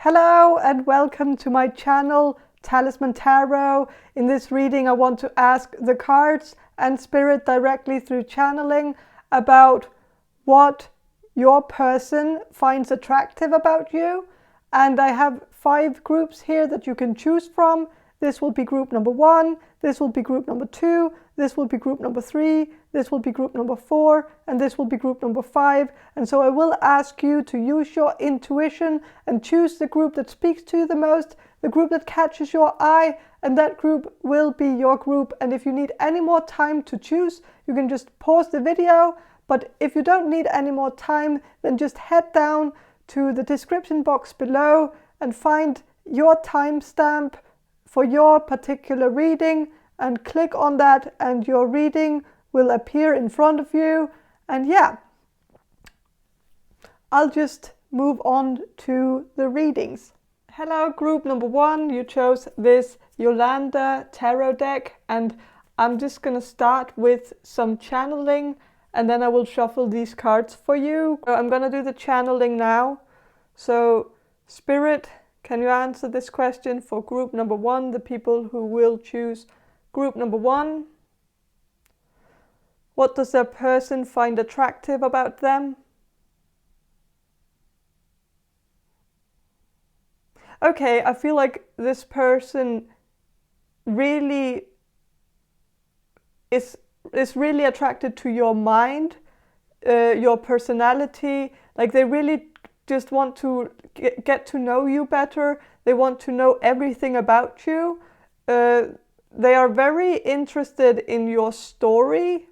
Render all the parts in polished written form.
Hello and welcome to my channel, Talisman Tarot. In this reading I want to ask the cards and spirit directly through channeling about what your person finds attractive about you. And I have 5 groups here that you can choose from. This will be group number 1, this will be group number 2, this will be group number 3, this will be group number 4, and this will be group number 5. And so I will ask you to use your intuition and choose the group that speaks to you the most, the group that catches your eye, and that group will be your group. And if you need any more time to choose, you can just pause the video. But if you don't need any more time, then just head down to the description box below and find your timestamp for your particular reading and click on that, and your reading will appear in front of you. And yeah, I'll just move on to the readings. Hello, group number 1. You chose this Jolanda Tarot deck, and I'm just gonna start with some channeling and then I will shuffle these cards for you. I'm gonna do the channeling now. So Spirit, can you answer this question for group number 1, the people who will choose group number 1? What does their person find attractive about them? Okay, I feel like this person really is really attracted to your mind, your personality. Like they really just want to get to know you better. They want to know everything about you. They are very interested in your story,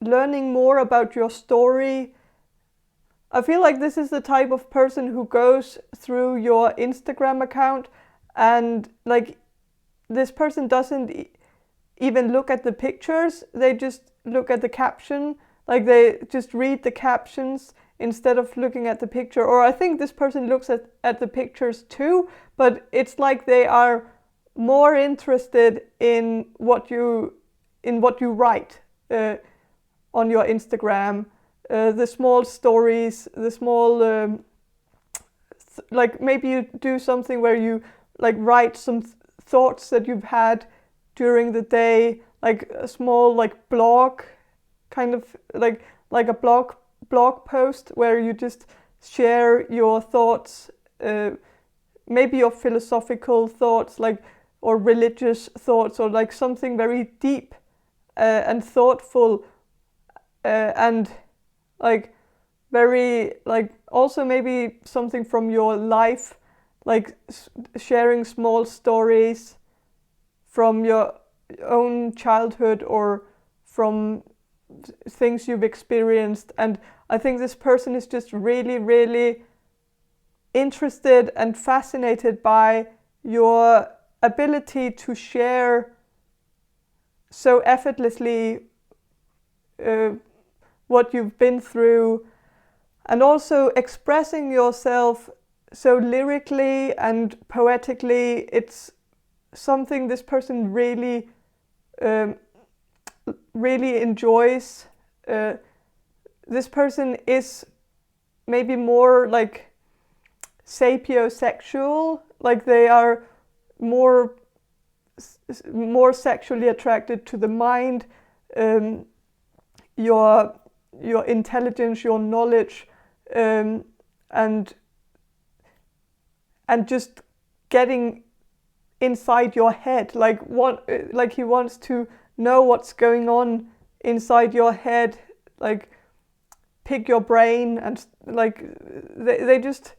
learning more about your story. I feel like this is the type of person who goes through your Instagram account and like this person doesn't even look at the pictures, they just look at the caption. Like they just read the captions instead of looking at the picture. Or I think this person looks at the pictures too, but it's like they are more interested in what you write on your Instagram, the small stories, the small like maybe you do something where you like write some thoughts that you've had during the day, like a small like blog, kind of like a blog post where you just share your thoughts, maybe your philosophical thoughts, like or religious thoughts, or like something very deep and thoughtful, and like very like also maybe something from your life, like sharing small stories from your own childhood or from things you've experienced. And I think this person is just really, really interested and fascinated by your ability to share so effortlessly what you've been through, and also expressing yourself so lyrically and poetically. It's something this person really really enjoys. This person is maybe more like sapiosexual, like they are more sexually attracted to the mind, your intelligence, your knowledge, and just getting inside your head, like he wants to know what's going on inside your head, like pick your brain, and like they just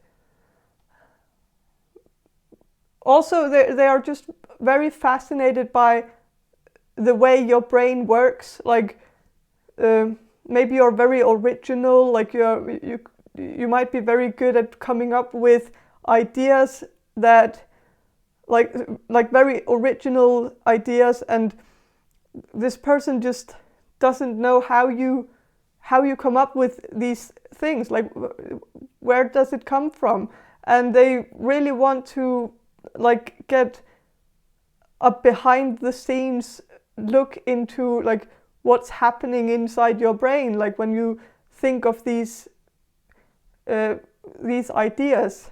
also they are just very fascinated by the way your brain works. Like maybe you're very original, like you might be very good at coming up with ideas that like very original ideas, and this person just doesn't know how you come up with these things, like where does it come from. And they really want to like get a behind the scenes look into like what's happening inside your brain, like when you think of these ideas.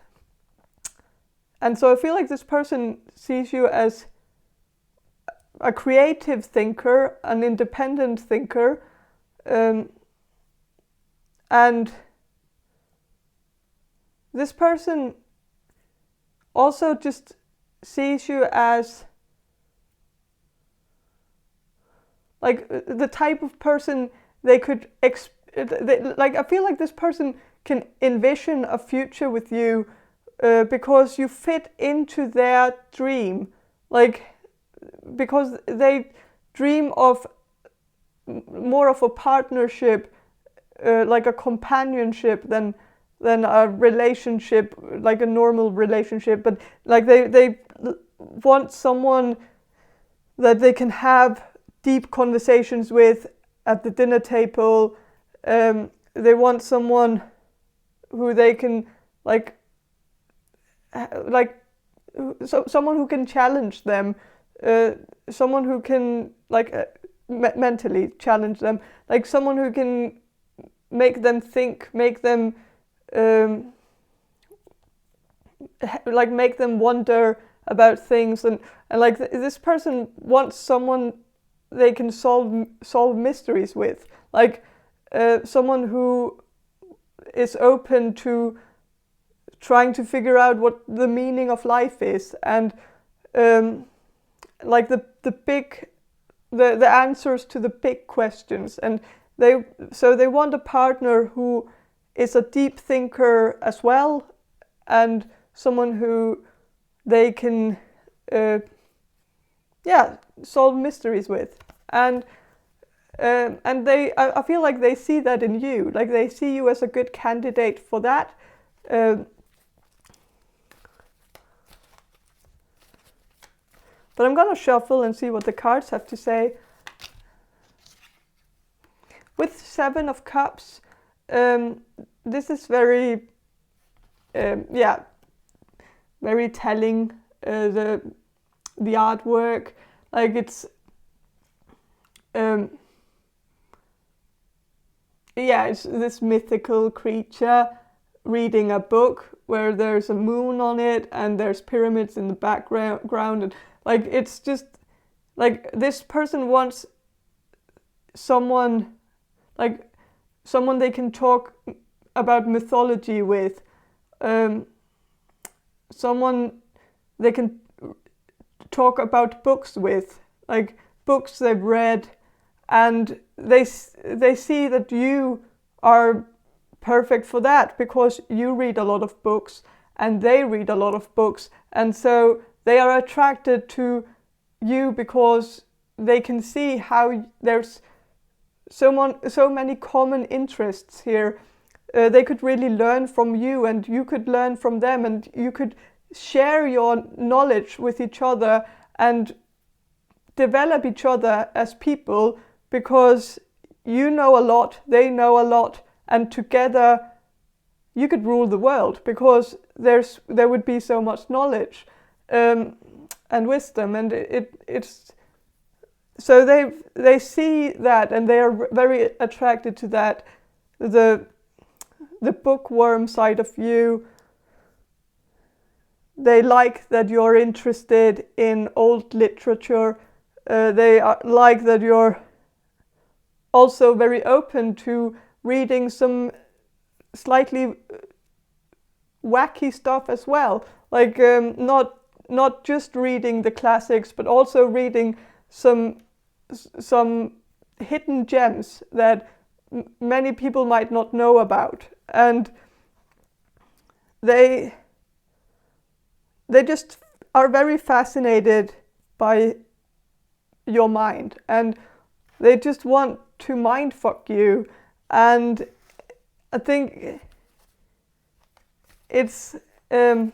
And so I feel like this person sees you as a creative thinker, an independent thinker, and this person also just sees you as like the type of person they could like I feel like this person can envision a future with you because you fit into their dream, like because they dream of more of a partnership, like a companionship than a relationship, like a normal relationship. But like they want someone that they can have deep conversations with at the dinner table. They want someone who they can someone who can challenge them, someone who can mentally challenge them, like someone who can make them think, make them make them wonder about things, and like this person wants someone they can solve mysteries with, like someone who is open to trying to figure out what the meaning of life is, and like the answers to the big questions. And they want a partner who is a deep thinker as well, and someone who they can solve mysteries with. And I feel like they see that in you, like they see you as a good candidate for that. But I'm gonna shuffle and see what the cards have to say. With 7 of Cups, this is very, very telling. The artwork, like it's, it's this mythical creature reading a book where there's a moon on it and there's pyramids in the background, and like it's just like this person wants someone they can talk about mythology with, someone they can talk about books with, like books they've read, and they see that you are perfect for that because you read a lot of books and they read a lot of books, and so they are attracted to you because they can see how there's so many common interests here. They could really learn from you and you could learn from them, and you could share your knowledge with each other and develop each other as people, because you know a lot, they know a lot, and together you could rule the world because there would be so much knowledge and wisdom, and it's so they see that and they are very attracted to that. The bookworm side of you, they like that you're interested in old literature. They like that you're also very open to reading some slightly wacky stuff as well. Like not just reading the classics, but also reading some hidden gems that many people might not know about. And they just are very fascinated by your mind, and they just want to mindfuck you. And I think it's I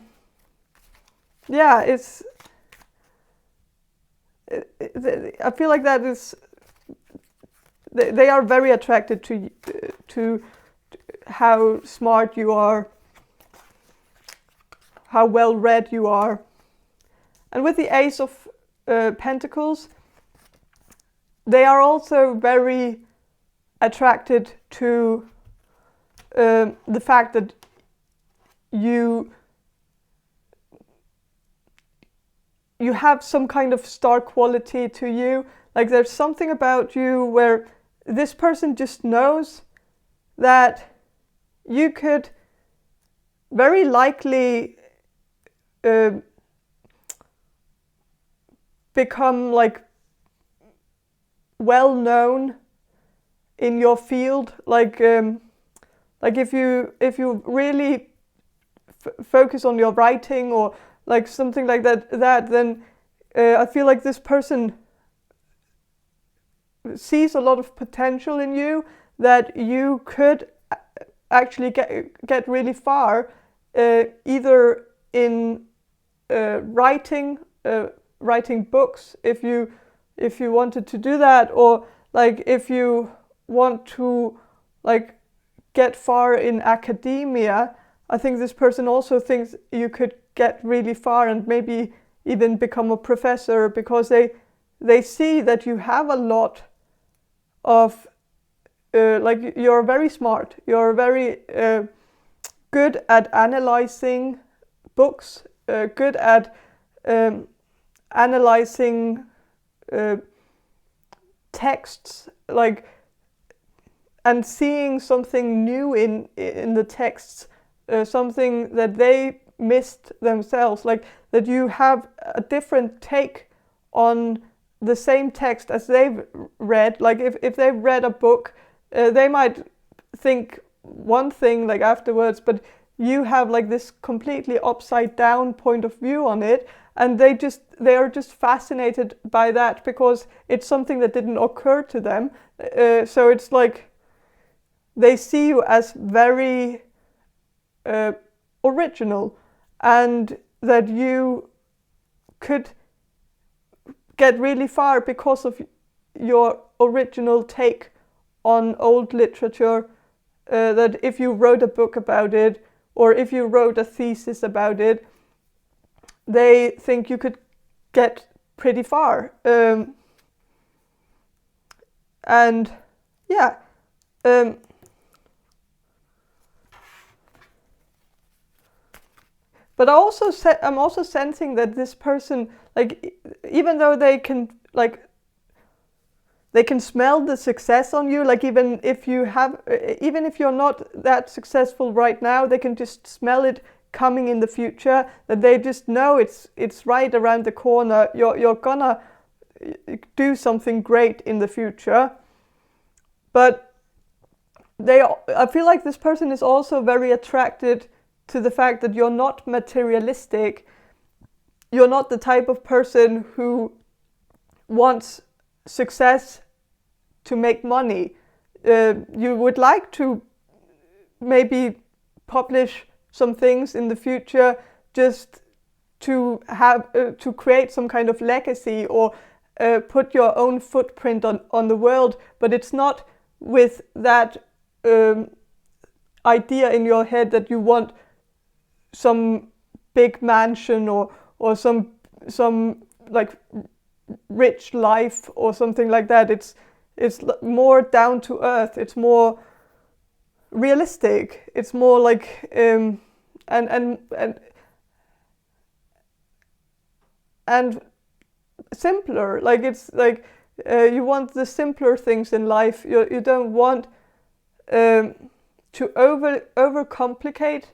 feel like that is they are very attracted to how smart you are, how well read you are. And with the Ace of Pentacles, they are also very attracted to the fact that you you have some kind of star quality to you. Like there's something about you where this person just knows that you could very likely become like well known in your field. Like if you really focus on your writing or like something like that, then I feel like this person sees a lot of potential in you, that you could actually get really far, either in writing books, if you wanted to do that, or like if you want to like get far in academia. I think this person also thinks you could get really far and maybe even become a professor, because they see that you have a lot of like you're very smart, you're very good at analyzing books, good at analyzing texts, like, and seeing something new in the texts, something that they missed themselves, like that you have a different take on the same text as they've read. Like if they've read a book, they might think one thing like afterwards, but you have like this completely upside down point of view on it, and they are just fascinated by that because it's something that didn't occur to them. So it's like they see you as very original, and that you could get really far because of your original take on old literature, that if you wrote a book about it, or if you wrote a thesis about it, they think you could get pretty far. And yeah, but I'm also sensing that this person, like, even though they can smell the success on you, like even if you're not that successful right now, they can just smell it coming in the future, that they just know it's right around the corner. You're gonna do something great in the future. But I feel like this person is also very attracted to the fact that you're not materialistic. You're not the type of person who wants success to make money. You would like to maybe publish some things in the future, just to have to create some kind of legacy, or put your own footprint on the world, but it's not with that idea in your head that you want some big mansion or some like rich life or something like that. It's more down to earth. It's more realistic. It's more like and simpler. Like it's like you want the simpler things in life. You don't want to overcomplicate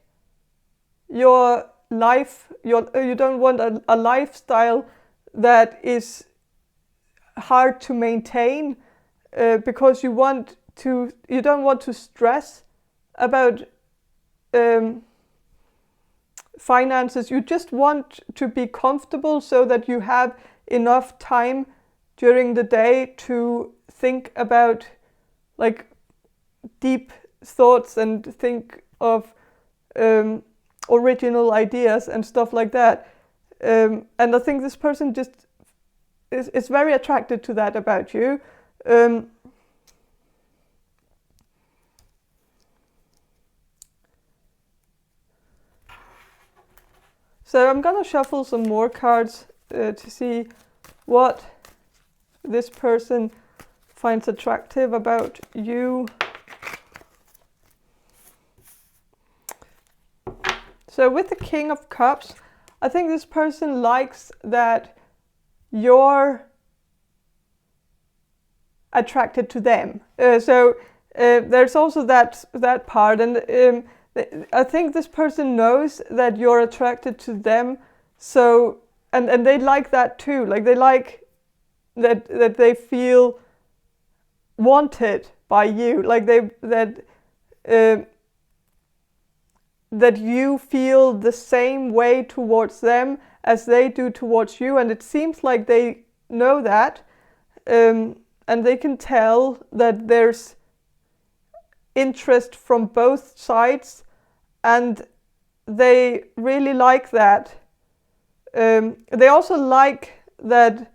your life. You don't want a lifestyle that is hard to maintain, because you don't want to stress about finances. You just want to be comfortable, so that you have enough time during the day to think about like deep thoughts and think of original ideas and stuff like that. And I think this person just is very attracted to that about you. So I'm gonna shuffle some more cards to see what this person finds attractive about you. So with the King of Cups, I think this person likes that you're attracted to them. So there's also that part, and I think this person knows that you're attracted to them. So and they like that too. Like they like that they feel wanted by you. Like that you feel the same way towards them as they do towards you, and it seems like they know that, and they can tell that there's interest from both sides, and they really like that. They also like that,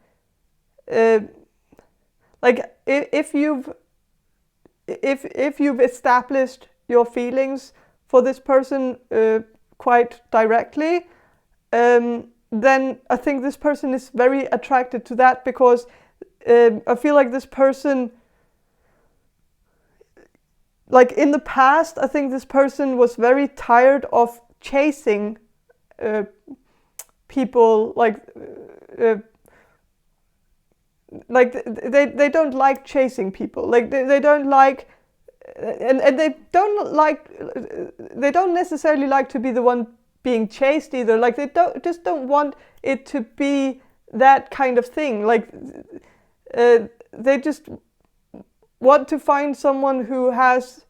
like if you've established your feelings for this person quite directly, then I think this person is very attracted to that, because I feel like this person, like in the past, I think this person was very tired of chasing people, like they don't like chasing people, like they don't like, and they don't necessarily like to be the one being chased either. Like they don't want it to be that kind of thing. Like they just want to find someone who has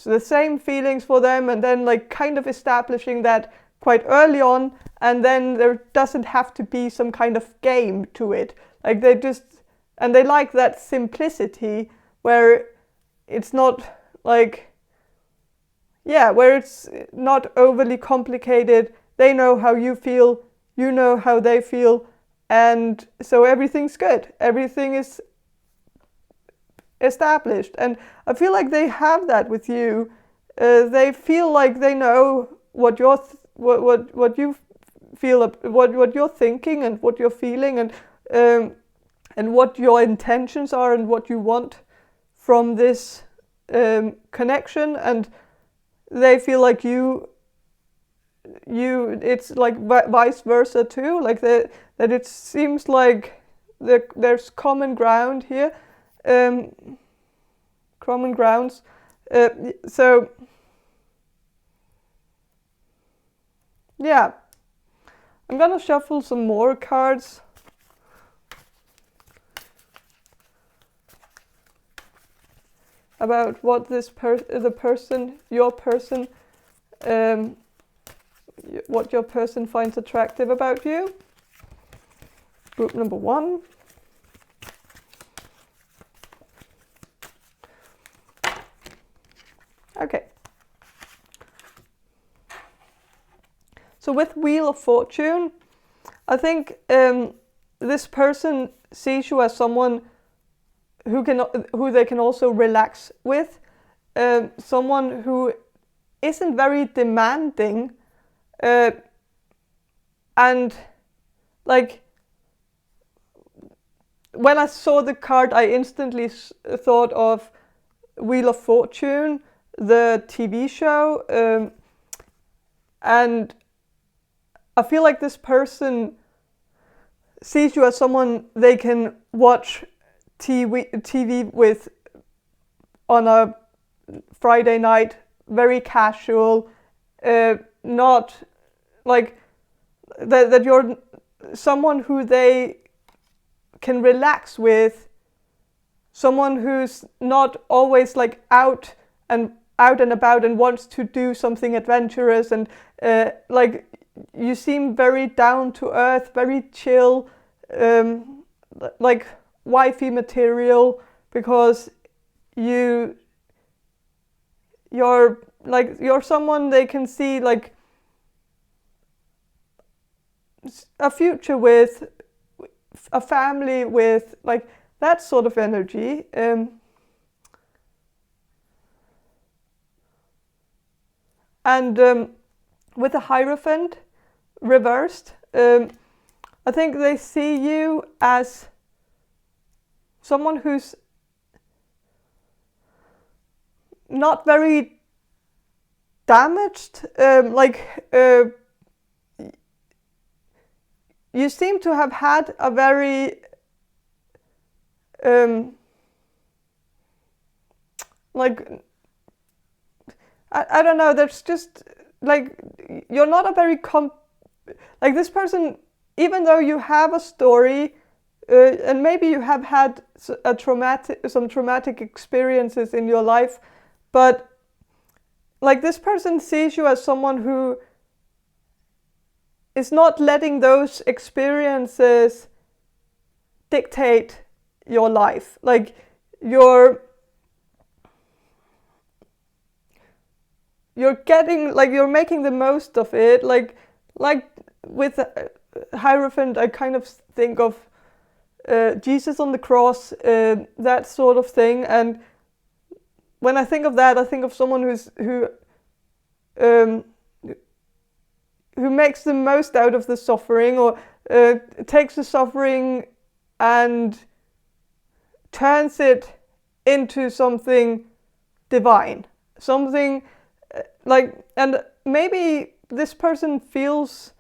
the same feelings for them, and then like kind of establishing that quite early on, and then there doesn't have to be some kind of game to it. Like they like that simplicity where it's not like, where it's not overly complicated. They know how you feel, you know how they feel, and so everything's good. Everything is established, and I feel like they have that with you. They feel like they know what you feel, what you're thinking, and what you're feeling, and what your intentions are, and what you want from this connection. And they feel like you it's like vice versa too, like that it seems like there's common ground here, common grounds. So yeah, I'm gonna shuffle some more cards. About what this your person, what your person finds attractive about you. Group number 1. Okay. So with Wheel of Fortune, I think this person sees you as someone who they can also relax with, someone who isn't very demanding, and like when I saw the card, I instantly thought of Wheel of Fortune, the TV show, and I feel like this person sees you as someone they can watch TV with on a Friday night, very casual, not like that you're someone who they can relax with, someone who's not always like out and about and wants to do something adventurous, and like you seem very down to earth, very chill, like wifey material, because you're someone they can see like a future with, a family with, like that sort of energy. And with the Hierophant reversed, I think they see you as someone who's not very damaged, you seem to have had a very like, I don't know, there's just like, you're not a very like this person, even though you have a story and maybe you have had some traumatic experiences in your life, but like this person sees you as someone who is not letting those experiences dictate your life. Like you're getting, like, you're making the most of it. Like with Hierophant, I kind of think of Jesus on the cross, that sort of thing. And when I think of that, I think of someone who makes the most out of the suffering, or takes the suffering and turns it into something divine, something like, and maybe this person feels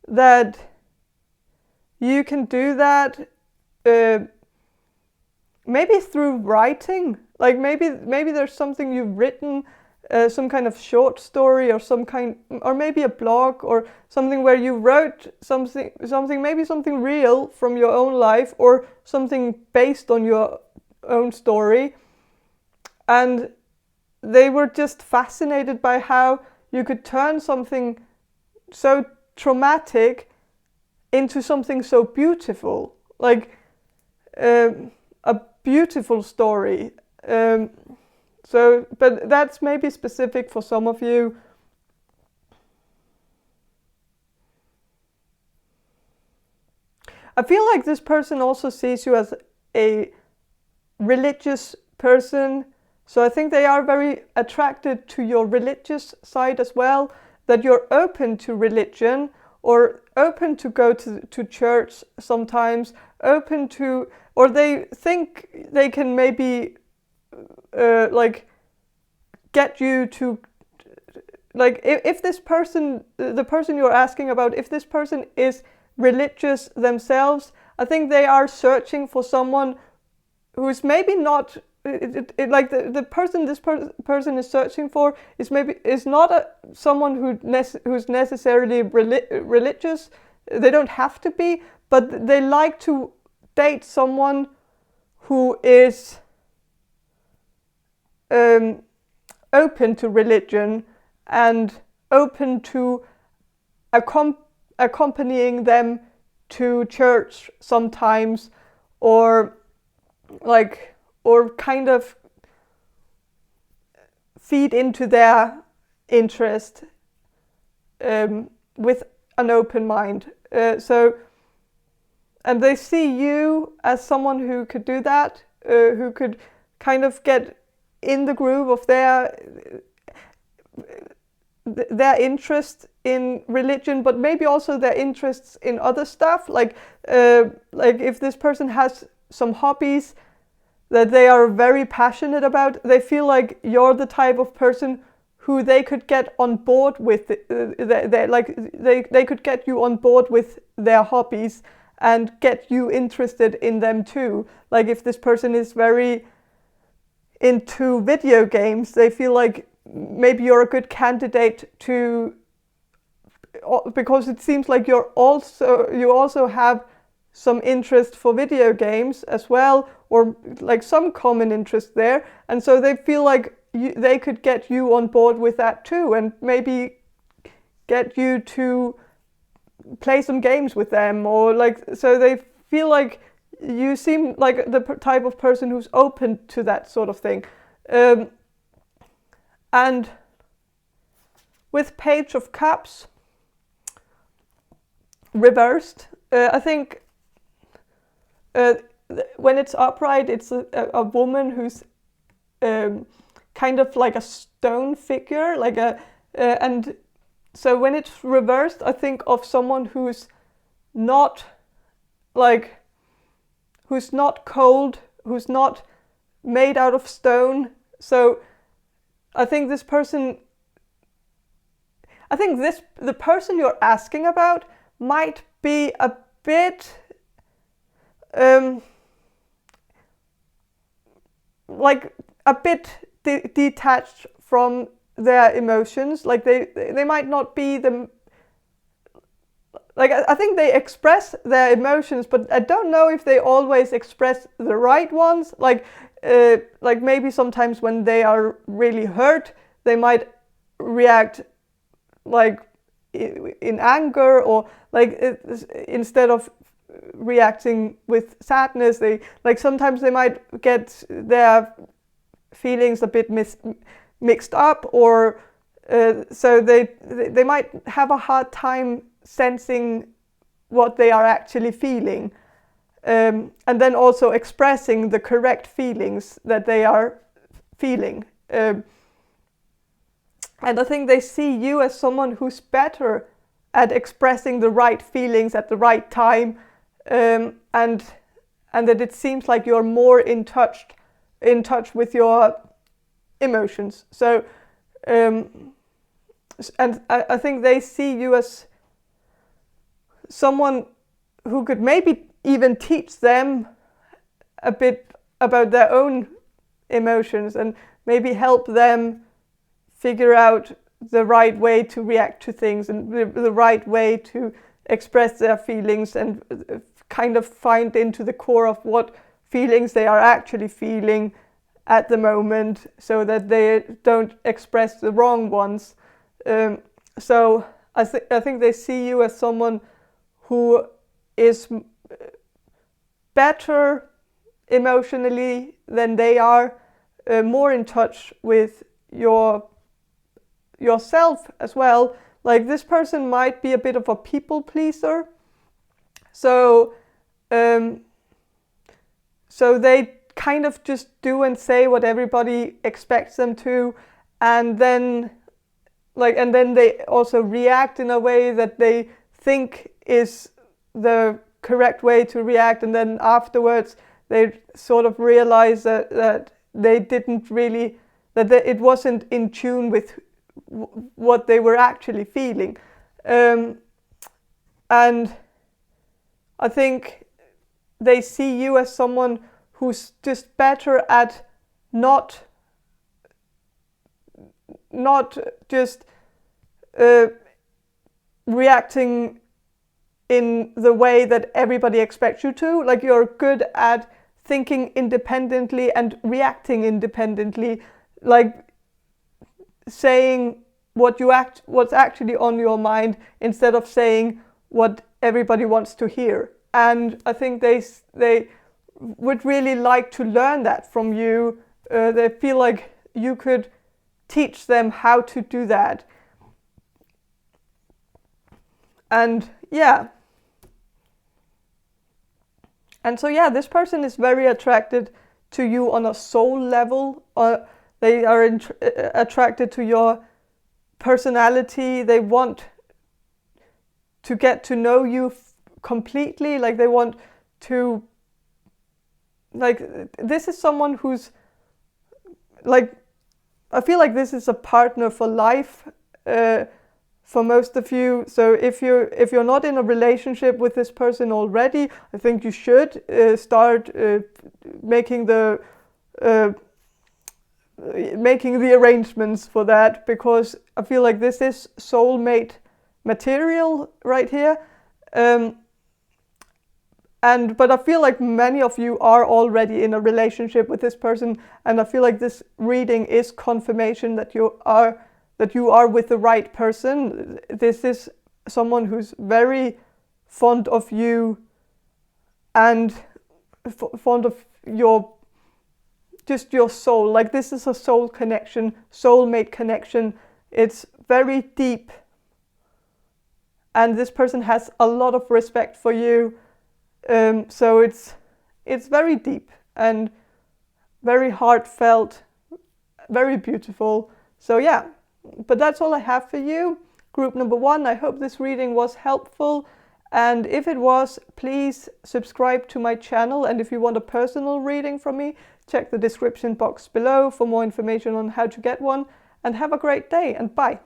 that you can do that maybe through writing. Like maybe there's something you've written, some kind of short story, or or maybe a blog, or something where you wrote something, maybe something real from your own life, or something based on your own story. And they were just fascinated by how you could turn something so traumatic into something so beautiful, like a beautiful story. But that's maybe specific for some of you. I feel like this person also sees you as a religious person. So I think they are very attracted to your religious side as well, that you're open to religion, or open to go to church sometimes, open to, or they think they can maybe like get you to, like, if this person, the person you're asking about, if this person is religious themselves, I think they are searching for someone who's maybe not, like the person this person is searching for is not someone who's necessarily religious. They don't have to be, but they like to date someone who is open to religion and open to accompanying them to church sometimes, or kind of feed into their interest with an open mind. And they see you as someone who could do that, who could kind of get in the groove of their interest in religion, but maybe also their interests in other stuff. Like if this person has some hobbies that they are very passionate about, they feel like you're the type of person who they could get on board with. They could get you on board with their hobbies and get you interested in them too. Like if this person is very into video games, they feel like maybe you're a good candidate to, because it seems like you also have some interest for video games as well, or like some common interest there, and so they feel like they could get you on board with that too, and maybe get you to play some games with them, or like, so they feel like you seem like the type of person who's open to that sort of thing. And with Page of Cups reversed, I think when it's upright, it's a woman who's kind of like a stone figure, like and so when it's reversed, I think of someone who's not cold, who's not made out of stone. So I think the person you're asking about might be a bit like a bit detached from their emotions. Like they might not be the, like I think they express their emotions, but I don't know if they always express the right ones. Like maybe sometimes when they are really hurt, they might react like in anger, or like instead of reacting with sadness, they like sometimes they might get their feelings a bit mixed up, or so they might have a hard time sensing what they are actually feeling, and then also expressing the correct feelings that they are feeling. And I think they see you as someone who's better at expressing the right feelings at the right time, and that it seems like you're more in touch with your emotions. So, and I think they see you as someone who could maybe even teach them a bit about their own emotions, and maybe help them figure out the right way to react to things, and the right way to express their feelings, and kind of find into the core of what feelings they are actually feeling at the moment, so that they don't express the wrong ones. So I think they see you as someone who is better emotionally than they are, more in touch with yourself as well. Like this person might be a bit of a people pleaser, so they kind of just do and say what everybody expects them to, and then they also react in a way that they think is the correct way to react, and then afterwards they sort of realize that they didn't really, it wasn't in tune with what they were actually feeling. And I think they see you as someone who's just better at not just reacting in the way that everybody expects you to. Like you're good at thinking independently and reacting independently, like saying what's actually on your mind instead of saying what everybody wants to hear. And I think they would really like to learn that from you. They feel like you could teach them how to do that. And yeah. And so yeah, this person is very attracted to you on a soul level. They are attracted to your personality. They want to get to know you completely. Like they want to, like, this is someone who's like, I feel like this is a partner for life for most of you. So if you're not in a relationship with this person already, I think you should start making the arrangements for that, because I feel like this is soulmate material right here. But I feel like many of you are already in a relationship with this person, and I feel like this reading is confirmation that you are with the right person. This is someone who's very fond of you and fond of your soul. Like this is a soul connection, soulmate connection. It's very deep, and this person has a lot of respect for you. So it's very deep and very heartfelt, very beautiful. So yeah, but that's all I have for you. Group number 1, I hope this reading was helpful. And if it was, please subscribe to my channel. And if you want a personal reading from me, check the description box below for more information on how to get one. And have a great day, and bye.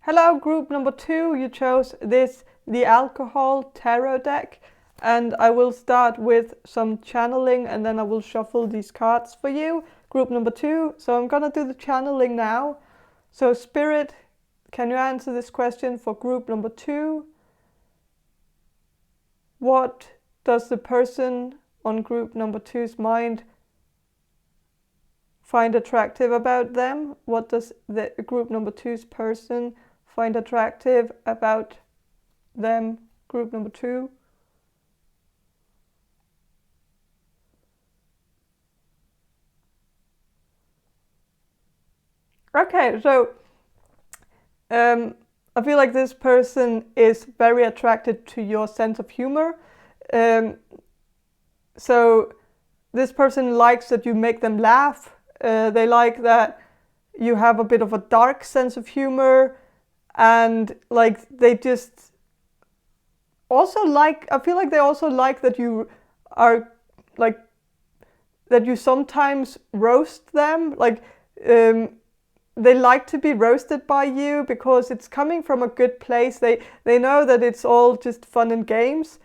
Hello, group number 2. You chose this the Alcohol Tarot deck, and I will start with some channeling and then I will shuffle these cards for you. Group number 2. So I'm gonna do the channeling now. So Spirit, can you answer this question for group number 2? What does the person on group number 2's mind find attractive about them? What does the group number 2's person find attractive about them, group number 2? Okay, so I feel like this person is very attracted to your sense of humor. So this person likes that you make them laugh. They like that you have a bit of a dark sense of humor, and like they just also like, I feel like they also like that you are like, that you sometimes roast them. Like they like to be roasted by you because it's coming from a good place. They know that it's all just fun and games,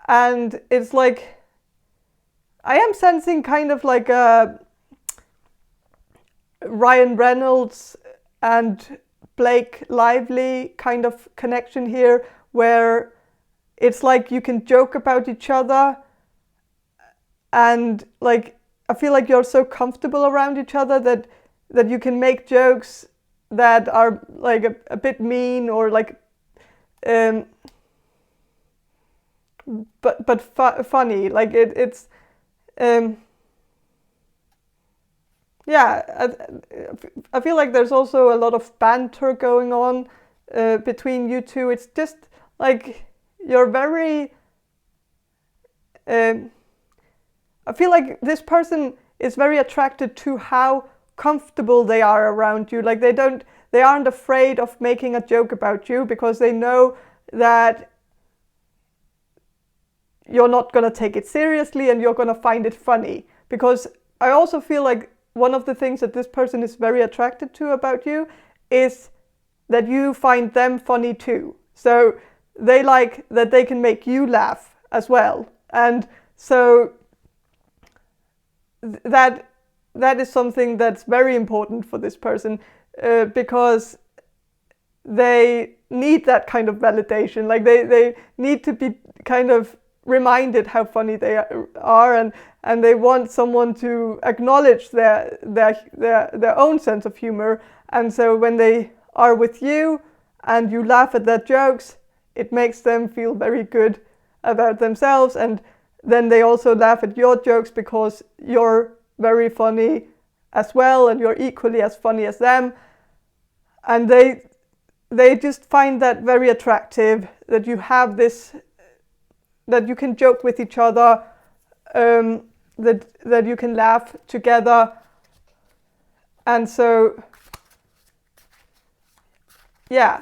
and it's like, I am sensing kind of like a Ryan Reynolds and Blake Lively kind of connection here, where it's like you can joke about each other, and like I feel like you're so comfortable around each other that you can make jokes that are like a bit mean or like but funny. Like it's yeah, I feel like there's also a lot of banter going on between you two. It's just like you're very I feel like this person is very attracted to how comfortable they are around you. Like they aren't afraid of making a joke about you because they know that you're not going to take it seriously and you're going to find it funny. Because I also feel like one of the things that this person is very attracted to about you is that you find them funny too. So they like that they can make you laugh as well. And so that is something that's very important for this person because they need that kind of validation. Like they need to be kind of reminded how funny they are, and they want someone to acknowledge their own sense of humor. And so when they are with you and you laugh at their jokes, it makes them feel very good about themselves, and then they also laugh at your jokes because you're very funny as well and you're equally as funny as them, and they just find that very attractive, that you have this, that you can joke with each other, that you can laugh together. And so yeah,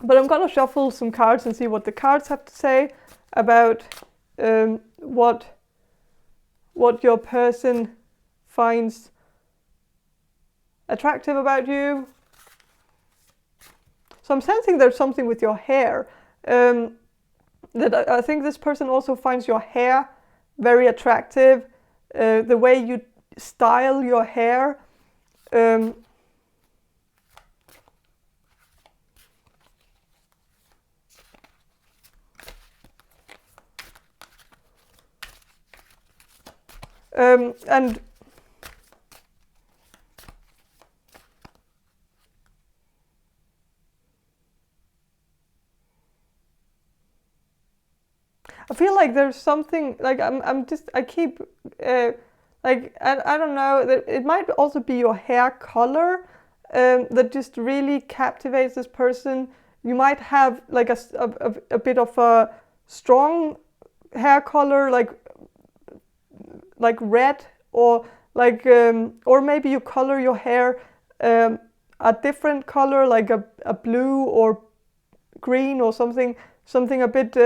but I'm gonna shuffle some cards and see what the cards have to say about what your person finds attractive about you. So I'm sensing there's something with your hair, that I think this person also finds your hair very attractive, the way you style your hair. And I feel like there's something, like I keep like I don't know, it might also be your hair color that just really captivates this person. You might have like a bit of a strong hair color, like red, or like or maybe you color your hair a different color, like a blue or green or something a bit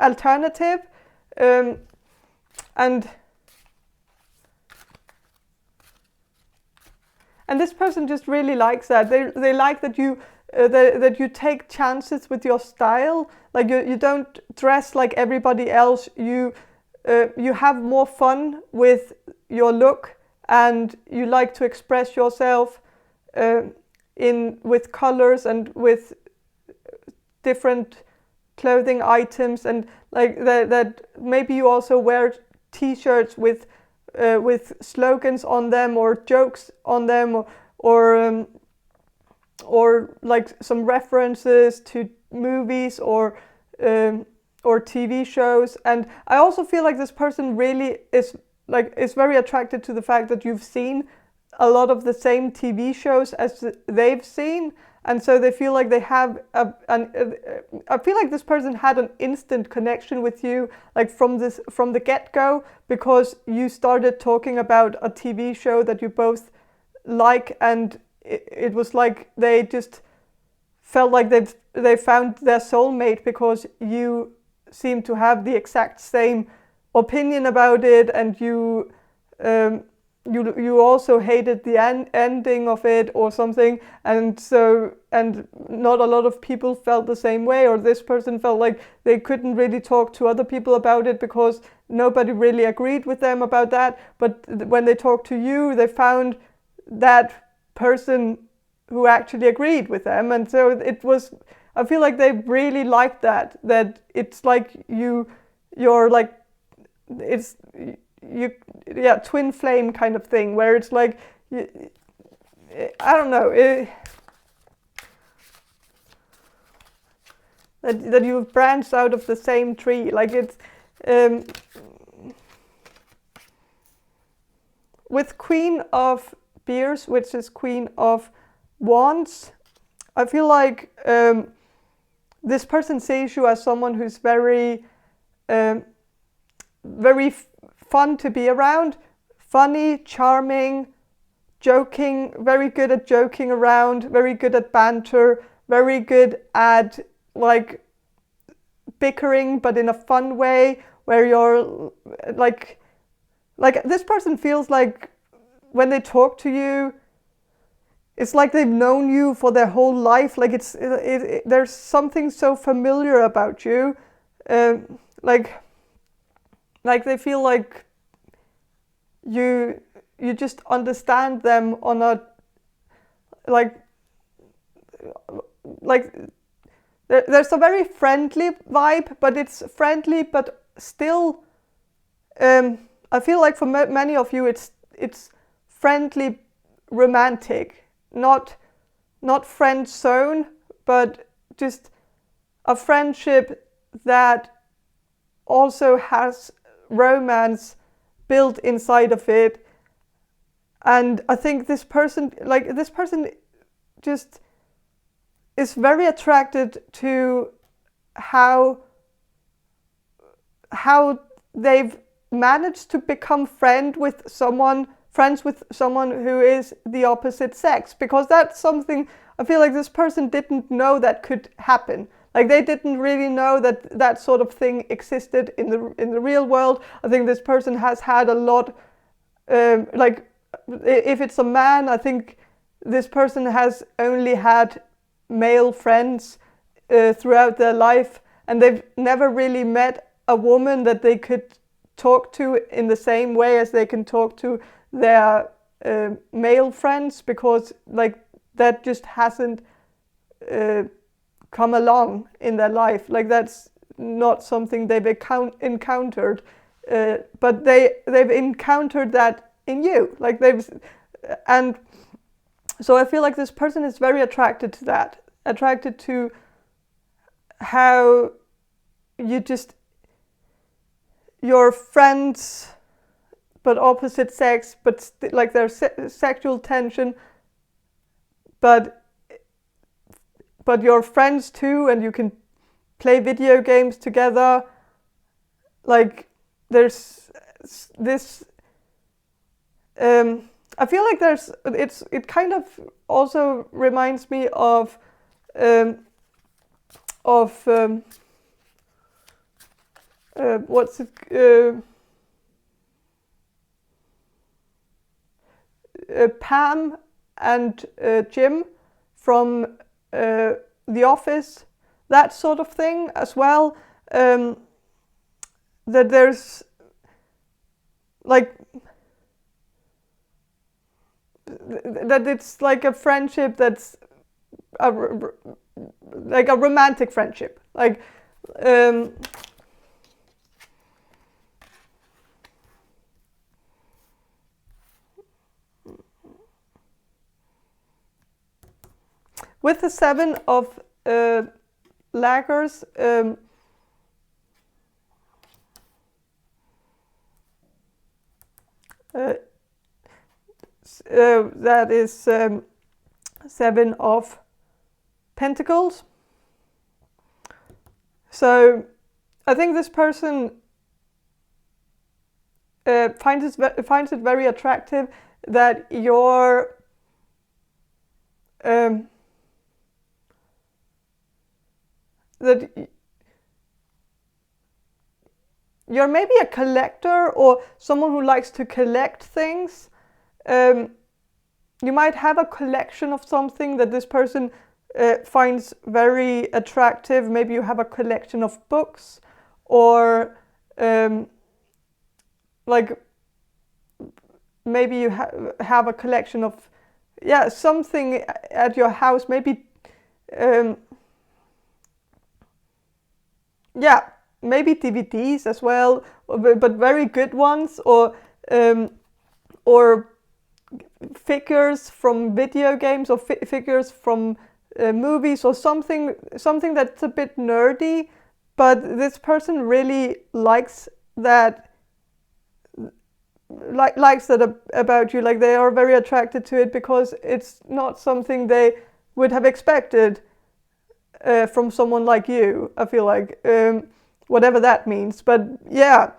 alternative, and And this person just really likes that. They like that that you take chances with your style. Like you don't dress like everybody else. You have more fun with your look, and you like to express yourself with colors and with different clothing items, and like that maybe you also wear t-shirts with slogans on them or jokes on them, or like some references to movies or TV shows. And I also feel like this person really is very attracted to the fact that you've seen a lot of the same TV shows as they've seen, and so they feel like they have I feel like this person had an instant connection with you, like from the get-go, because you started talking about a TV show that you both like, and it was like they just felt like they found their soulmate, because you seem to have the exact same opinion about it, and you also hated the ending of it or something, and not a lot of people felt the same way, or this person felt like they couldn't really talk to other people about it because nobody really agreed with them about that. But when they talked to you, they found that person who actually agreed with them, and so I feel like they really liked that it's like you're like, it's twin flame kind of thing, where it's like, I don't know, that you've branched out of the same tree. Like it's with Queen of Beers, which is Queen of Wands, I feel like this person sees you as someone who's very fun to be around, funny, charming, joking, very good at joking around, very good at banter, very good at like bickering, but in a fun way, where you're like this person feels like when they talk to you, it's like they've known you for their whole life. Like there's something so familiar about you, like they feel like you just understand them on a like there's a very friendly vibe, but it's friendly but still I feel like for many of you it's friendly romantic, not friend zone, but just a friendship that also has romance built inside of it. And I think this person just is very attracted to how they've managed to become friends with someone who is the opposite sex, because that's something I feel like this person didn't know that could happen. Like they didn't really know that sort of thing existed in the real world. I think this person has had a lot, like if it's a man, I think this person has only had male friends throughout their life, and they've never really met a woman that they could talk to in the same way as they can talk to their male friends, because like that just hasn't come along in their life. Like that's not something they've encountered, but they've encountered that in you. Like and so I feel like this person is very attracted to that, attracted to how your friends but opposite sex, but like there's sexual tension, but you're friends too, and you can play video games together. Like there's this I feel like it kind of also reminds me of what's it, Pam and Jim from The Office, that sort of thing as well. That there's like that it's like a friendship that's like a romantic friendship, like with the 7 of daggers, that is 7 of Pentacles. So I think this person finds it very attractive that you're that you're maybe a collector or someone who likes to collect things. You might have a collection of something that this person finds very attractive. Maybe you have a collection of books, or like maybe you have a collection of something at your house. Maybe maybe DVDs as well, but very good ones, or figures from video games, or figures from movies, or something that's a bit nerdy, but this person really likes that about you. Like, they are very attracted to it because it's not something they would have expected from someone like you, I feel like, whatever that means. But yeah,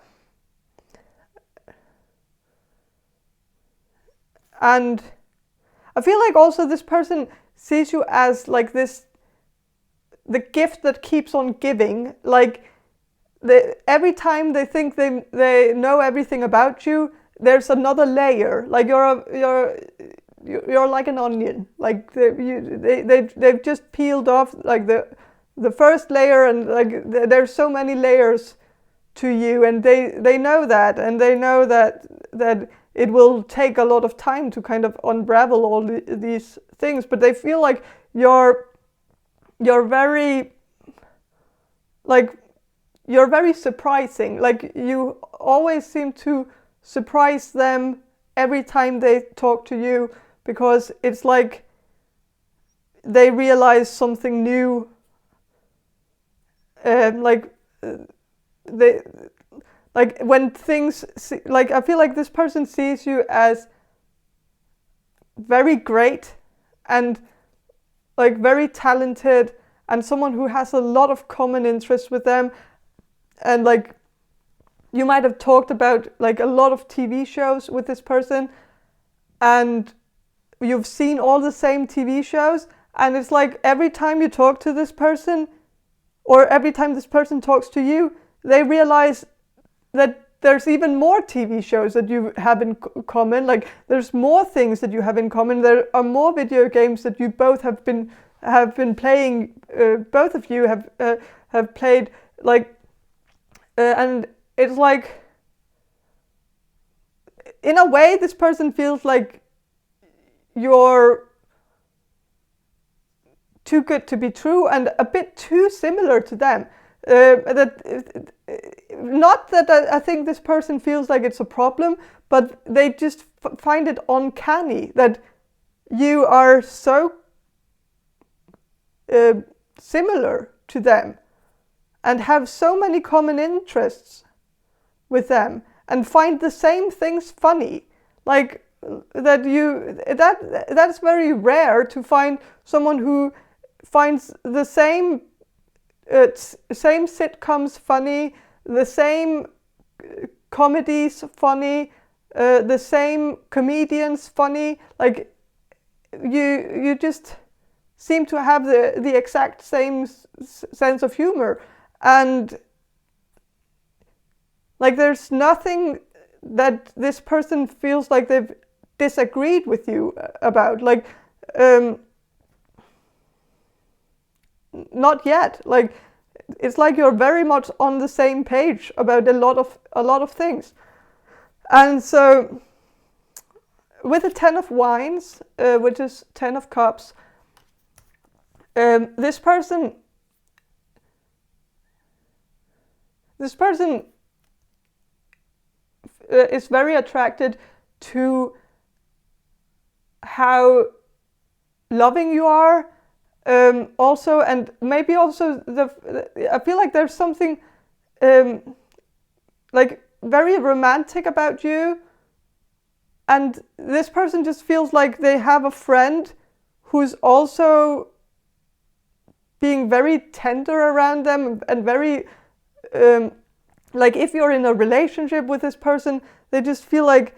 and I feel like also this person sees you as like this, the gift that keeps on giving. Like, every time they think they know everything about you, there's another layer. Like, you're like an onion. Like, they've just peeled off like the first layer, and like there's so many layers to you, and they know that, and they know that it will take a lot of time to kind of unravel all these things. But they feel like you're very, like, you're very surprising. Like, you always seem to surprise them every time they talk to you, because it's like they realize something new. They like when things like, I feel like this person sees you as very great and like very talented, and someone who has a lot of common interests with them. And like, you might have talked about like a lot of TV shows with this person, and you've seen all the same TV shows, and it's like every time you talk to this person, or every time this person talks to you, they realize that there's even more TV shows that you have in common. Like, there's more things that you have in common. There are more video games that you both have been playing. Both of you have played. Like, and it's like, in a way, this person feels like you're too good to be true, and a bit too similar to them. Not that I think this person feels like it's a problem, but they just find it uncanny that you are so similar to them, and have so many common interests with them, and find the same things funny. Like, that's very rare to find someone who finds the same sitcoms funny, the same comedies funny, the same comedians funny. Like, you just seem to have the exact same sense of humor, and like, there's nothing that this person feels like they've disagreed with you about. Like, not yet. Like, it's like you're very much on the same page about a lot of things. And so with the 10 of Wands, which is 10 of Cups, this person is very attracted to how loving you are, also, and maybe also I feel like there's something like very romantic about you, and this person just feels like they have a friend who's also being very tender around them, and very like, if you're in a relationship with this person, they just feel like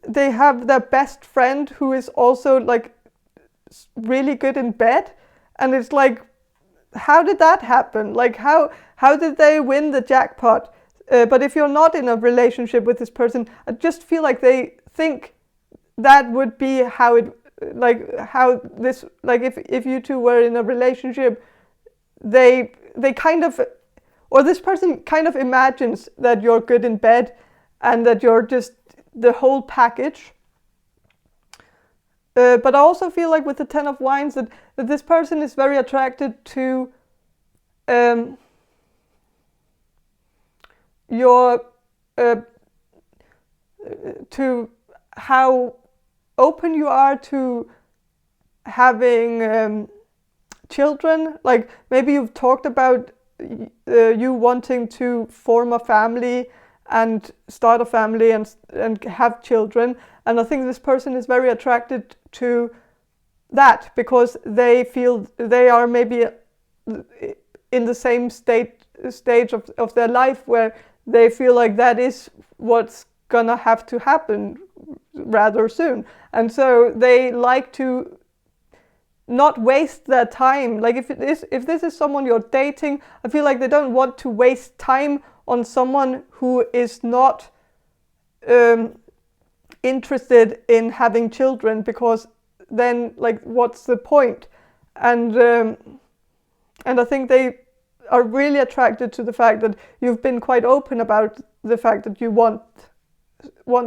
they have their best friend who is also like really good in bed. And it's like, how did that happen? Like, how did they win the jackpot? But if you're not in a relationship with this person, I just feel like they think that would be how it, like, how this, like, if you two were in a relationship, they kind of, or this person kind of imagines that you're good in bed and that you're just the whole package. But I also feel like with the 10 of Wands that this person is very attracted to your to how open you are to having children. Like, maybe you've talked about you wanting to form a family and start a family and have children, and I think this person is very attracted to that because they feel they are maybe in the same stage of their life where they feel like that is what's gonna have to happen rather soon, and so they like to not waste their time. Like, if this is someone you're dating, I feel like they don't want to waste time on someone who is not interested in having children, because then, like, what's the point? And I think they are really attracted to the fact that you've been quite open about the fact that you want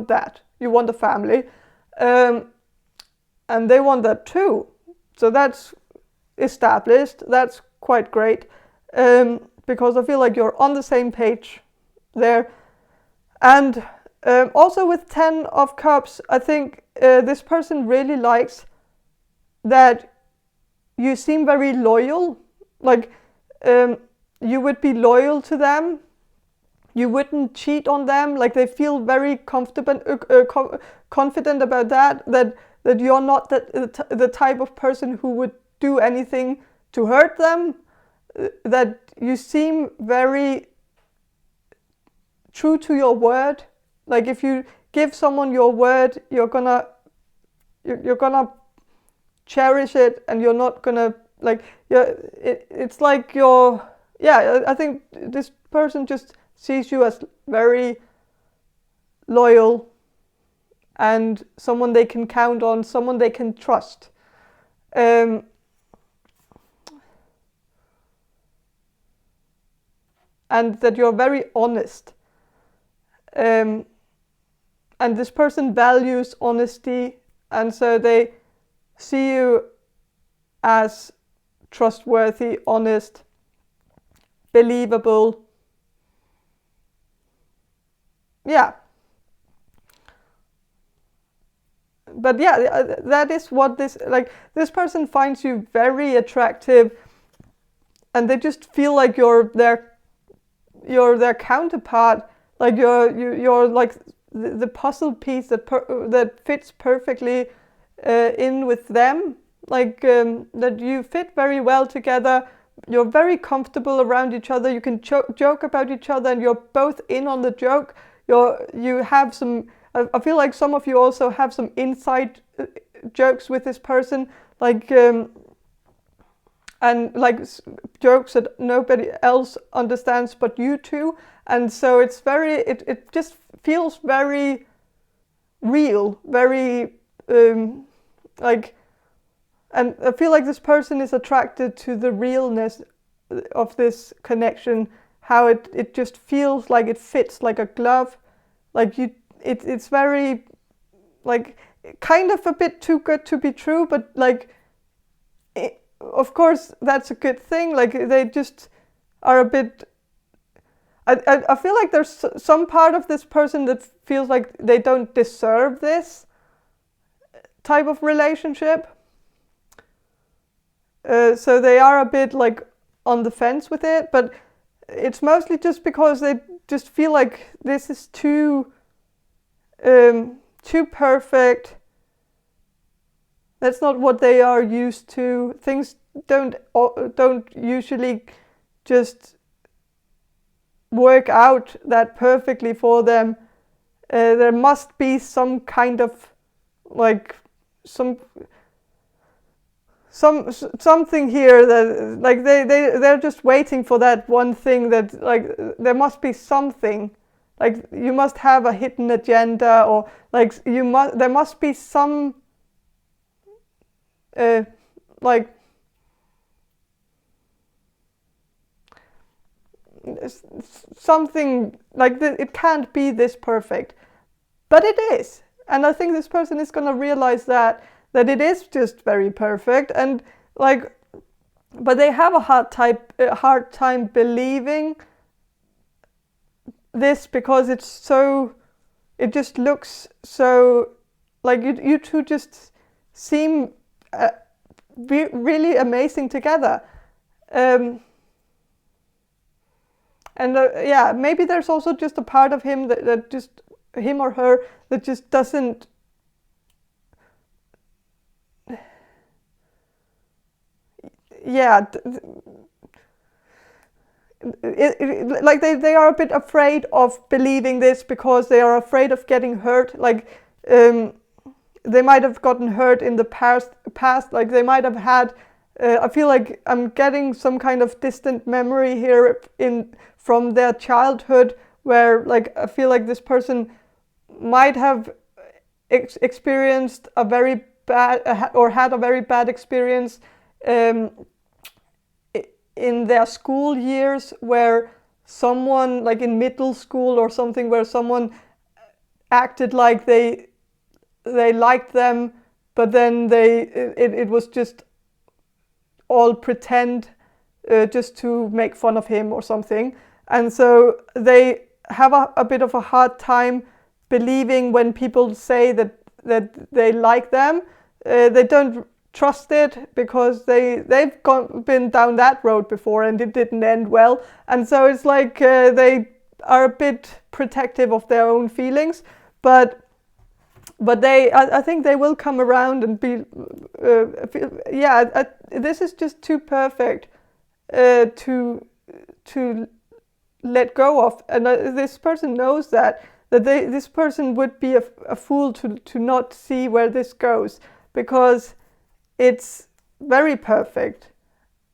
that, you want a family, and they want that too. So that's established. That's quite great, because I feel like you're on the same page there. And also with 10 of Cups, I think this person really likes that you seem very loyal. Like, you would be loyal to them. You wouldn't cheat on them. Like, they feel very confident about that you're not the type of person who would do anything to hurt them. That you seem very true to your word. Like, if you give someone your word, you're gonna cherish it, and you're not gonna, like, it's like I think this person just sees you as very loyal and someone they can count on, someone they can trust. And that you're very honest. And this person values honesty, and so they see you as trustworthy, honest, believable. Yeah. But yeah, that is what this person finds you very attractive, and they just feel like you're their counterpart. Like, you're like the puzzle piece that fits perfectly in with them. Like, that you fit very well together. You're very comfortable around each other. You can joke about each other, and you're both in on the joke. You have some. I feel like some of you also have some inside jokes with this person, like, and like jokes that nobody else understands but you two. And so it's very, it just feels very real, very like, and I feel like this person is attracted to the realness of this connection, how it just feels like it fits like a glove, like it's very, like, kind of a bit too good to be true, but like, of course that's a good thing. Like, they just are a bit, I feel like there's some part of this person that feels like they don't deserve this type of relationship. So they are a bit like on the fence with it, but it's mostly just because they just feel like this is too perfect. That's not what they are used to. Things don't usually just work out that perfectly for them. There must be some kind of, like, something here that, like, they're just waiting for that one thing, that, like, there must be something, like, you must have a hidden agenda, or like there must be some like something, like, it can't be this perfect, but it is. And I think this person is going to realize that it is just very perfect, and like, but they have a hard time believing this, because it just looks so, like, you two just seem really amazing together. And yeah, maybe there's also just a part of him that just, him or her, that just doesn't, yeah, like they are a bit afraid of believing this, because they are afraid of getting hurt. Like, they might have gotten hurt in the past, like they might have had, I feel like I'm getting some kind of distant memory here from their childhood, where, like, I feel like this person might have experienced a very bad, or had a very bad experience in their school years, where someone, like in middle school or something, where someone acted like they liked them, but then it was just all pretend, just to make fun of him or something. And so they have a bit of a hard time believing when people say that they like them. They don't trust it, because they've been down that road before and it didn't end well. And so it's like, they are a bit protective of their own feelings, but I think they will come around and be, this is just too perfect to let go of. And this person knows that this person would be a fool to not see where this goes, because it's very perfect.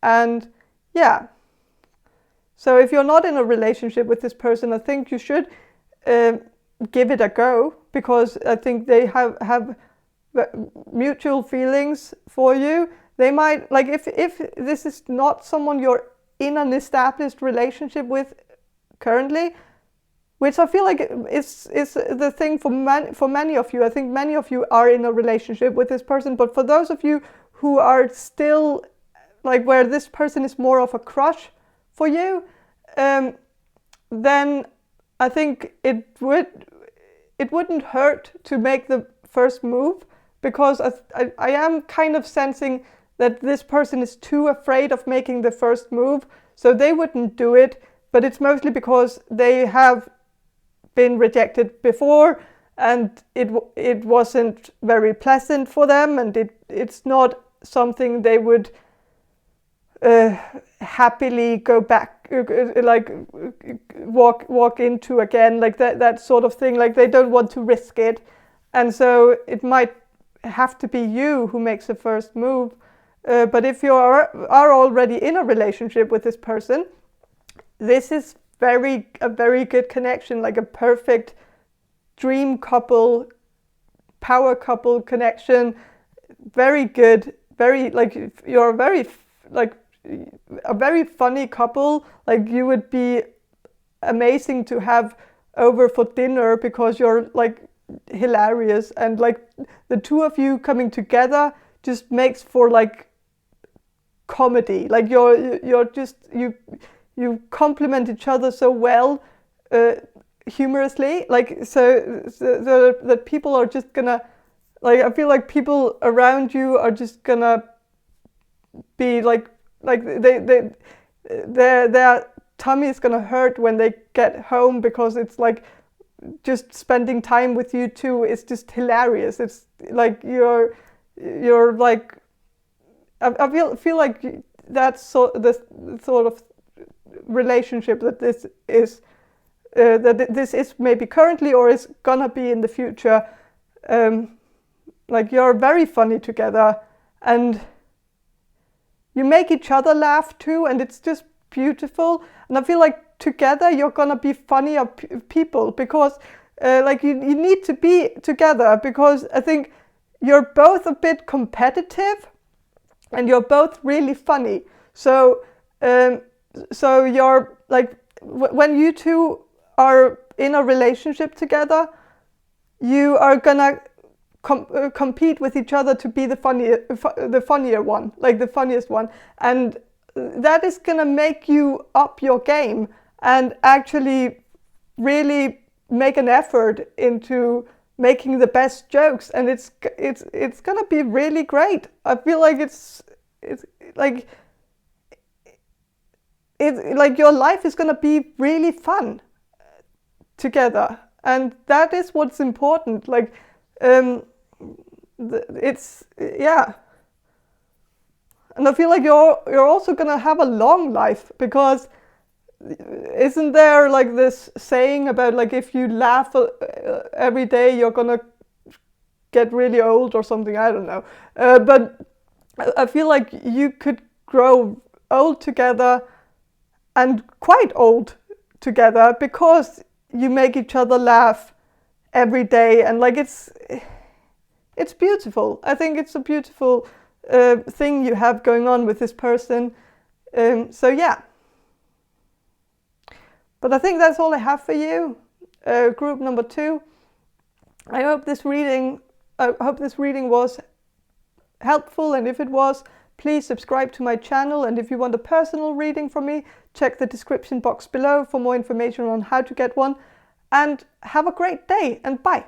And yeah, so if you're not in a relationship with this person, I think you should give it a go, because I think they have mutual feelings for you. They might, like, if this is not someone you're in an established relationship with currently, which I feel like is the thing for many of you. I think many of you are in a relationship with this person, but for those of you who are still, like, where this person is more of a crush for you, then I think it wouldn't hurt to make the first move, because I am kind of sensing that this person is too afraid of making the first move, so they wouldn't do it. But it's mostly because they have been rejected before, and it wasn't very pleasant for them, and it's not something they would happily go back, like walk into again, like that sort of thing. Like, they don't want to risk it, and so it might have to be you who makes the first move. But if you are already in a relationship with this person, this is a very good connection, like a perfect dream couple power couple connection, very good, very like you're a very like a very funny couple. Like you would be amazing to have over for dinner because you're like hilarious, and like the two of you coming together just makes for like comedy. Like you're just you complement each other so well, humorously, like so that people are just gonna, like, I feel like people around you are just gonna be like their tummy is gonna hurt when they get home, because it's like just spending time with you two is just hilarious. It's like you're like I feel like that's the sort of relationship that this is maybe currently or is gonna be in the future. Like you're very funny together, and you make each other laugh too, and it's just beautiful. And I feel like together you're gonna be funnier people, because like you need to be together, because I think you're both a bit competitive and you're both really funny. So so you're like when you two are in a relationship together, you are gonna compete with each other to be the funnier one, like the funniest one, and that is gonna make you up your game and actually really make an effort into making the best jokes, and it's gonna be really great. I feel like it's like your life is gonna be really fun together, and that is what's important. Like it's yeah, and I feel like you're also gonna have a long life, because isn't there like this saying about like if you laugh every day you're gonna get really old or something? I don't know, but I feel like you could grow old together and quite old together, because you make each other laugh every day, and like it's beautiful. I think it's a beautiful thing you have going on with this person. So yeah. But I think that's all I have for you, group number 2. I hope this reading was helpful, and if it was, please subscribe to my channel. And if you want a personal reading from me, check the description box below for more information on how to get one. And have a great day, and bye.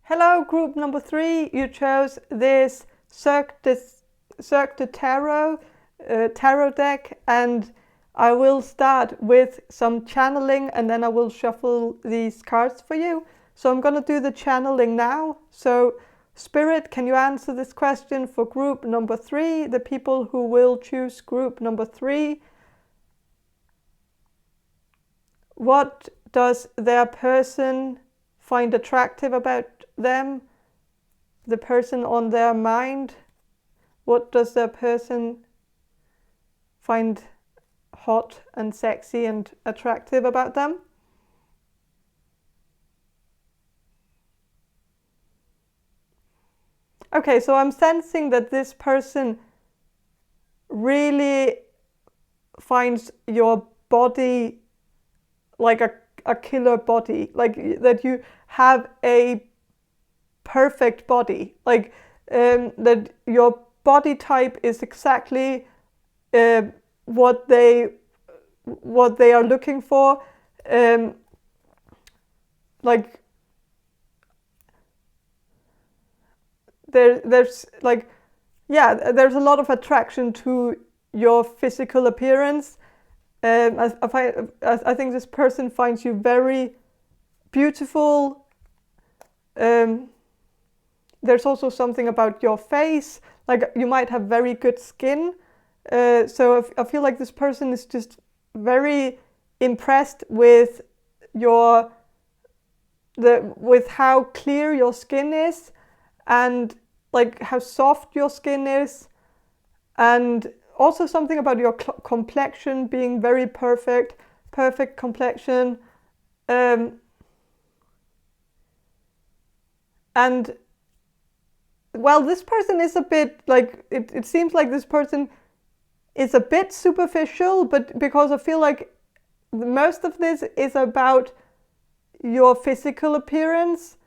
Hello, group number 3. You chose this Cirque du Tarot tarot deck, and I will start with some channeling, and then I will shuffle these cards for you. So I'm going to do the channeling now. So Spirit, can you answer this question for group number 3, the people who will choose group number 3? What does their person find attractive about them? The person on their mind? What does their person find hot and sexy and attractive about them? Okay, so I'm sensing that this person really finds your body like a killer body, like that you have a perfect body, like that your body type is exactly what they are looking for. Like there's like, yeah, there's a lot of attraction to your physical appearance. I think this person finds you very beautiful. There's also something about your face, like you might have very good skin. So I feel like this person is just very impressed with with how clear your skin is, and like how soft your skin is, and also something about your complexion being very perfect complexion. And well, this person is a bit like, it seems like this person is a bit superficial, but because I feel like most of this is about your physical appearance.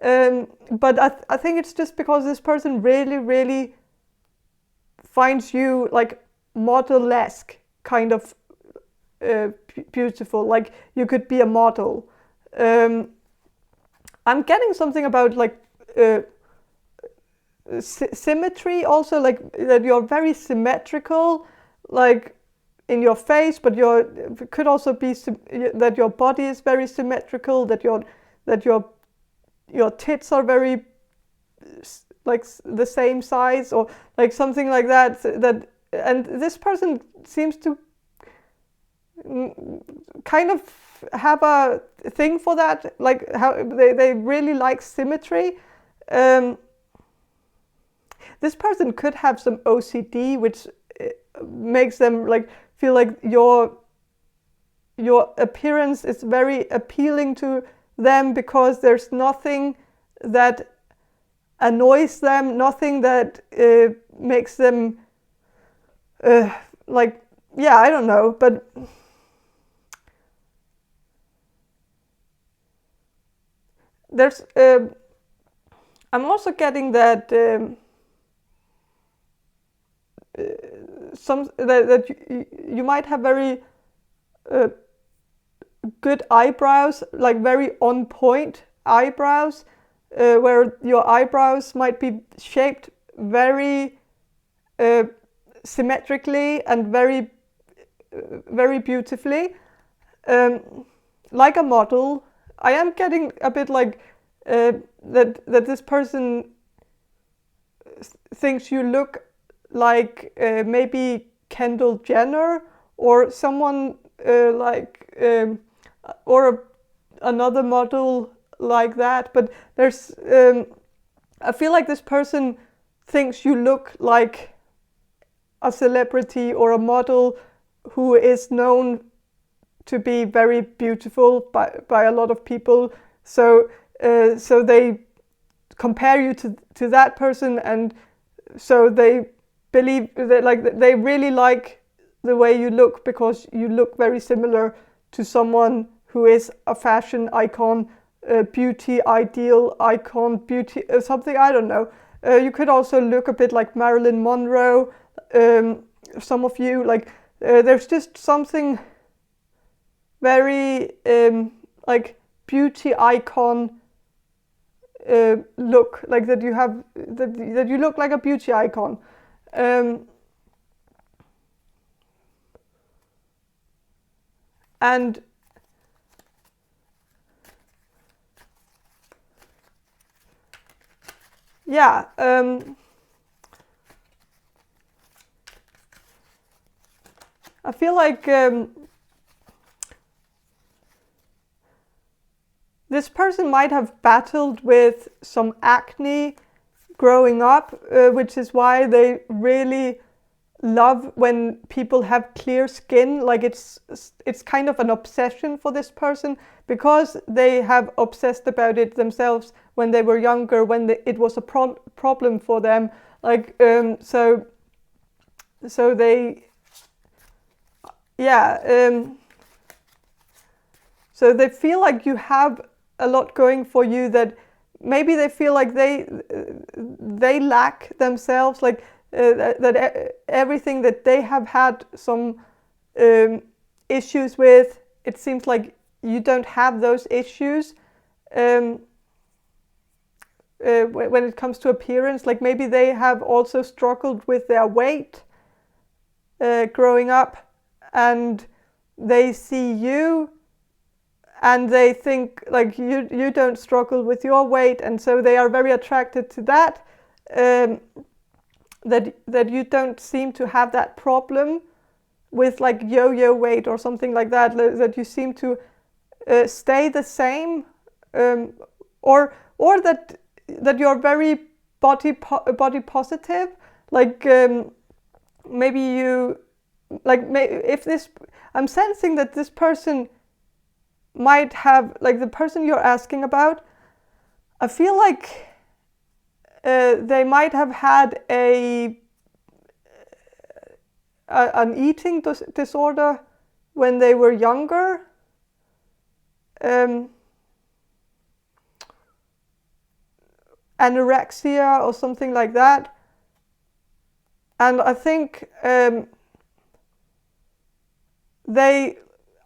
But I think it's just because this person really, really finds you like model-esque, kind of beautiful. Like you could be a model. I'm getting something about like symmetry also, like that you're very symmetrical, like in your face, but it could also be that your body is very symmetrical, that your tits are very like the same size, or like something like that. And this person seems to kind of have a thing for that, like how they really like symmetry. This person could have some OCD, which makes them like feel like your appearance is very appealing to them, because there's nothing that annoys them, nothing that makes them like, yeah, I don't know, but there's I'm also getting that that you might have very good eyebrows, like very on point eyebrows, where your eyebrows might be shaped very symmetrically and very beautifully, like a model. I am getting a bit like that this person thinks you look like maybe Kendall Jenner, or someone or another model like that. But there's I feel like this person thinks you look like a celebrity or a model who is known to be very beautiful by a lot of people. So they compare you to that person, and so they believe that like they really like the way you look, because you look very similar to someone who is a fashion icon, beauty ideal icon, beauty something, I don't know. You could also look a bit like Marilyn Monroe. Some of you, like there's just something very like beauty icon look, like that you have, that you look like a beauty icon. And yeah, I feel like this person might have battled with some acne growing up, which is why they really love when people have clear skin. Like it's kind of an obsession for this person, because they have obsessed about it themselves when they were younger, when it was a problem for them. Like so they, yeah, so they feel like you have a lot going for you, that maybe they feel like they lack themselves, like that everything that they have had some issues with, it seems like you don't have those issues when it comes to appearance. Like maybe they have also struggled with their weight growing up, and they see you and they think like you don't struggle with your weight, and so they are very attracted to that. That you don't seem to have that problem with like yo-yo weight or something like that. That you seem to stay the same, or that you're very body positive. Like maybe you like if this, I'm sensing that this person might have, like the person you're asking about, I feel like they might have had an eating disorder when they were younger. Anorexia or something like that. And I think they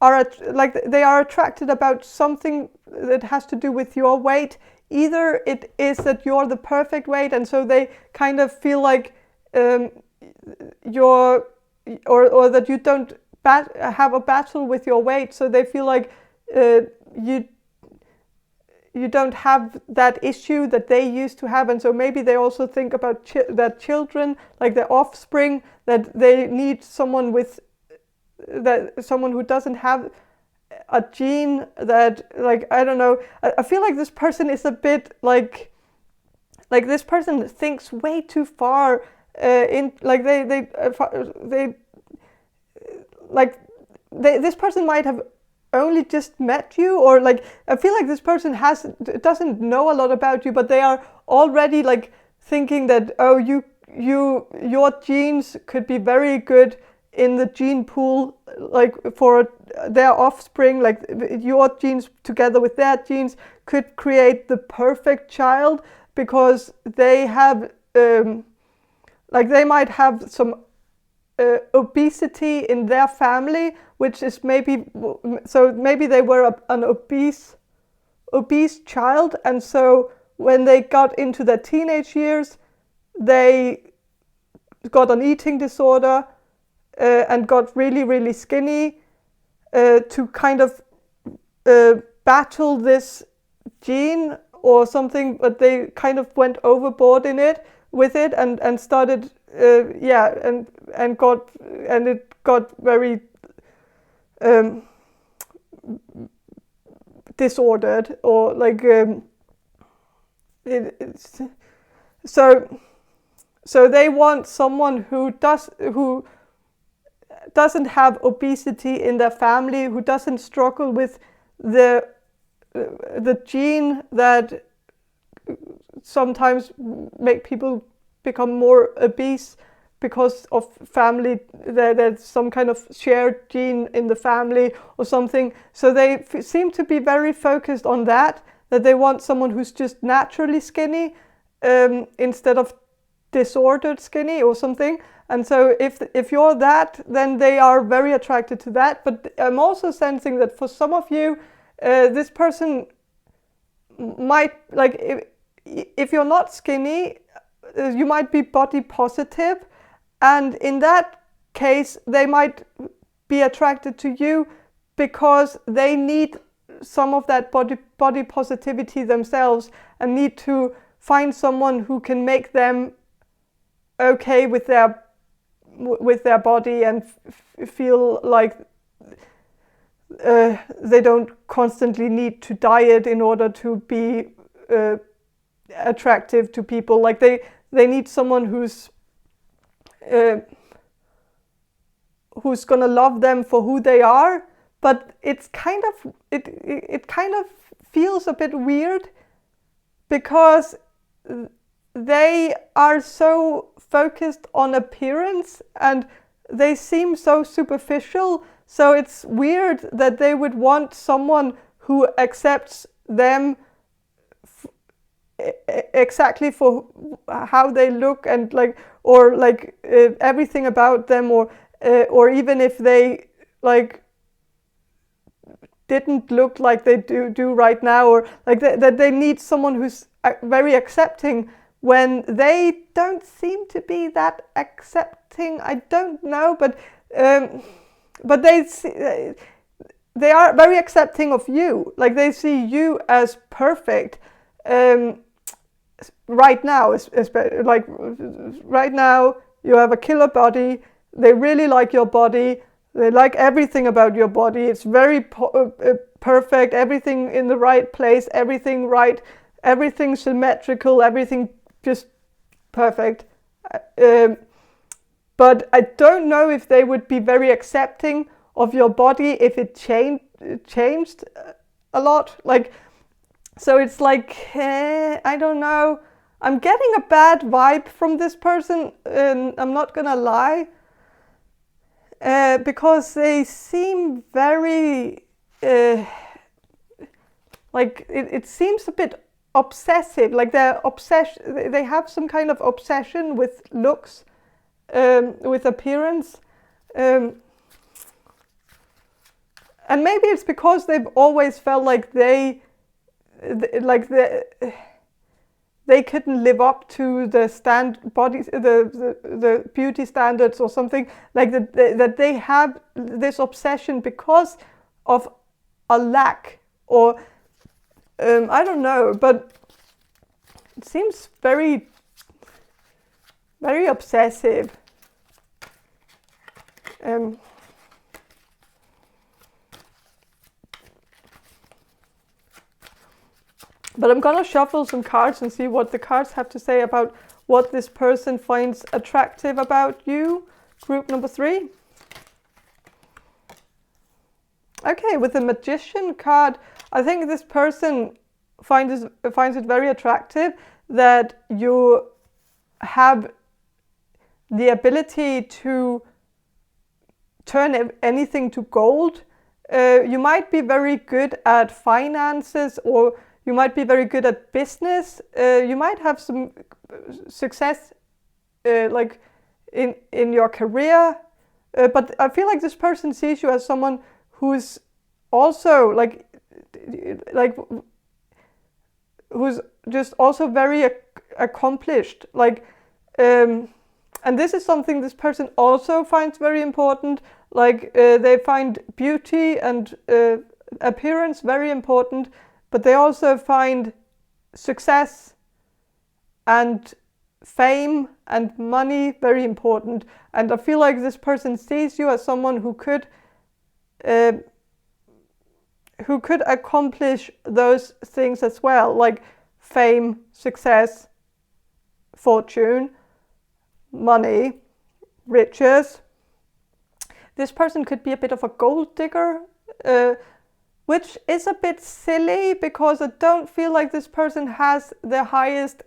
are attracted about something that has to do with your weight. Either it is that you're the perfect weight, and so they kind of feel like you're, or that you don't have a battle with your weight, so they feel like you don't have that issue that they used to have. And so maybe they also think about that children, like their offspring, that they need someone who doesn't have a gene that, like, I don't know, I feel like this person is a bit like this person thinks way too far this person might have only just met you, or like I feel like this person doesn't know a lot about you, but they are already like thinking that, oh, your genes could be very good in the gene pool, like for their offspring, like your genes together with their genes could create the perfect child, because they have they might have some obesity in their family, which is maybe they were an obese child, and so when they got into their teenage years, they got an eating disorder and got really, really skinny to kind of battle this gene or something, but they kind of went overboard with it and started and it got very disordered, or like so they want someone who doesn't have obesity in their family, who doesn't struggle with the gene that sometimes make people become more obese because of family, there's some kind of shared gene in the family or something. So they seem to be very focused on that they want someone who's just naturally skinny instead of disordered skinny or something. And so if you're that, then they are very attracted to that. But I'm also sensing that for some of you, this person might, like, if you're not skinny, you might be body positive, and in that case they might be attracted to you because they need some of that body positivity themselves and need to find someone who can make them okay with their body and feel like they don't constantly need to diet in order to be attractive to people. Like they need someone who's gonna love them for who they are. But it's kind of it kind of feels a bit weird because they are so focused on appearance and they seem so superficial. So it's weird that they would want someone who accepts them exactly for how they look and everything about them, or even if they like didn't look like they do right now, or like that they need someone who's very accepting when they don't seem to be that accepting. I don't know, but they are very accepting of you. Like they see you as perfect. Right now, like right now, you have a killer body. They really like your body. They like everything about your body. It's very perfect. Everything in the right place. Everything right. Everything symmetrical. Everything just perfect. But I don't know if they would be very accepting of your body if it changed a lot. Like, so it's like I don't know. I'm getting a bad vibe from this person, I'm not gonna lie, because they seem very, like it seems a bit obsessive, like they have some kind of obsession with looks, with appearance, and maybe it's because they've always felt like they couldn't live up to the beauty standards or something, like that they have this obsession because of a lack, or I don't know, but it seems very, very obsessive. But I'm gonna shuffle some cards and see what the cards have to say about what this person finds attractive about you. Group number 3. Okay, with the Magician card, I think this person finds it very attractive that you have the ability to turn anything to gold. You might be very good at finances, or you might be very good at business. You might have some success like in your career. But I feel like this person sees you as someone who's also like who's just also very accomplished. Like, and this is something this person also finds very important. Like they find beauty and appearance very important, but they also find success and fame and money very important. And I feel like this person sees you as someone who could accomplish those things as well, like fame, success, fortune, money, riches. This person could be a bit of a gold digger, which is a bit silly because I don't feel like this person has the highest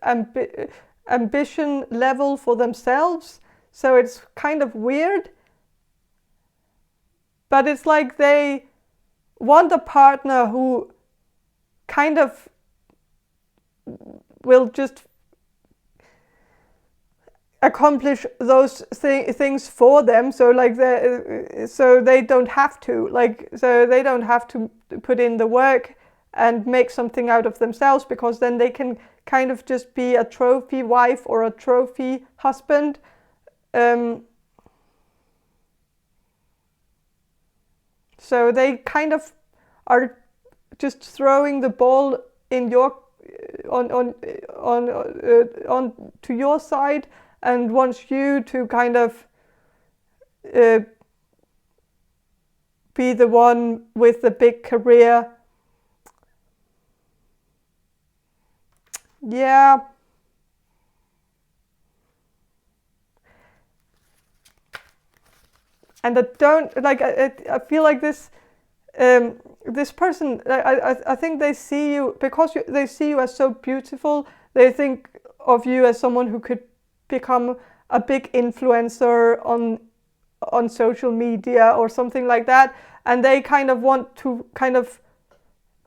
ambition level for themselves. So it's kind of weird. But it's like they want a partner who kind of will just accomplish those things for them, so like they don't have to, like, so they don't have to put in the work and make something out of themselves, because then they can kind of just be a trophy wife or a trophy husband. So they kind of are just throwing the ball in your on to your side, and wants you to kind of be the one with the big career. Yeah. And I don't like. I feel like this. This person. I think they see you because they see you as so beautiful. They think of you as someone who could become a big influencer on social media or something like that, and they kind of want to kind of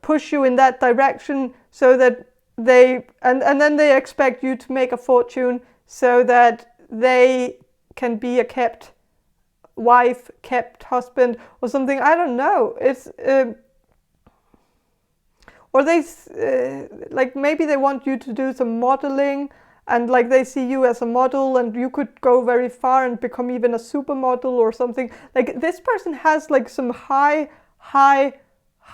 push you in that direction, so that they and then they expect you to make a fortune so that they can be a kept wife, kept husband or something. I don't know. It's or they like maybe they want you to do some modeling, and like they see you as a model, and you could go very far and become even a supermodel or something. Like this person has like some high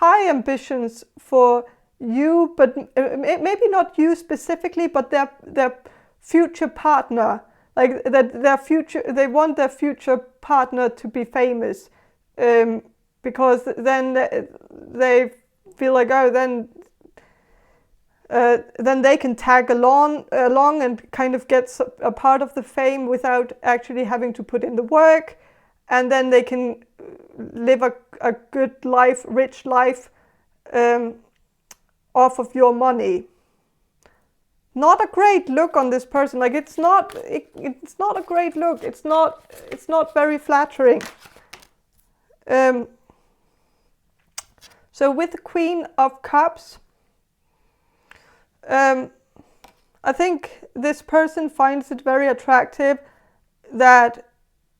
ambitions for you, but maybe not you specifically, but their future partner. Like that they want their future partner to be famous, because then they feel like, oh, then they can tag along and kind of get a part of the fame without actually having to put in the work, and then they can live a good life, rich life, off of your money. not a great look on this person. Like it's not a great look. It's not very flattering. So with the Queen of Cups, I think this person finds it very attractive that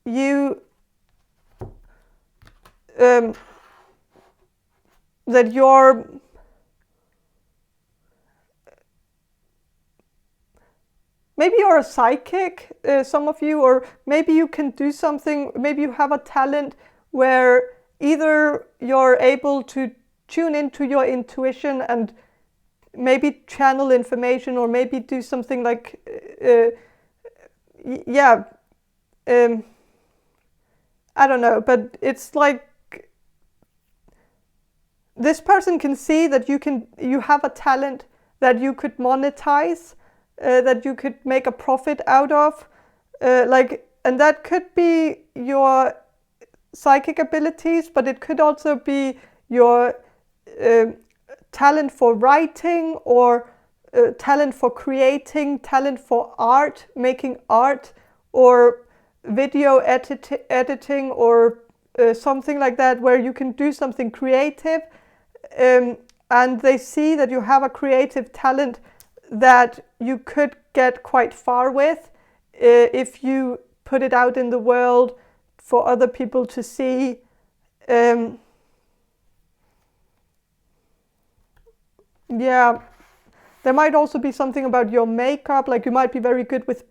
you that you're maybe you're a psychic, some of you, or maybe you can do something, maybe you have a talent where either you're able to tune into your intuition and maybe channel information, or maybe do something like, I don't know, but it's like this person can see that you have a talent that you could monetize, that you could make a profit out of, and that could be your psychic abilities, but it could also be your talent for writing, or talent for creating, talent for art, making art, or video editing, or something like that, where you can do something creative, and they see that you have a creative talent that you could get quite far with if you put it out in the world for other people to see. Yeah, there might also be something about your makeup, like you might be very good with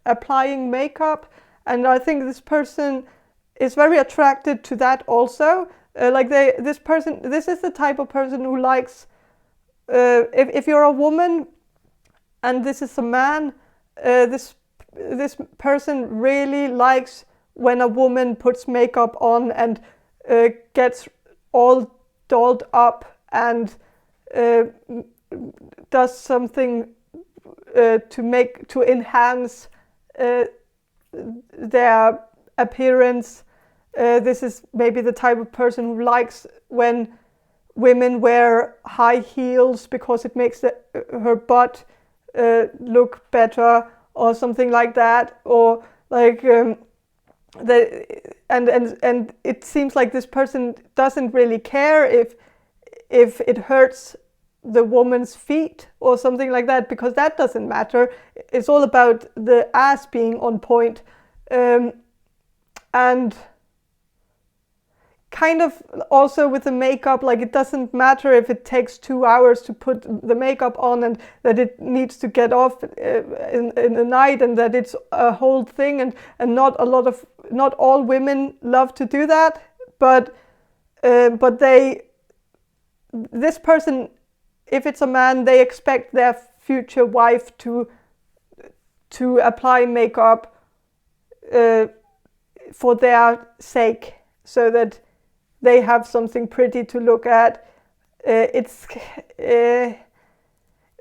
applying makeup, and I think this person is very attracted to that also. This is the type of person who likes, if you're a woman and this is a man, this person really likes when a woman puts makeup on and gets all dolled up and does something to enhance their appearance. This is maybe the type of person who likes when women wear high heels because it makes her butt look better, or something like that, or like and it seems like this person doesn't really care if it hurts the woman's feet or something like that, because that doesn't matter. It's all about the ass being on point, and kind of also with the makeup, like it doesn't matter if it takes 2 hours to put the makeup on, and that it needs to get off in the night, and that it's a whole thing, and not all women love to do that, but this person, if it's a man, they expect their future wife to apply makeup for their sake, so that they have something pretty to look at. It's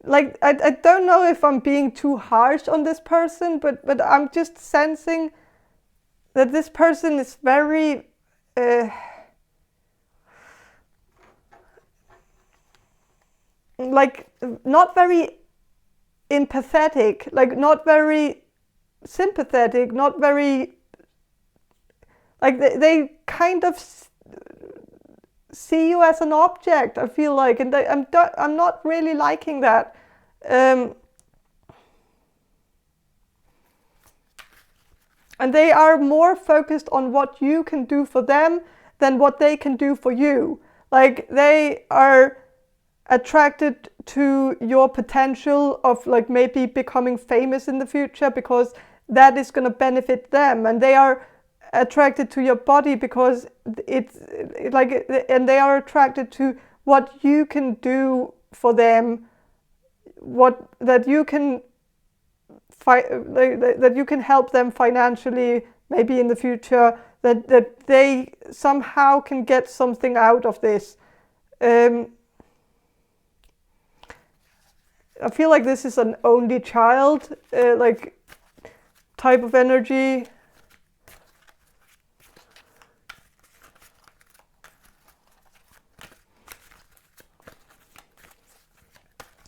like I don't know if I'm being too harsh on this person, but I'm just sensing that this person is very like not very empathetic, like not very sympathetic, not very, like they kind of see you as an object, I feel like, and I'm not really liking that. And they are more focused on what you can do for them than what they can do for you. Like they are attracted to your potential of like maybe becoming famous in the future, because that is going to benefit them, and they are attracted to your body because and they are attracted to what you can do for them, that you can help them financially, maybe in the future, that they somehow can get something out of this. I feel like this is an only child like type of energy.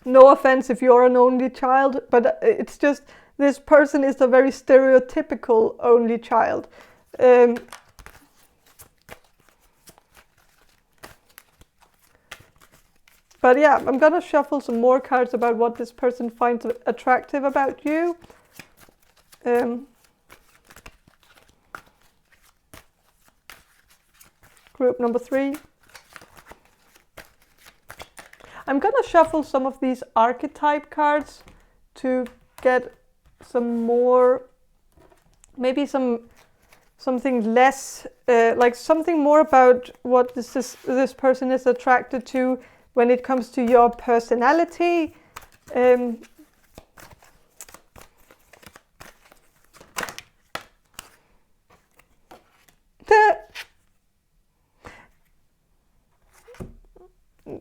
No offense if you're an only child, but it's just this person is a very stereotypical only child. But yeah, I'm gonna shuffle some more cards about what this person finds attractive about you. Group number 3. I'm gonna shuffle some of these archetype cards to get some more, maybe something less, like something more about what this person is attracted to when it comes to your personality.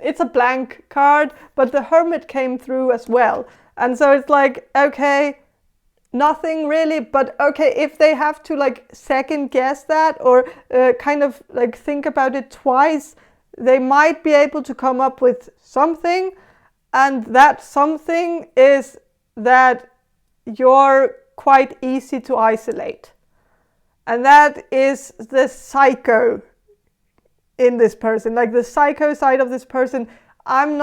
It's a blank card, but the Hermit came through as well. And so it's like, okay, nothing really, but okay, if they have to like second guess that or kind of like think about it twice, they might be able to come up with something. And that something is that you're quite easy to isolate. And that is the psycho in this person, like the psycho side of this person. I'm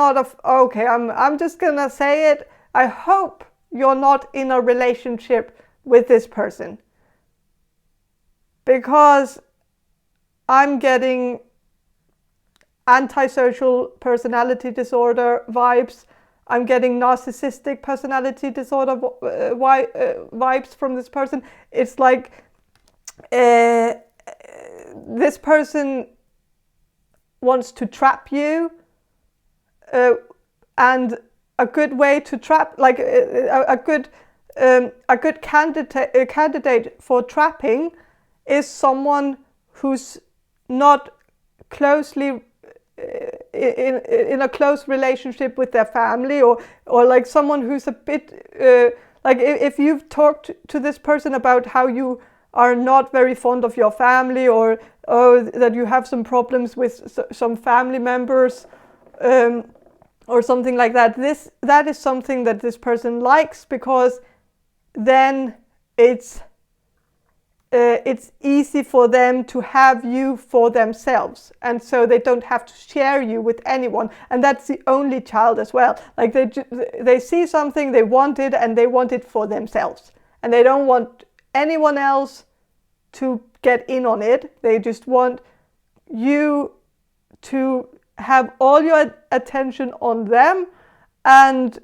just gonna say it. I hope you're not in a relationship with this person, because I'm getting antisocial personality disorder vibes. I'm getting narcissistic personality disorder vibes from this person. It's like this person wants to trap you, and a good way to trap, like a good candidate for trapping is someone who's not closely in a close relationship with their family, or like someone who's a bit like if you've talked to this person about how you are not very fond of your family, or that you have some problems with some family members, or something like that. That is something that this person likes, because then it's easy for them to have you for themselves, and so they don't have to share you with anyone. And that's the only child as well. Like they see something, they want it, and they want it for themselves, and they don't want anyone else to get in on it. They just want you to have all your attention on them, and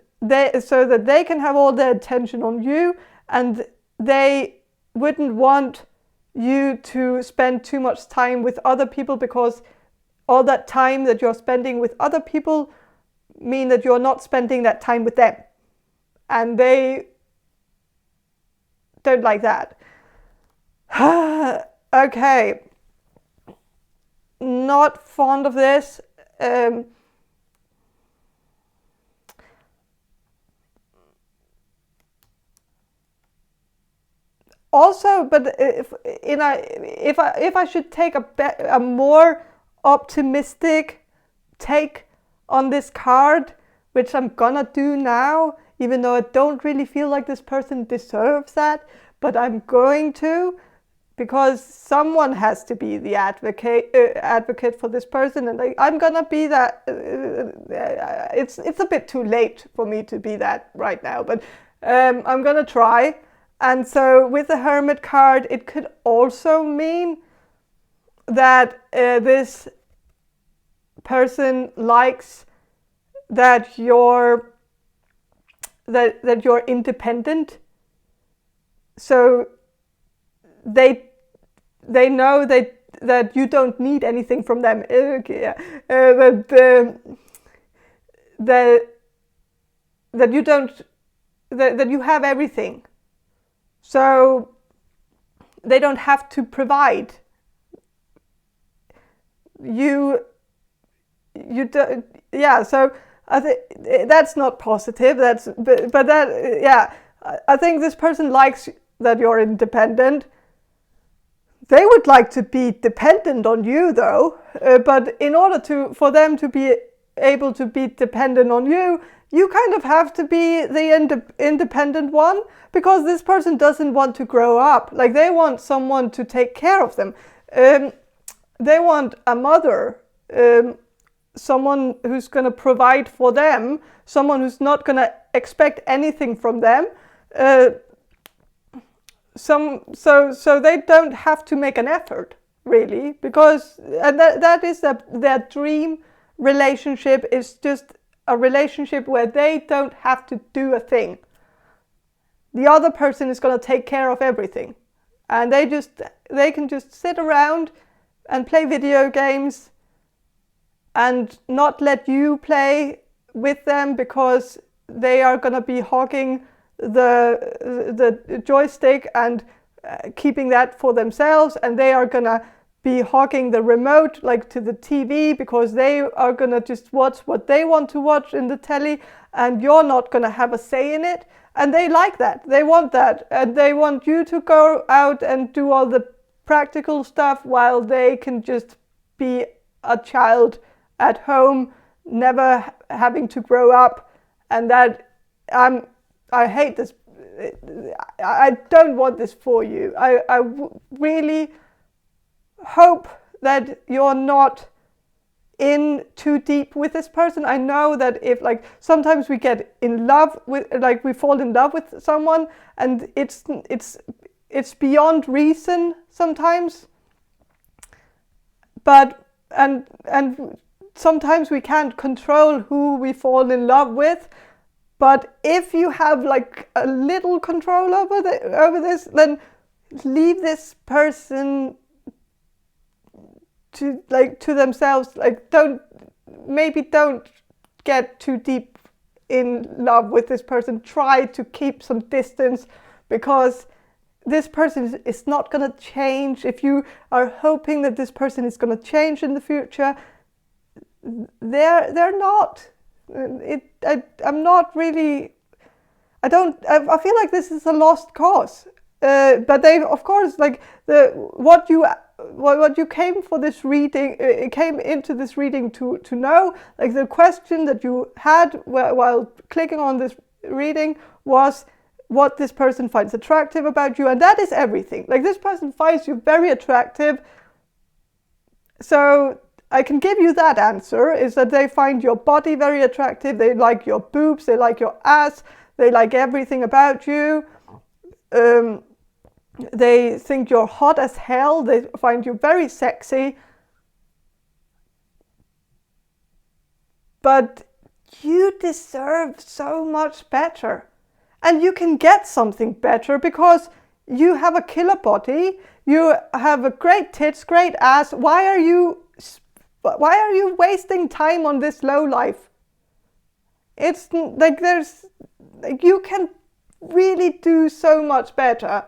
so that they can have all their attention on you, and they wouldn't want you to spend too much time with other people, because all that time that you're spending with other people mean that you're not spending that time with them, and they don't like that. Okay, not fond of this. Also, but if I should take a more optimistic take on this card, which I'm gonna do now, even though I don't really feel like this person deserves that, but I'm going to, because someone has to be the advocate for this person, and I'm gonna be that. It's a bit too late for me to be that right now, but I'm gonna try. And so with the Hermit card, it could also mean that this person likes that you're independent. So they know that you don't need anything from them. Okay, yeah. That you don't, that you have everything. So they don't have to provide. You don't, yeah. So I think that's not positive. But that, yeah. I think this person likes that you're independent. They would like to be dependent on you, though. But in order for them to be able to be dependent on you, you kind of have to be the independent one, because this person doesn't want to grow up. Like, they want someone to take care of them. They want a mother, someone who's going to provide for them, someone who's not going to expect anything from them. So they don't have to make an effort, really, because that is their dream relationship, is just a relationship where they don't have to do a thing. The other person is going to take care of everything, and they can just sit around and play video games and not let you play with them, because they are going to be hogging the joystick and keeping that for themselves, and they are going to be hogging the remote, like, to the TV, because they are going to just watch what they want to watch in the telly, and you're not going to have a say in it. And they like that. They want that, and they want you to go out and do all the practical stuff while they can just be a child at home, never having to grow up. And that I hate this. I don't want this for you. I really hope that you're not in too deep with this person. I know that if, like, sometimes we get in love with, like, we fall in love with someone, and it's beyond reason sometimes. But and sometimes we can't control who we fall in love with. But if you have, like, a little control over this, then leave this person to themselves. Like, don't get too deep in love with this person. Try to keep some distance, because this person is not going to change. If you are hoping that this person is going to change in the future, they're not. I'm not really. I feel like this is a lost cause. But they, of course, like, what you came for this reading, came into this reading to know, like, the question that you had while clicking on this reading was what this person finds attractive about you, and that is everything. Like, this person finds you very attractive, so I can give you that answer, is that they find your body very attractive, they like your boobs, they like your ass, they like everything about you. They think you're hot as hell, they find you very sexy. But you deserve so much better. And you can get something better, because you have a killer body, you have a great tits, great ass. Why are you wasting time on this low life? It's like, you can really do so much better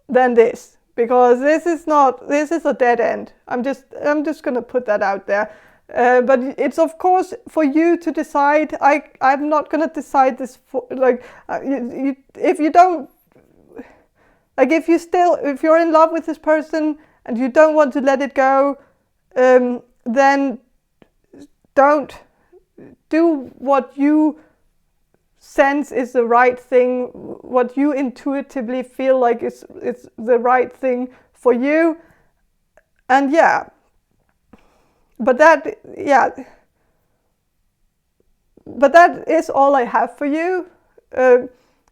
than this, because this is a dead end. I'm just gonna put that out there. But it's, of course, for you to decide. I'm not gonna decide this for, like, if you don't, like, if you're in love with this person and you don't want to let it go, then don't do what you sense is the right thing, what you intuitively feel like is the right thing for you. And but that is all I have for you.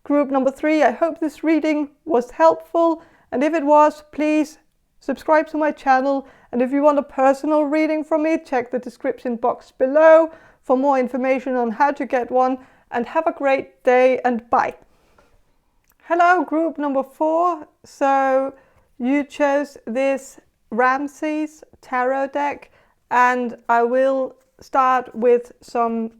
Group number 3, I hope this reading was helpful, and if it was, please subscribe to my channel. And if you want a personal reading from me, check the description box below for more information on how to get one. And have a great day, and bye. Hello, group number 4. So you chose this Ramses Tarot deck, and I will start with some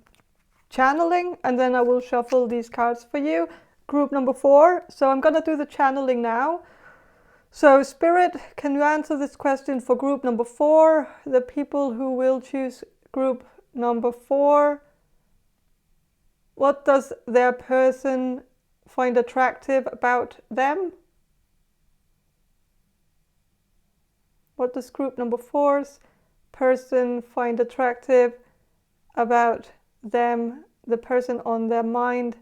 channeling, and then I will shuffle these cards for you. Group number 4. So I'm gonna do the channeling now. So Spirit, can you answer this question for group number 4? The people who will choose group number 4. What does their person find attractive about them? What does group number 4's person find attractive about them, the person on their mind.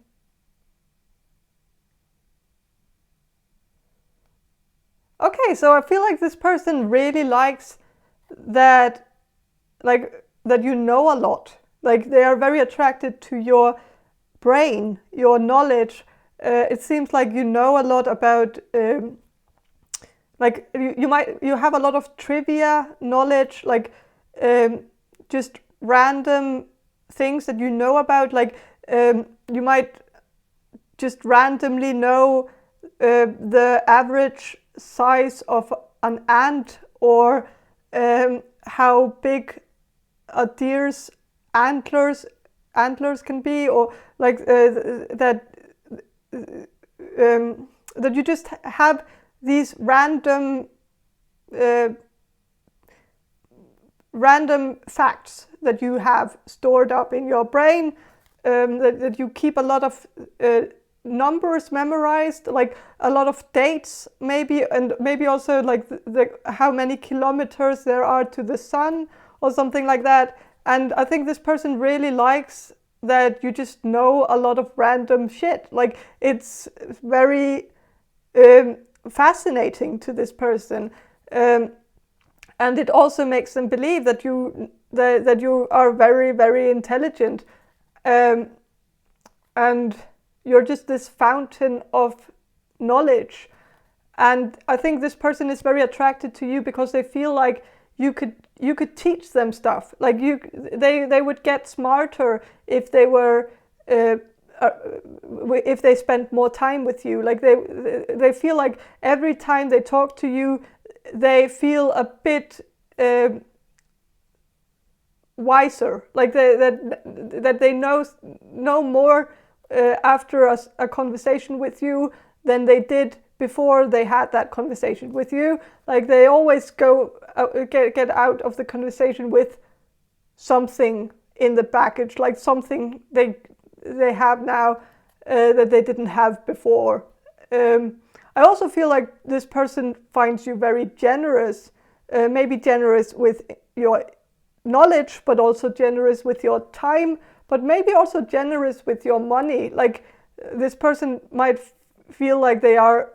Okay, so I feel like this person really likes that, like, that you know a lot. Like, they are very attracted to your brain, your knowledge. It seems like you know a lot about, like, you have a lot of trivia knowledge, like, just random things that you know about. Like, you might just randomly know the average size of an ant, or how big a deer's antlers can be, or like that you just have these random facts that you have stored up in your brain, that you keep a lot of numbers memorized, like a lot of dates maybe, and maybe also like how many kilometers there are to the sun or something like that. And I think this person really likes that you just know a lot of random shit. Like, it's very fascinating to this person, and it also makes them believe that you are very, very intelligent, and you're just this fountain of knowledge. And I think this person is very attracted to you because they feel like you could teach them stuff. Like, they would get smarter if they were if they spent more time with you. Like, they feel like every time they talk to you, they feel a bit wiser. Like, that they know more after a conversation with you than they did before they had that conversation with you. Like, they always get out of the conversation with something in the baggage, like something they have now that they didn't have before. I also feel like this person finds you very generous, maybe generous with your knowledge, but also generous with your time, but maybe also generous with your money. Like, this person might feel like they are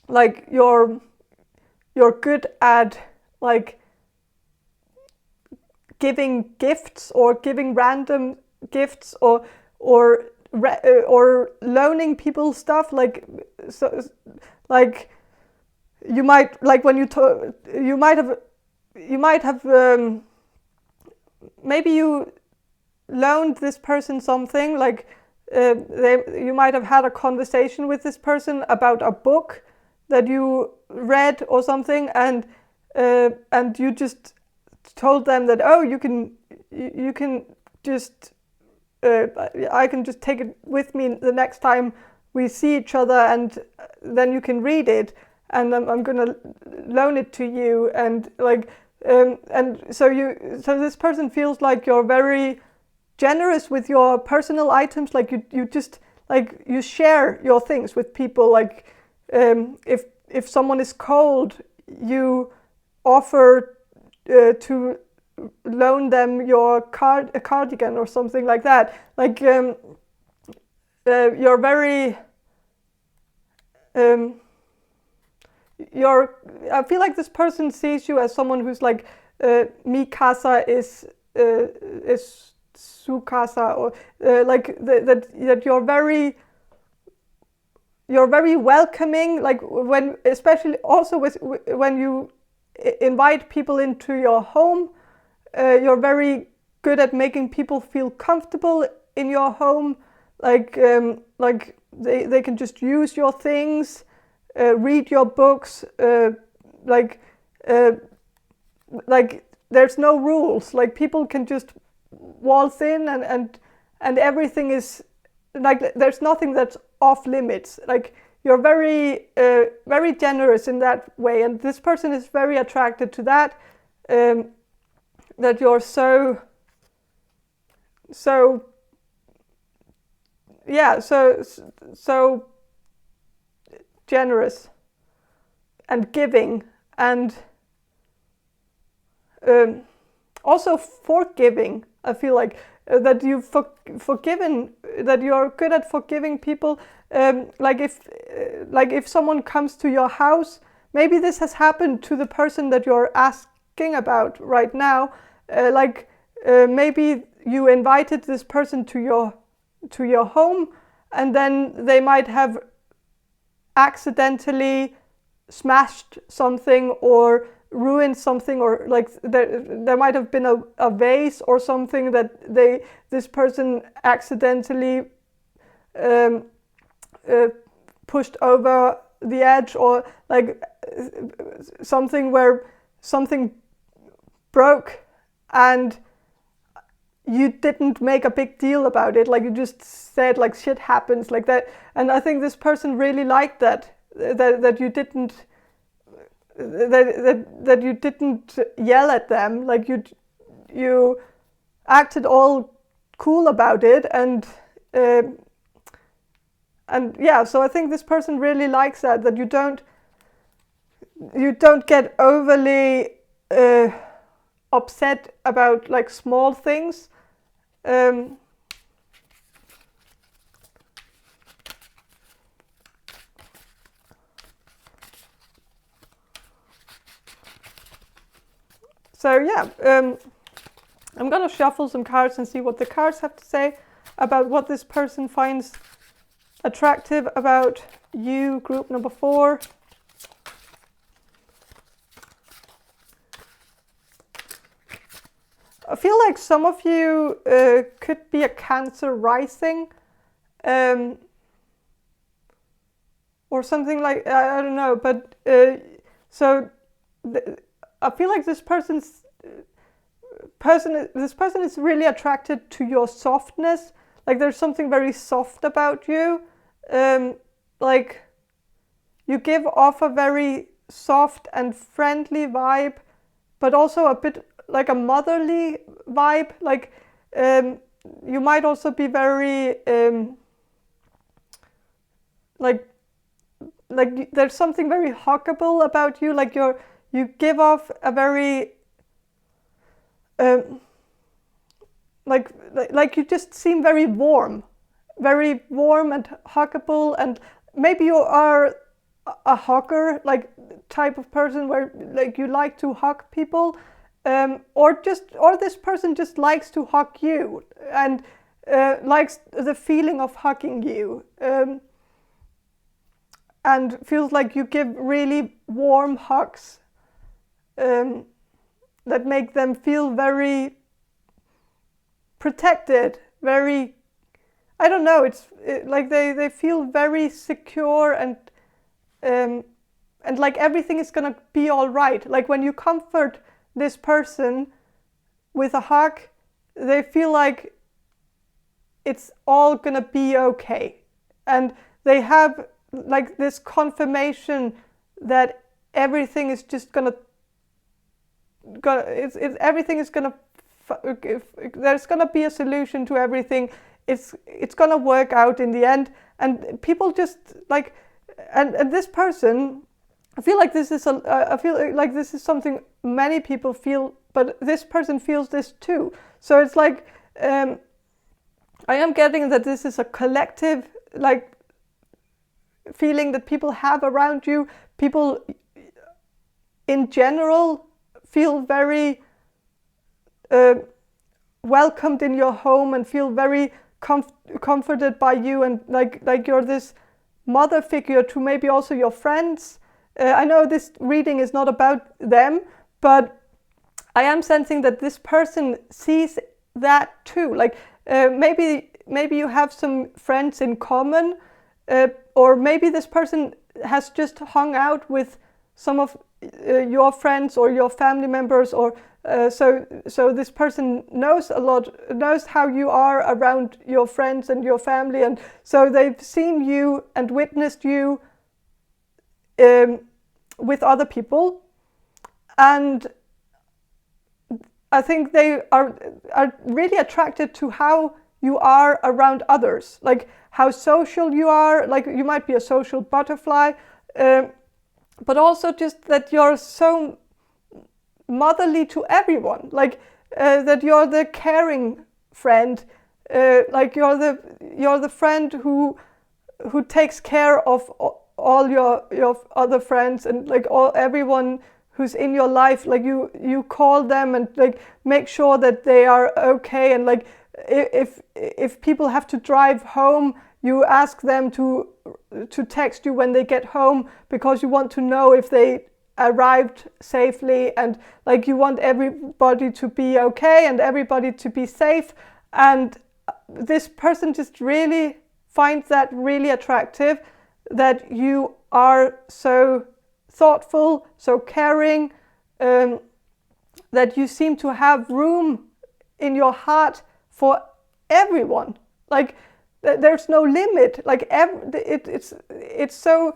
like you're good at, like, giving gifts, or giving random gifts, or loaning people stuff. Like, so, like, you might, like, when you might have maybe you loaned this person something. Like, you might have had a conversation with this person about a book that you read or something, and you just told them that, oh, you can just I can just take it with me the next time we see each other, and then you can read it, and I'm gonna loan it to you. And like, and so this person feels like you're very generous with your personal items. Like, you just, like, you share your things with people. Like, if someone is cold, you offer to loan them a cardigan or something like that. Like, you're very I feel like this person sees you as someone who's like, mi casa is su casa, or like that you're very welcoming. Like, when, especially also when you invite people into your home, you're very good at making people feel comfortable in your home. Like, they can just use your things, read your books, like there's no rules. Like, people can just waltz in, and everything is like, there's nothing that's off limits. Like, you're very very generous in that way, and this person is very attracted to that, that you're so yeah, so generous and giving, and also forgiving. I feel like that you've forgiven, that you're good at forgiving people. Like if someone comes to your house, maybe this has happened to the person that you're asking about right now. Maybe you invited this person to your home, and then they might have accidentally smashed something or ruined something, or like there might have been a vase or something that this person accidentally pushed over the edge, or like something where something broke and you didn't make a big deal about it, like you just said like shit happens like that. And I think this person really liked that you didn't that you didn't yell at them, like you acted all cool about it, and yeah, so I think this person really likes that you don't get overly upset about like small things. So yeah, I'm gonna shuffle some cards and see what the cards have to say about what this person finds attractive about you, group number 4. I feel like some of you could be a Cancer rising, or something like, I don't know, but I feel like this person is really attracted to your softness. Like there's something very soft about you. Like you give off a very soft and friendly vibe, but also a bit like a motherly vibe. Like you might also be very like there's something very huggable about you. Like you give off a very like you just seem very warm and huggable, and maybe you are a hugger, like type of person where like you like to hug people, or this person just likes to hug you and likes the feeling of hugging you, and feels like you give really warm hugs that make them feel very protected, very, I don't know, like they feel very secure, and like everything is gonna be all right. Like when you comfort this person with a hug, they feel like it's all gonna be okay, and they have like this confirmation that everything is just everything is gonna, there's gonna be a solution to everything. It's gonna work out in the end, and people just like, and this person, I feel like this is something many people feel, but this person feels this too. So it's like I am getting that this is a collective like feeling that people have around you. People in general feel very welcomed in your home and feel very comforted by you, and like you're this mother figure to maybe also your friends. I know this reading is not about them, but I am sensing that this person sees that too. Like maybe you have some friends in common, or maybe this person has just hung out with some of your friends or your family members, or so this person knows how you are around your friends and your family, and so they've seen you and witnessed you with other people, and I think they are really attracted to how you are around others, like how social you are. Like you might be a social butterfly, but also just that you're so motherly to everyone. Like that you're the caring friend, like you're the friend who takes care of all your other friends, and like everyone who's in your life. Like you call them and like make sure that they are okay, and like if people have to drive home, you ask them to text you when they get home, because you want to know if they arrived safely, and like you want everybody to be okay and everybody to be safe. And this person just really finds that really attractive, that you are so thoughtful, so caring, that you seem to have room in your heart for everyone. Like there's no limit. Like it's so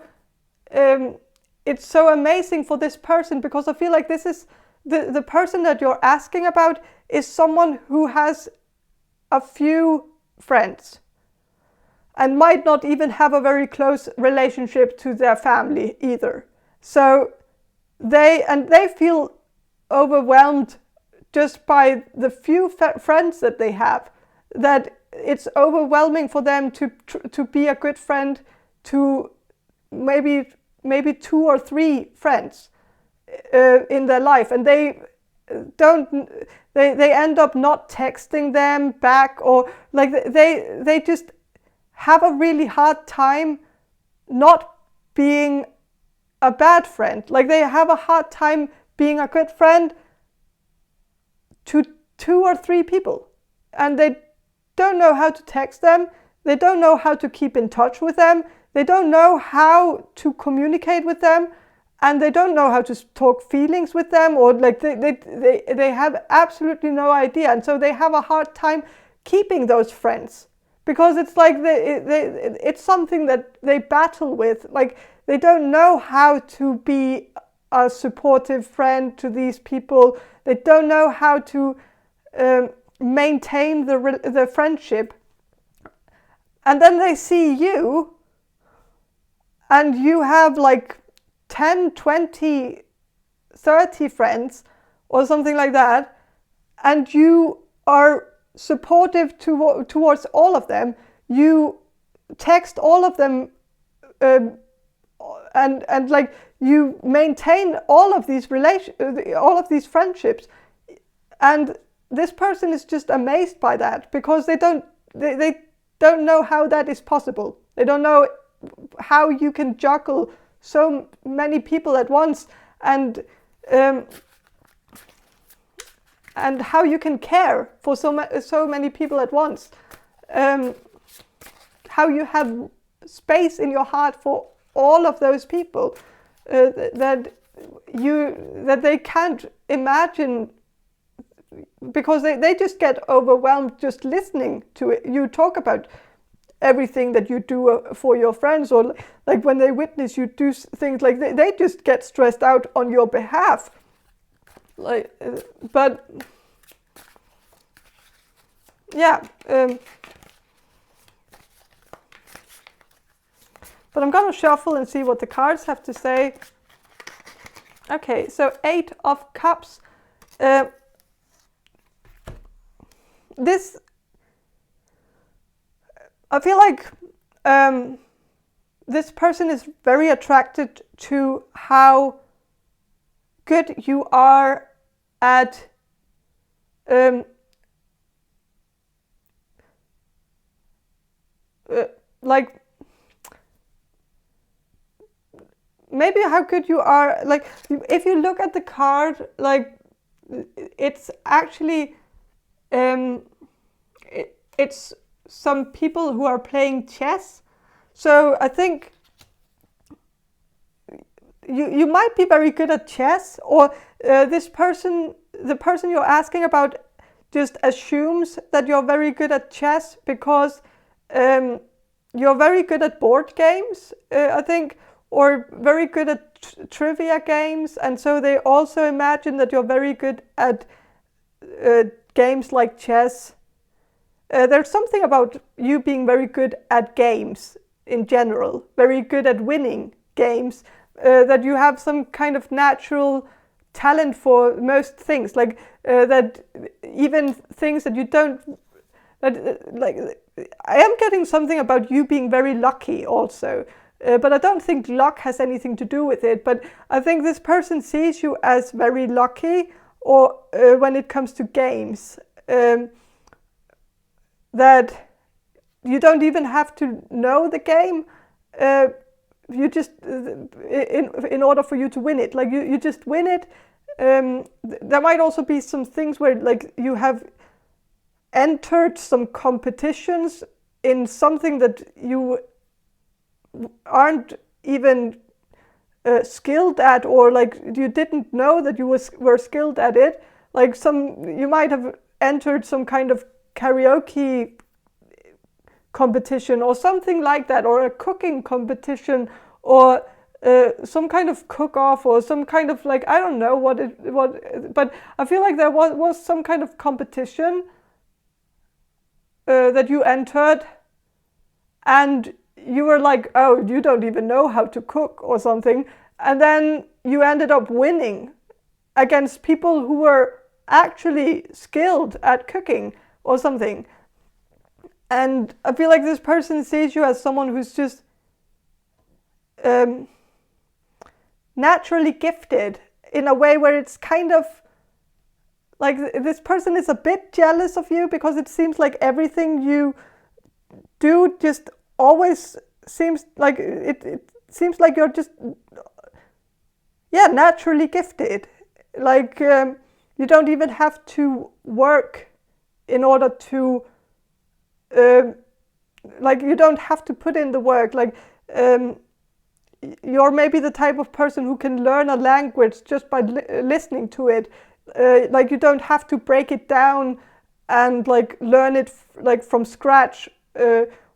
amazing for this person, because I feel like this is the person that you're asking about is someone who has a few friends and might not even have a very close relationship to their family either. So they feel overwhelmed just by the few friends that they have, that it's overwhelming for them to be a good friend to maybe 2 or 3 friends in their life, and they end up not texting them back, or like they just have a really hard time not being a bad friend. Like they have a hard time being a good friend to 2 or 3 people, and they don't know how to text them, they don't know how to keep in touch with them, they don't know how to communicate with them, and they don't know how to talk feelings with them, or like they have absolutely no idea. And so they have a hard time keeping those friends, because it's like it's something that they battle with. Like they don't know how to be a supportive friend to these people. They don't know how to maintain the friendship. And then they see you, and you have like 10, 20, 30 friends or something like that, and you are supportive towards all of them. You text all of them, and like you maintain all of these all of these friendships. And this person is just amazed by that, because they don't know how that is possible. They don't know how you can juggle so many people at once, and how you can care for so many people at once. How you have space in your heart for all of those people, that they can't imagine, because they just get overwhelmed just listening to it. You talk about everything that you do for your friends, or like when they witness you do things, like they just get stressed out on your behalf. Like, but yeah. But I'm gonna shuffle and see what the cards have to say. Okay, so 8 of Cups. This, I feel like this person is very attracted to how good you are at like maybe how good you are. Like if you look at the card, like it's actually it's some people who are playing chess. So I think you might be very good at chess, or the person you're asking about just assumes that you're very good at chess, because you're very good at board games, I think, or very good at trivia games, and so they also imagine that you're very good at games like chess. There's something about you being very good at games in general, very good at winning games, that you have some kind of natural talent for most things, like that even things that you don't, that like I am getting something about you being very lucky also, but I don't think luck has anything to do with it. But I think this person sees you as very lucky, or when it comes to games, that you don't even have to know the game. You just in order for you to win it, like you just win it. There might also be some things where like you have entered some competitions in something that you aren't even skilled at, or like you didn't know that you were skilled at it. Like you might have entered some kind of karaoke competition or something like that, or a cooking competition, or some kind of cook-off, or some kind of, like, I don't know what, but I feel like there was some kind of competition that you entered, and you were like, oh, you don't even know how to cook or something, and then you ended up winning against people who were actually skilled at cooking or something. And I feel like this person sees you as someone who's just naturally gifted in a way where it's kind of like this person is a bit jealous of you, because it seems like everything you do just always seems like it seems like you're just naturally gifted. Like you don't even have to work in order to like you don't have to put in the work. Like you're maybe the type of person who can learn a language just by listening to it. Like you don't have to break it down and like learn it like from scratch.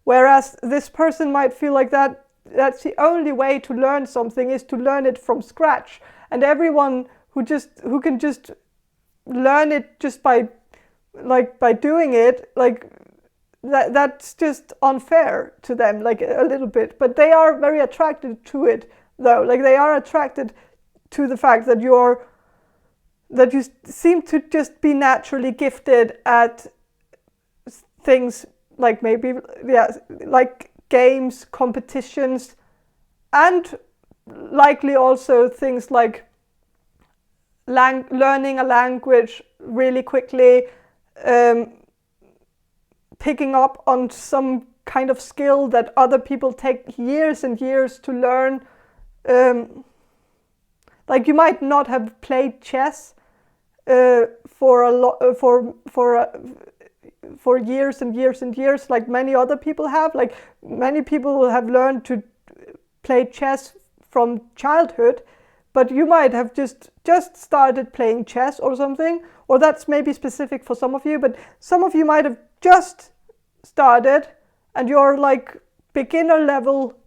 Whereas this person might feel like that's the only way to learn something, is to learn it from scratch. And everyone who can just learn it just by doing it, like that's just unfair to them, like a little bit. But they are very attracted to it, though. Like they are attracted to the fact that you seem to just be naturally gifted at things like maybe like games, competitions, and likely also things like learning a language really quickly, picking up on some kind of skill that other people take years and years to learn. Like you might not have played chess for years and years and years, like many other people have. Like many people have learned to play chess from childhood, but you might have just started playing chess or something, or that's maybe specific for some of you, but some of you might have just started and you're like beginner level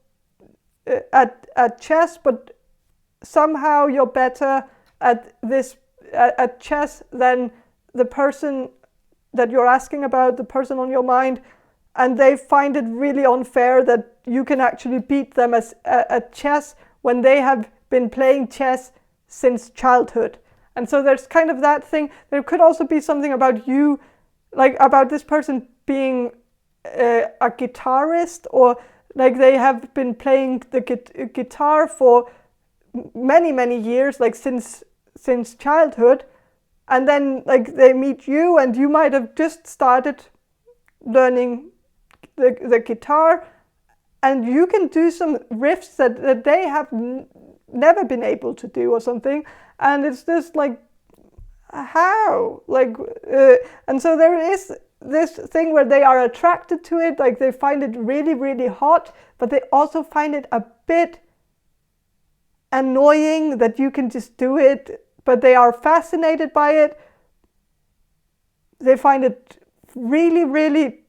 at chess, but somehow you're better at chess than the person that you're asking about, the person on your mind, and they find it really unfair that you can actually beat them at chess when they have been playing chess since childhood. And so there's kind of that thing. There could also be something about you, like about this person being a guitarist, or like they have been playing the guitar for many years, like since childhood, and then like they meet you and you might have just started learning the guitar, and you can do some riffs that they have never been able to do or something, and it's just like, how? Like and so there is this thing where they are attracted to it, like they find it really hot, but they also find it a bit annoying that you can just do it, but they are fascinated by it. They find it really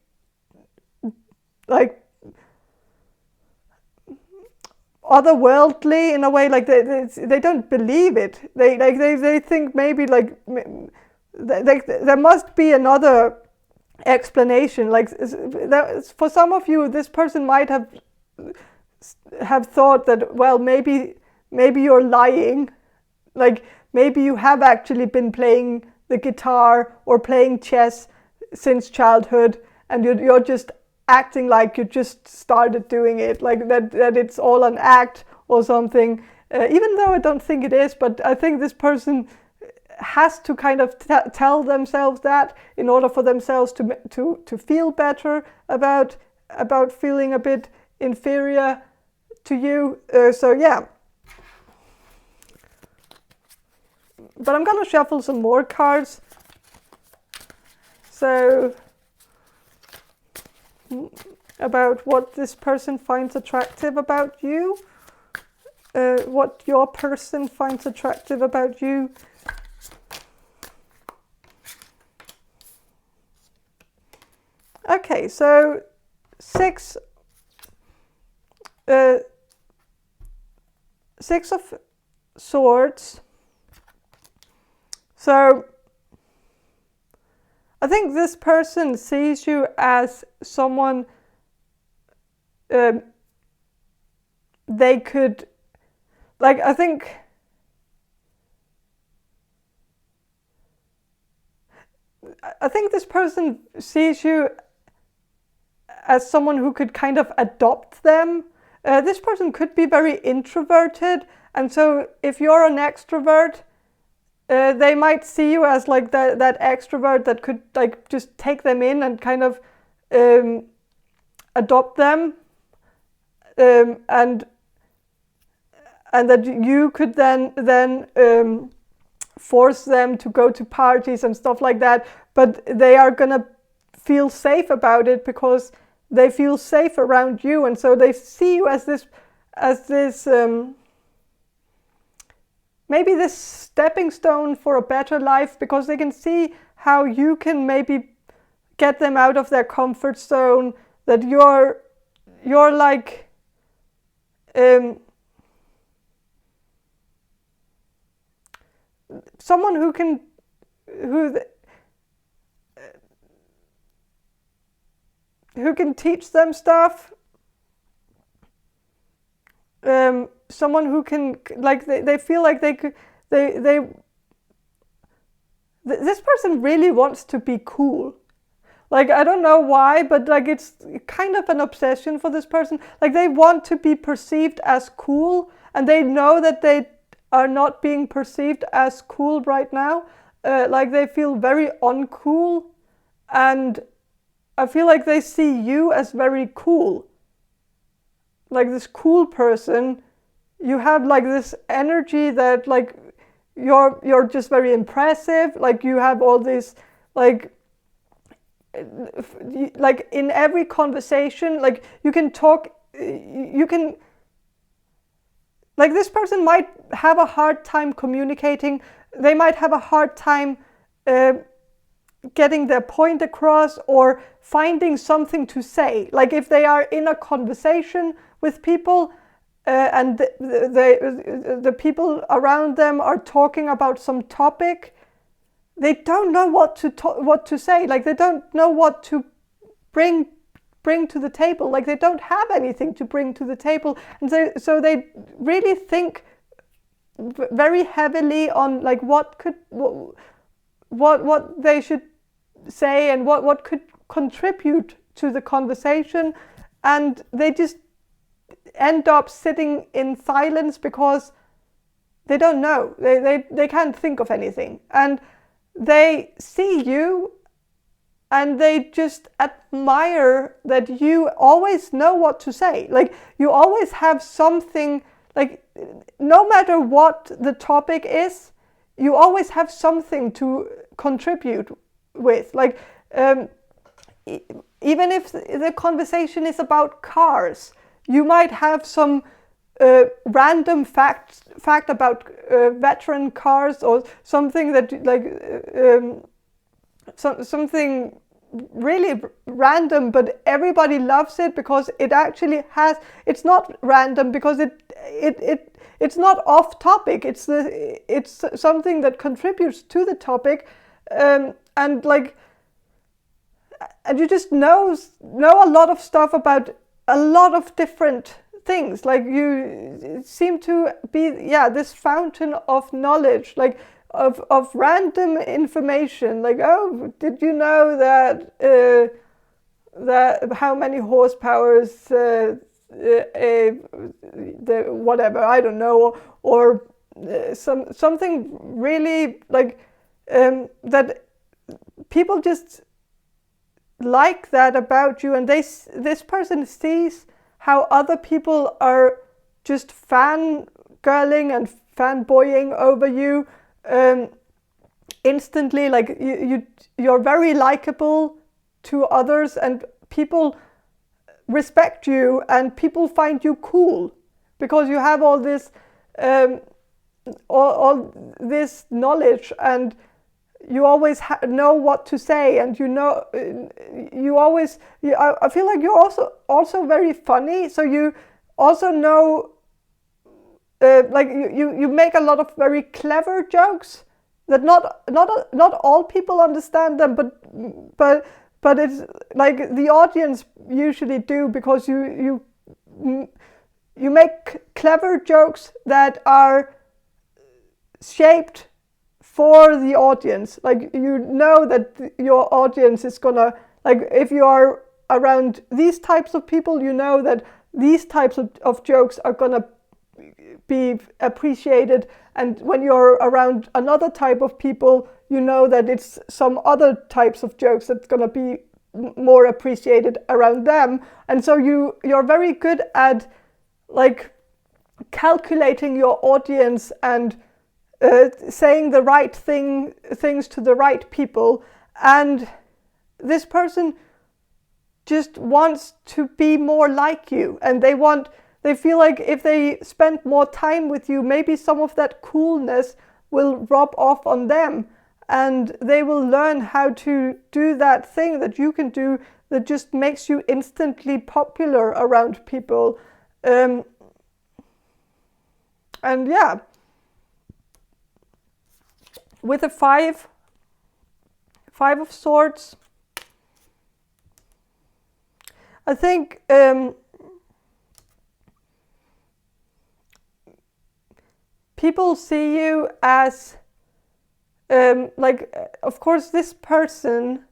like otherworldly in a way, like they don't believe it. They think maybe like there must be another explanation. Like for some of you, this person might have thought that, well, maybe you're lying, Like maybe you have actually been playing the guitar or playing chess since childhood, and you're just acting like you just started doing it, like that it's all an act or something, even though I don't think it is. But I think this person has to kind of tell themselves that in order for themselves to feel better about feeling a bit inferior to you. So yeah. But I'm gonna shuffle some more cards. So about what this person finds attractive about you, what your person finds attractive about you. Okay, so Six of Swords. So I think this person sees you as someone they could, like, I think this person sees you as someone who could kind of adopt them. This person could be very introverted, and so if you're an extrovert, they might see you as like that extrovert that could like just take them in and kind of adopt them, and that you could then force them to go to parties and stuff like that. But they are gonna feel safe about it because they feel safe around you, and so they see you as this maybe this stepping stone for a better life, because they can see how you can maybe get them out of their comfort zone, that you're like someone who can teach them stuff, someone who can, like, they feel like they could, this person really wants to be cool. Like, I don't know why, but like it's kind of an obsession for this person. Like, they want to be perceived as cool, and they know that they are not being perceived as cool right now. Like, they feel very uncool, and I feel like they see you as very cool. Like this cool person, you have like this energy that like you're just very impressive. Like, you have all this like in every conversation, like you can talk, you can, like, this person might have a hard time communicating. They might have a hard time getting their point across or finding something to say. Like, if they are in a conversation with people and the people around them are talking about some topic, they don't know what to say. Like, they don't know what to bring to the table. Like, they don't have anything to bring to the table, and so they really think very heavily on like what they should say and what could contribute to the conversation, and they just end up sitting in silence because they don't know. They can't think of anything, and they see you and they just admire that you always know what to say. Like, you always have something, like, no matter what the topic is, you always have something to contribute with. Like, even if the conversation is about cars, you might have some random fact about veteran cars, or something that like something really random, but everybody loves it because it actually has. It's not random because it's not off topic. It's something that contributes to the topic, and like, and you just know a lot of stuff about a lot of different things. Like you seem to be, this fountain of knowledge, like of random information. Like, oh, did you know that that how many horsepowers the whatever, I don't know, or something really like that people just like that about you, and this person sees how other people are just fangirling and fanboying over you instantly. Like you're very likable to others, and people respect you, and people find you cool because you have all this all this knowledge, and you always know what to say, and you always I feel like you're also very funny, so you also know like you make a lot of very clever jokes that not all people understand them, but it's like the audience usually do, because you make clever jokes that are shaped for the audience. Like you know that your audience is gonna, like if you are around these types of people, you know that these types of jokes are gonna be appreciated, and when you're around another type of people, you know that it's some other types of jokes that's gonna be more appreciated around them. And so you're very good at like calculating your audience and saying the right things to the right people, and this person just wants to be more like you, and they feel like if they spend more time with you, maybe some of that coolness will rub off on them, and they will learn how to do that thing that you can do that just makes you instantly popular around people. And yeah, with a five of swords, I think people see you as like, of course, this person,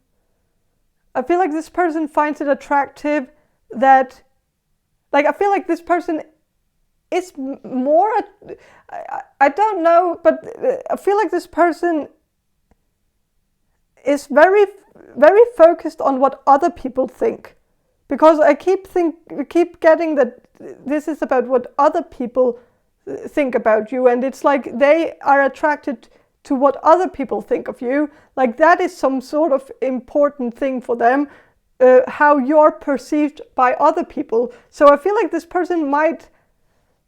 I feel like this person finds it attractive that, like, I feel like this person is more, I don't know, but I feel like this person is very, very focused on what other people think. Because I keep getting that this is about what other people think about you, and it's like they are attracted to what other people think of you. Like that is some sort of important thing for them, how you're perceived by other people. So I feel like this person might,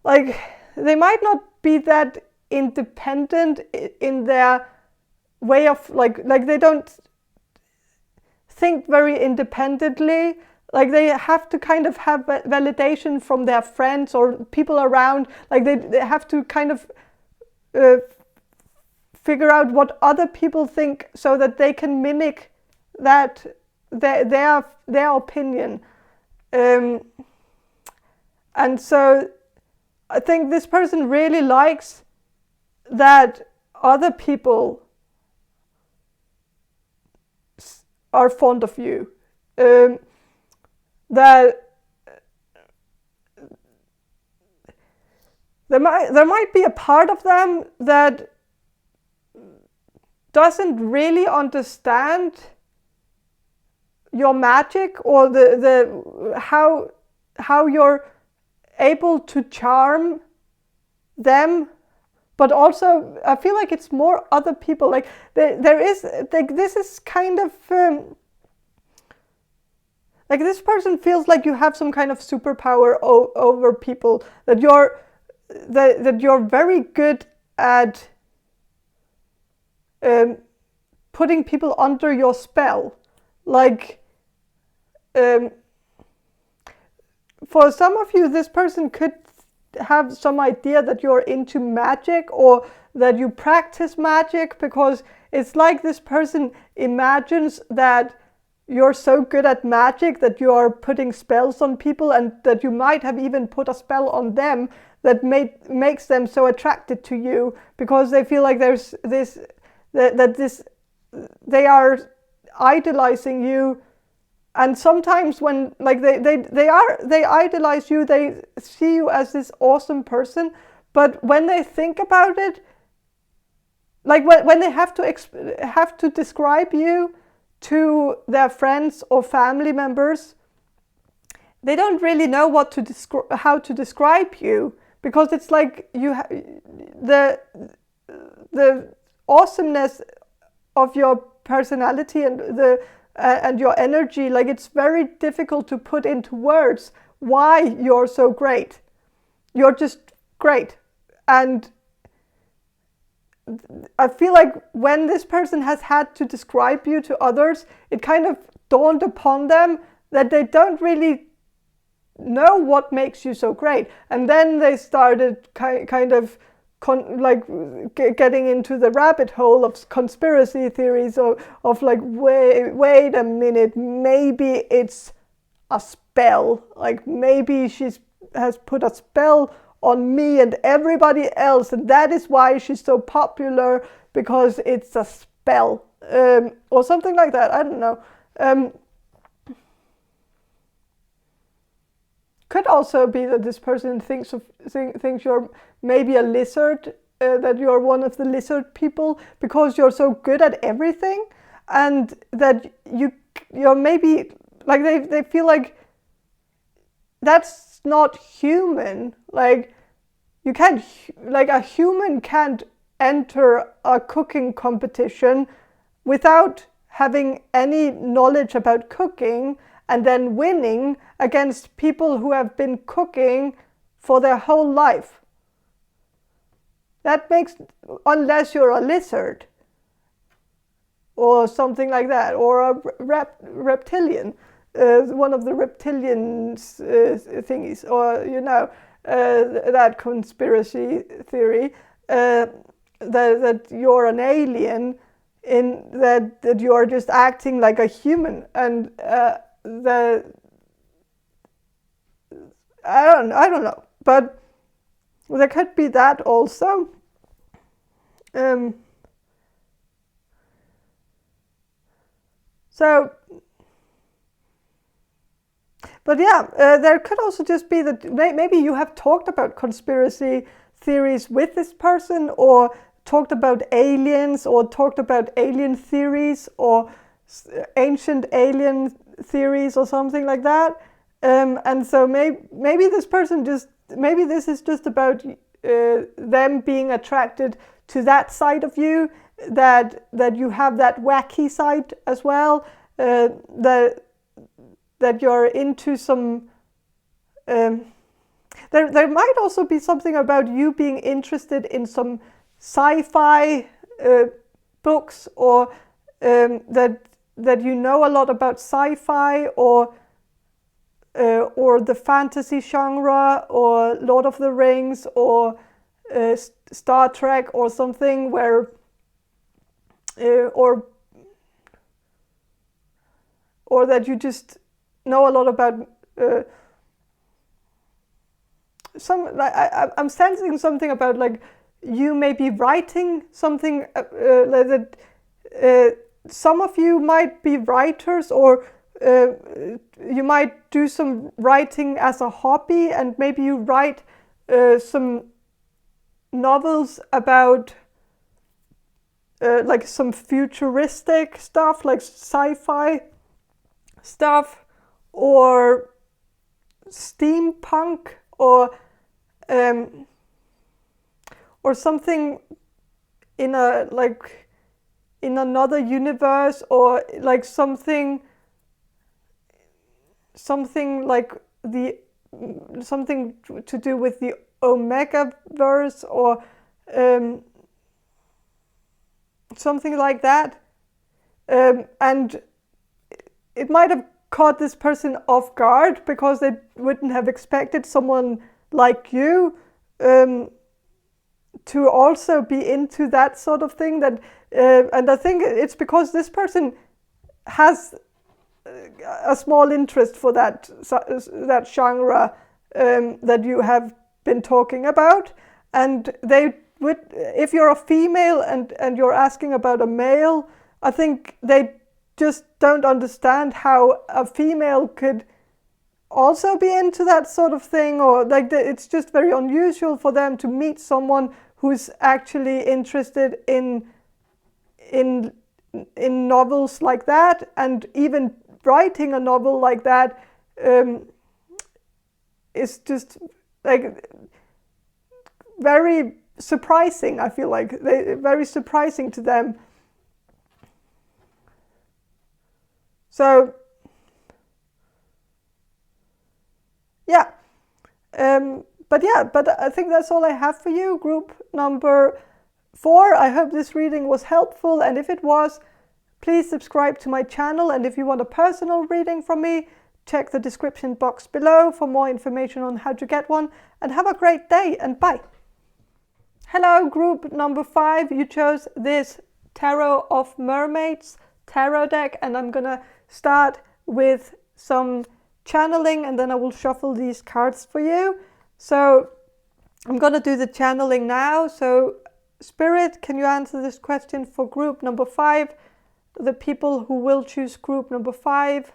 like, they might not be that independent in their way of, like they don't think very independently. Like they have to kind of have validation from their friends or people around. Like they have to kind of figure out what other people think so that they can mimic that their opinion. And so I think this person really likes that other people are fond of you. That there might be a part of them that doesn't really understand your magic, or the how you're able to charm them, but also I feel like it's more other people. Like there is, like, this is kind of like this person feels like you have some kind of superpower over people, that you're very good at putting people under your spell. Like for some of you, this person could have some idea that you're into magic or that you practice magic, because it's like this person imagines that you're so good at magic that you are putting spells on people, and that you might have even put a spell on them that makes them so attracted to you, because they feel like there's this, they are idolizing you. And sometimes when like they idolize you, they see you as this awesome person, but when they think about it, like when they have to describe you to their friends or family members, they don't really know how to describe you, because it's like the awesomeness of your personality and your energy. Like, it's very difficult to put into words why you're so great. You're just great. And I feel like when this person has had to describe you to others, it kind of dawned upon them that they don't really know what makes you so great. And then they started kind of getting into the rabbit hole of conspiracy theories, of like, wait a minute, maybe it's a spell. Like, maybe has put a spell on me and everybody else, and that is why she's so popular, because it's a spell, or something like that. I don't know. Could also be that this person thinks you're maybe a lizard, that you're one of the lizard people, because you're so good at everything, and that you're maybe like, they feel like that's not human. Like, you can't, like, a human can't enter a cooking competition without having any knowledge about cooking and then winning against people who have been cooking for their whole life. That makes, unless you're a lizard or something like that, or a reptilian, one of the reptilian thingies, or that conspiracy theory, that you're an alien, in that you're just acting like a human, and I don't know, but there could be that also. But yeah, there could also just be that maybe you have talked about conspiracy theories with this person, or talked about aliens, or talked about alien theories, or ancient alien theories, or something like that. And so maybe this person maybe this is just about them being attracted to that side of you, that you have that wacky side as well, that you're into some, there might also be something about you being interested in some sci-fi books, or that you know a lot about sci-fi, or the fantasy genre, or Lord of the Rings, or Star Trek, or something, where or that you just know a lot about I'm sensing something about, like, you may be writing something, that some of you might be writers, or you might do some writing as a hobby, and maybe you write some novels about like some futuristic stuff, like sci-fi stuff, or steampunk, or something in another universe, or like something like something to do with the Omega verse, or something like that, and it might have caught this person off guard, because they wouldn't have expected someone like you to also be into that sort of thing. That and I think it's because this person has a small interest for that genre that you have been talking about, and they would, if you're a female and you're asking about a male, I think they just don't understand how a female could also be into that sort of thing, or like it's just very unusual for them to meet someone who's actually interested in novels like that, and even writing a novel like that is just like very surprising. I feel like very surprising to them. So yeah, but I think that's all I have for you, group number 4. I hope this reading was helpful, and if it was, please subscribe to my channel, and if you want a personal reading from me, check the description box below for more information on how to get one, and have a great day, and bye. Hello, group number 5. You chose this Tarot of Mermaids tarot deck, and I'm gonna start with some channeling, and then I will shuffle these cards for you. So I'm gonna do the channeling now. So Spirit, can you answer this question for group number 5? The people who will choose group number 5.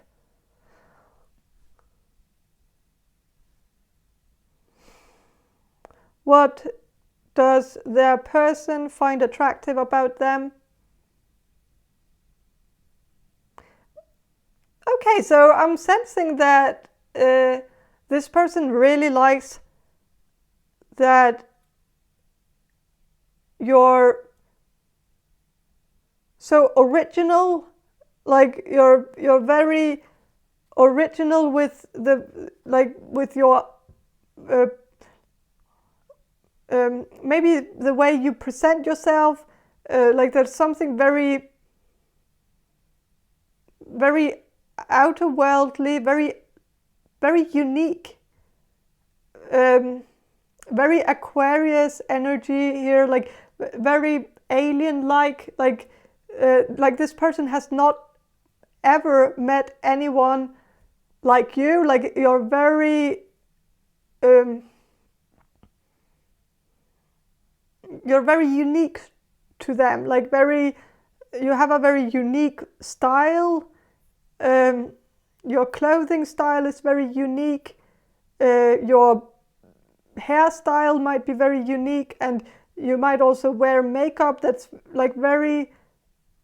What does their person find attractive about them? Okay, so I'm sensing that this person really likes that you're so original, like you're very original with with your maybe the way you present yourself, like there's something very outer worldly, very unique, very Aquarius energy here, like very alien like this person has not ever met anyone like you. Like you're very unique to them, like you have a very unique style. Your clothing style is very unique, your hairstyle might be very unique, and you might also wear makeup that's like very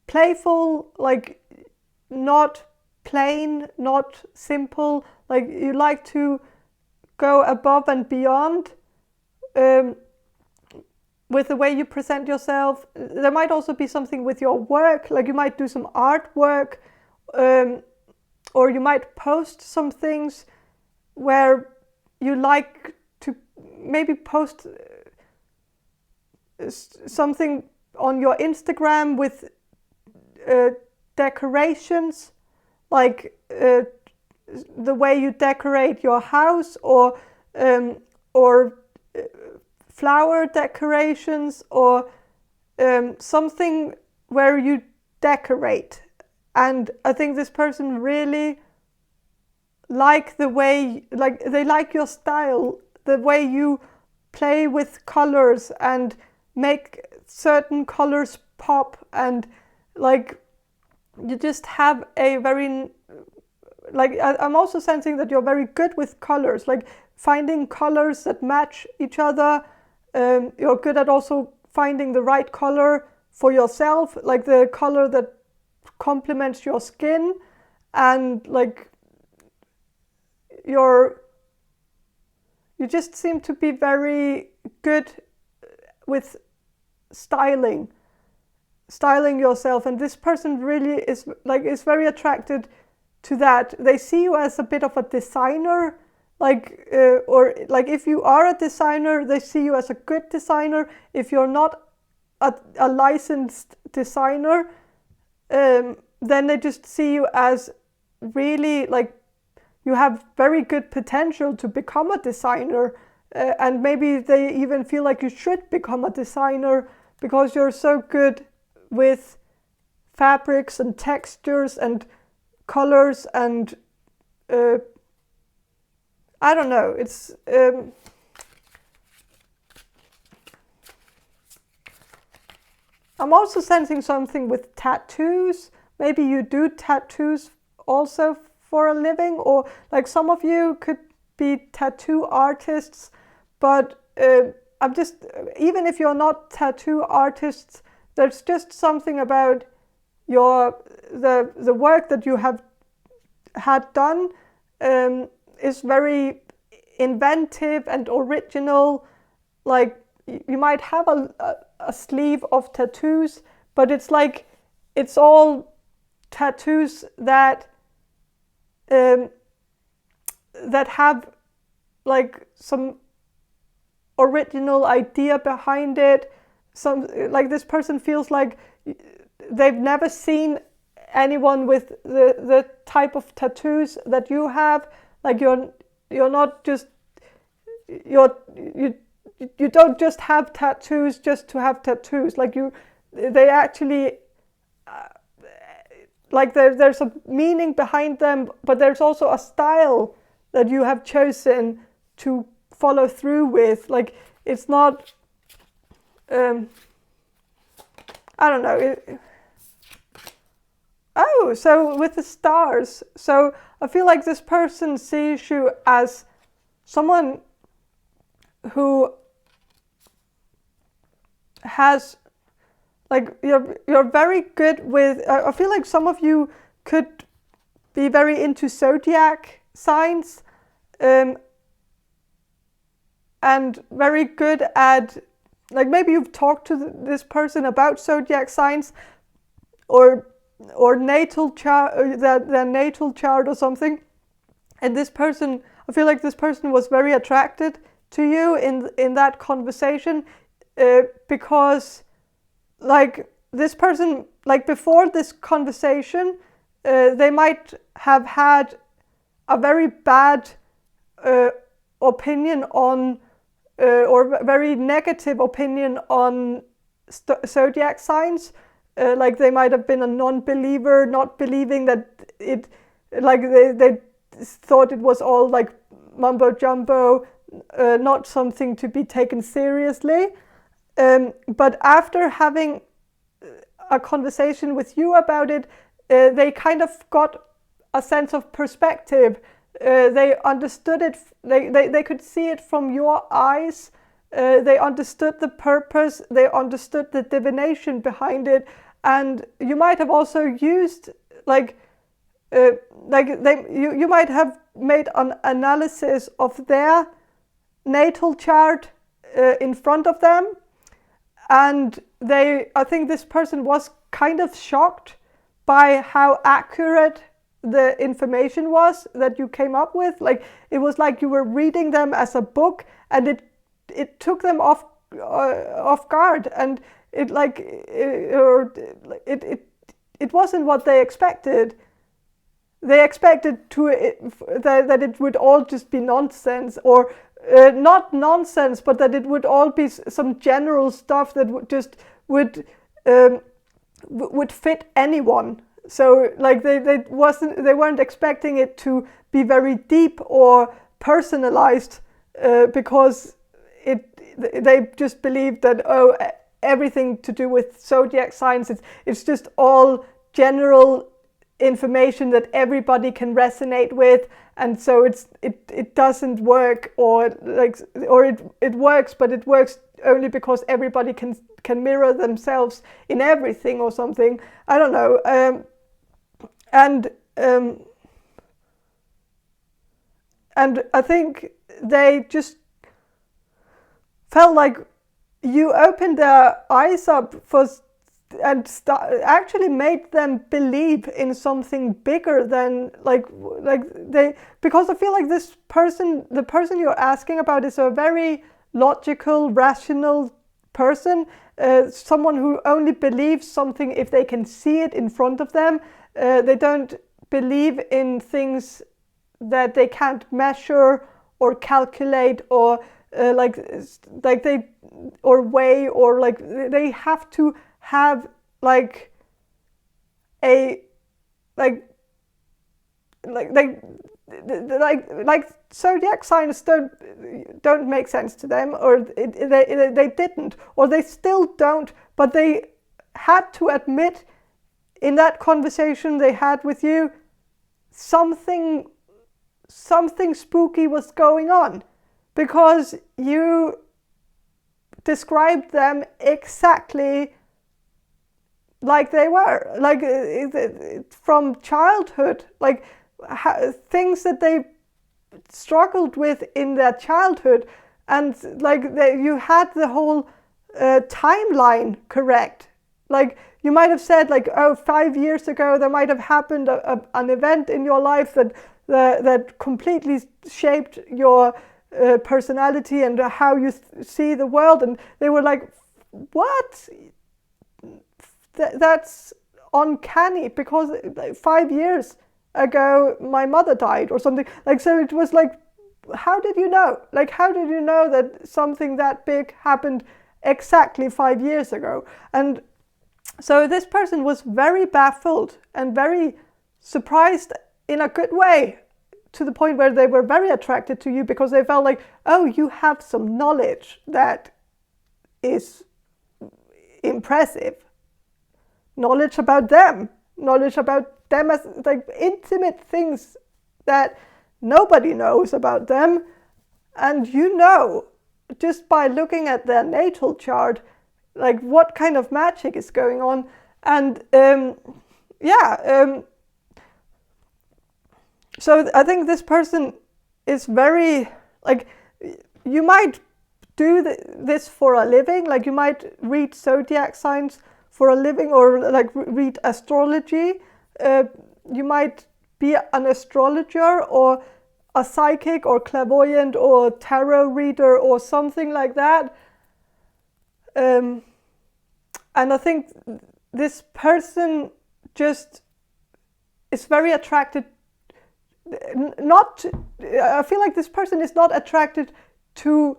playful, like not plain, not simple, like you like to go above and beyond with the way you present yourself. There might also be something with your work, like you might do some artwork, or you might post some things where you like to maybe post something on your Instagram with decorations, like the way you decorate your house, or flower decorations, or something where you decorate. And I think this person really like the way, like they like your style, the way you play with colors and make certain colors pop, and like you just have a very, like I'm also sensing that you're very good with colors, like finding colors that match each other. You're good at also finding the right color for yourself, like the color that complements your skin, and like you just seem to be very good with styling yourself, and this person really is very attracted to that. They see you as a bit of a designer, or like if you are a designer, they see you as a good designer. If you're not a licensed designer, then they just see you as really like you have very good potential to become a designer, and maybe they even feel like you should become a designer because you're so good with fabrics and textures and colors and I don't know, it's I'm also sensing something with tattoos. Maybe you do tattoos also for a living, or like some of you could be tattoo artists, but I'm just, even if you're not tattoo artists, there's just something about the work that you have had done is very inventive and original. Like you might have a sleeve of tattoos, but it's like it's all tattoos that that have like some original idea behind it. Some, like, this person feels like they've never seen anyone with the type of tattoos that you have. Like you're not just you don't just have tattoos just to have tattoos. Like they actually like there's a meaning behind them, but there's also a style that you have chosen to follow through with. Like it's not I don't know. Oh, so with the stars. So I feel like this person sees you as someone who has, like, you're very good with, I feel like some of you could be very into zodiac signs, and very good at, like, maybe you've talked to this person about zodiac signs or natal chart, their natal chart or something. And this person, I feel like this person was very attracted to you in that conversation, because like this person, like before this conversation, they might have had a very bad opinion on, or very negative opinion on zodiac signs. Like they might have been a non-believer, not believing that it, like they thought it was all like mumbo jumbo, not something to be taken seriously. But after having a conversation with you about it, they kind of got a sense of perspective. They understood it, they could see it from your eyes. They understood the purpose, they understood the divination behind it, and you might have also used, like you might have made an analysis of their natal chart in front of them, and I think this person was kind of shocked by how accurate the information was that you came up with. Like it was like you were reading them as a book, and it took them off guard, and it wasn't what they expected. They expected that it would all just be nonsense, or not nonsense, but that it would all be some general stuff that would fit anyone. So like they weren't expecting it to be very deep or personalized, because they just believed that everything to do with zodiac signs, it's just all general information that everybody can resonate with, and so it doesn't work, or it works, but it works only because everybody can mirror themselves in everything or something. I don't know. And I think they just felt like you opened their eyes up and actually made them believe in something bigger than because I feel like the person you're asking about is a very logical, rational person, someone who only believes something if they can see it in front of them. They don't believe in things that they can't measure or calculate, or they or weigh, or like they have to have like a like zodiac signs don't make sense to them, or they didn't, or they still don't, but they had to admit in that conversation they had with you, something spooky was going on, because you described them exactly like they were, like from childhood, like things that they struggled with in their childhood, and like you had the whole timeline correct. Like you might have said, like, oh, 5 years ago there might have happened an event in your life that completely shaped your personality and how you see the world. And they were like, what? That's uncanny, because 5 years ago my mother died or something. Like, so it was like, how did you know? Like, how did you know that something that big happened exactly 5 years ago? And so this person was very baffled and very surprised in a good way, to the point where they were very attracted to you, because they felt like, oh, you have some knowledge that is impressive. Knowledge about them as like intimate things that nobody knows about them. And you know, just by looking at their natal chart, like what kind of magic is going on. And so I think this person is very, like, you might do this for a living, like you might read zodiac signs for a living, or like read astrology. You might be an astrologer or a psychic or clairvoyant or tarot reader or something like that. And I think this person just is very attracted. I feel like this person is not attracted to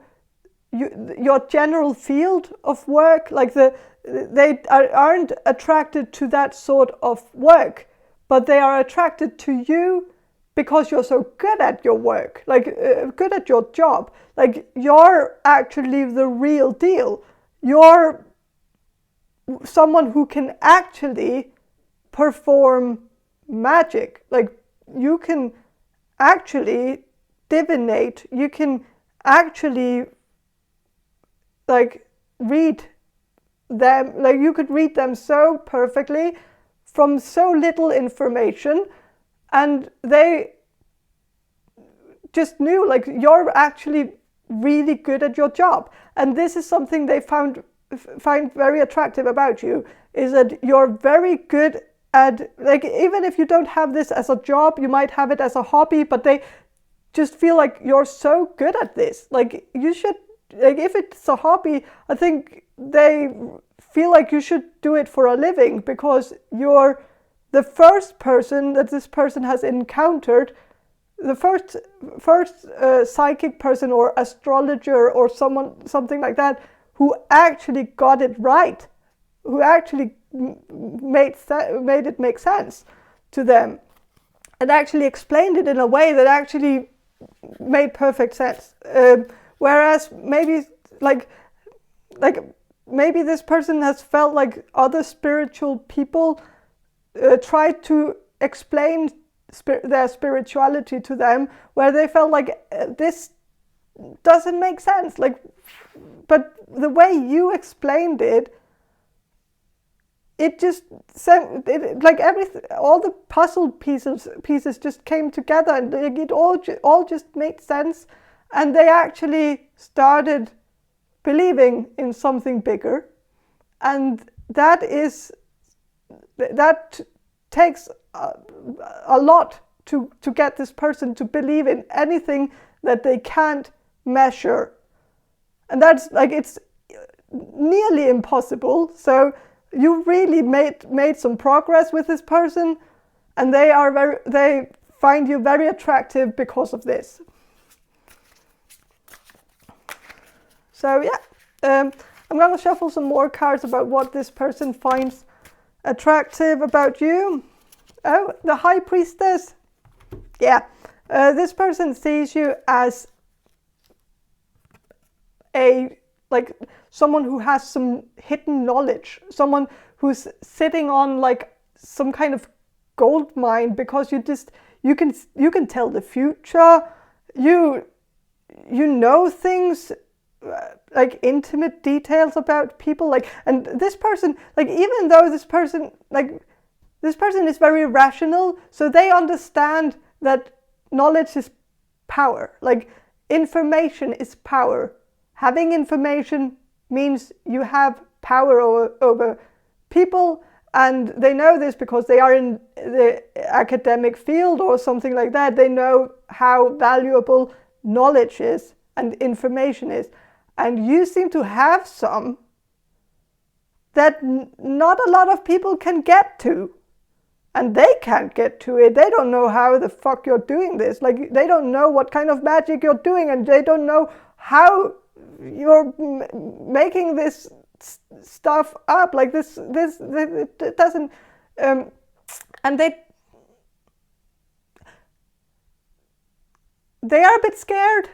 your general field of work. Like they aren't attracted to that sort of work, but they are attracted to you because you're so good at your work, like good at your job. Like you're actually the real deal. You're someone who can actually perform magic. Like you can actually divinate. You can actually like read them. Like you could read them so perfectly from so little information, and they just knew, like, you're actually really good at your job. And this is something they find very attractive about you, is that you're very good at, like, even if you don't have this as a job, you might have it as a hobby, but they just feel like you're so good at this. Like you should, like if it's a hobby, I think they feel like you should do it for a living, because you're the first person that this person has encountered, the first psychic person or astrologer or something like that, who actually got it right, who actually made it make sense to them, and actually explained it in a way that actually made perfect sense. Whereas maybe like maybe this person has felt like other spiritual people tried to explain their spirituality to them, where they felt like this doesn't make sense. Like, but the way you explained it, it just like everything, all the puzzle pieces just came together, and like it all just made sense, and they actually started believing in something bigger. And that takes a lot to get this person to believe in anything that they can't measure, and that's like, it's nearly impossible. So you really made some progress with this person, and they find you very attractive because of this. So yeah, I'm gonna shuffle some more cards about what this person finds attractive about you. Oh, the High Priestess. Yeah, this person sees you as like someone who has some hidden knowledge, someone who's sitting on like some kind of gold mine, because you can tell the future, you know things, like intimate details about people, like, and this person, like, even though this person is very rational, so they understand that knowledge is power, like information is power. Having information means you have power over people, and they know this because they are in the academic field or something like that. They know how valuable knowledge is and information is. And you seem to have some that not a lot of people can get to. And they can't get to it. They don't know how the fuck you're doing this. Like, they don't know what kind of magic you're doing, and they don't know how you're making this stuff up. Like this it doesn't, and they are a bit scared.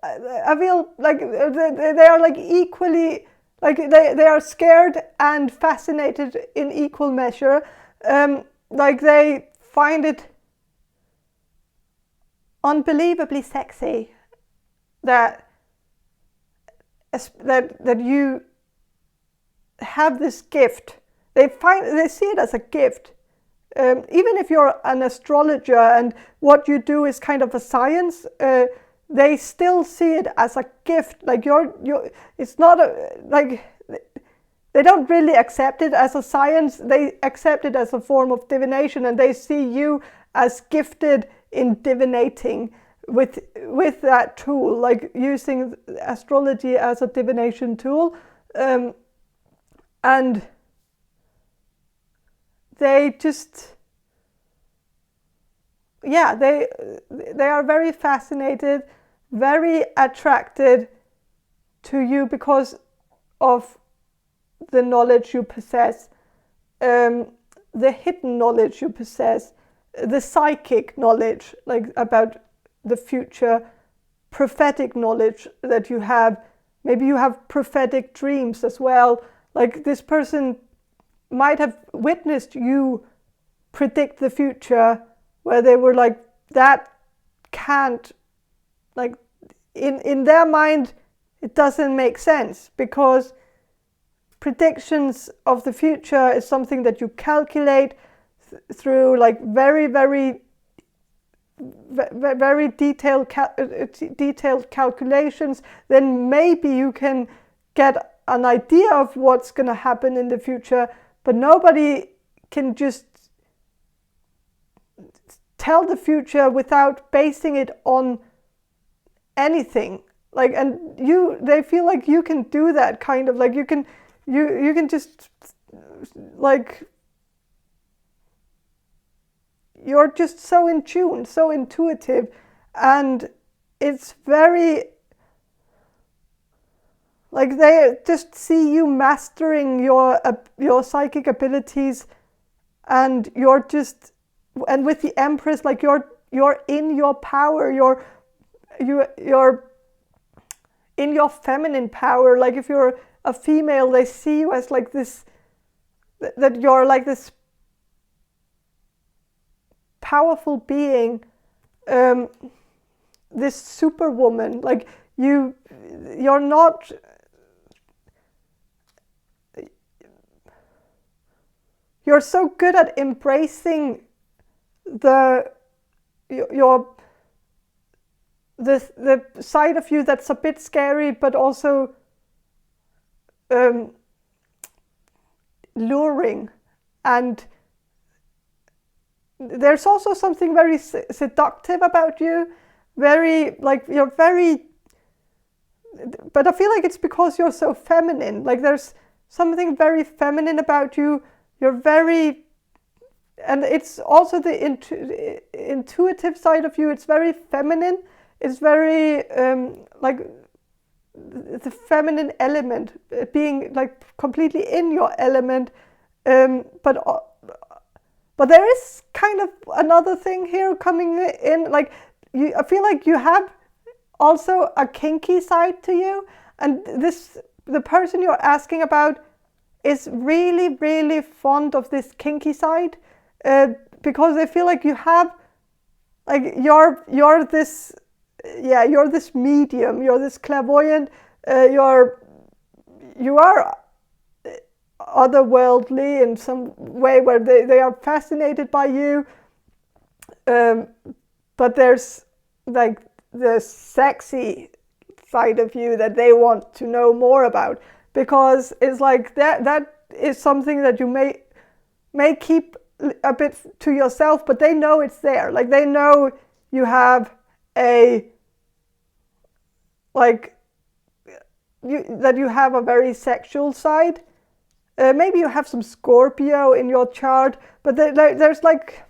I feel like they are like equally, like they are scared and fascinated in equal measure. Like they find it unbelievably sexy that you have this gift. They see it as a gift. Even if you're an astrologer and what you do is kind of a science, they still see it as a gift. Like it's not like they don't really accept it as a science. They accept it as a form of divination, and they see you as gifted in divinating with that tool, like using astrology as a divination tool. And they just, yeah, they are very fascinated, very attracted to you because of the knowledge you possess, the hidden knowledge you possess, the psychic knowledge, like about the future, prophetic knowledge that you have. Maybe you have prophetic dreams as well. Like this person might have witnessed you predict the future, where they were like, that can't, like in their mind it doesn't make sense, because predictions of the future is something that you calculate through like very detailed calculations. Then maybe you can get an idea of what's going to happen in the future, but nobody can just tell the future without basing it on anything. Like, and they feel like you can do that, kind of like you can just, like, you're just so in tune, so intuitive, and it's very, like, they just see you mastering your psychic abilities, and you're just, and with the Empress, like you're in your power, you're in your feminine power. Like if you're a female, they see you as like this, that you're like this powerful being, this superwoman. Like you're not, you're so good at embracing the side of you that's a bit scary, but also luring. And there's also something very seductive about you, very, like, you're very, but I feel like it's because you're so feminine. Like there's something very feminine about you. You're very, and it's also the intuitive side of you. It's very feminine. It's very like the feminine element, being like completely in your element, but But there is kind of another thing here coming in, like I feel like you have also a kinky side to you, and the person you're asking about is really, really fond of this kinky side, because they feel like you have, like you're this medium, you're this clairvoyant, you are otherworldly in some way, where they are fascinated by you, but there's like the sexy side of you that they want to know more about, because it's like that is something that you may keep a bit to yourself, but they know it's there. Like they know you have that you have a very sexual side. Maybe you have some Scorpio in your chart, but there's like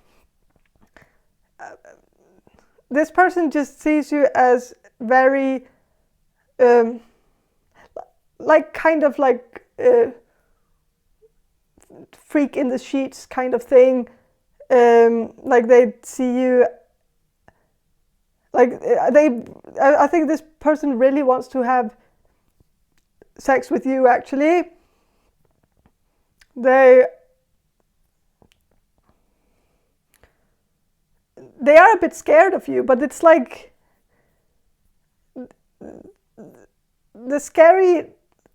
this person just sees you as very like kind of like freak in the sheets kind of thing. Like they see you like I think this person really wants to have sex with you, actually. They are a bit scared of you, but it's like the scary,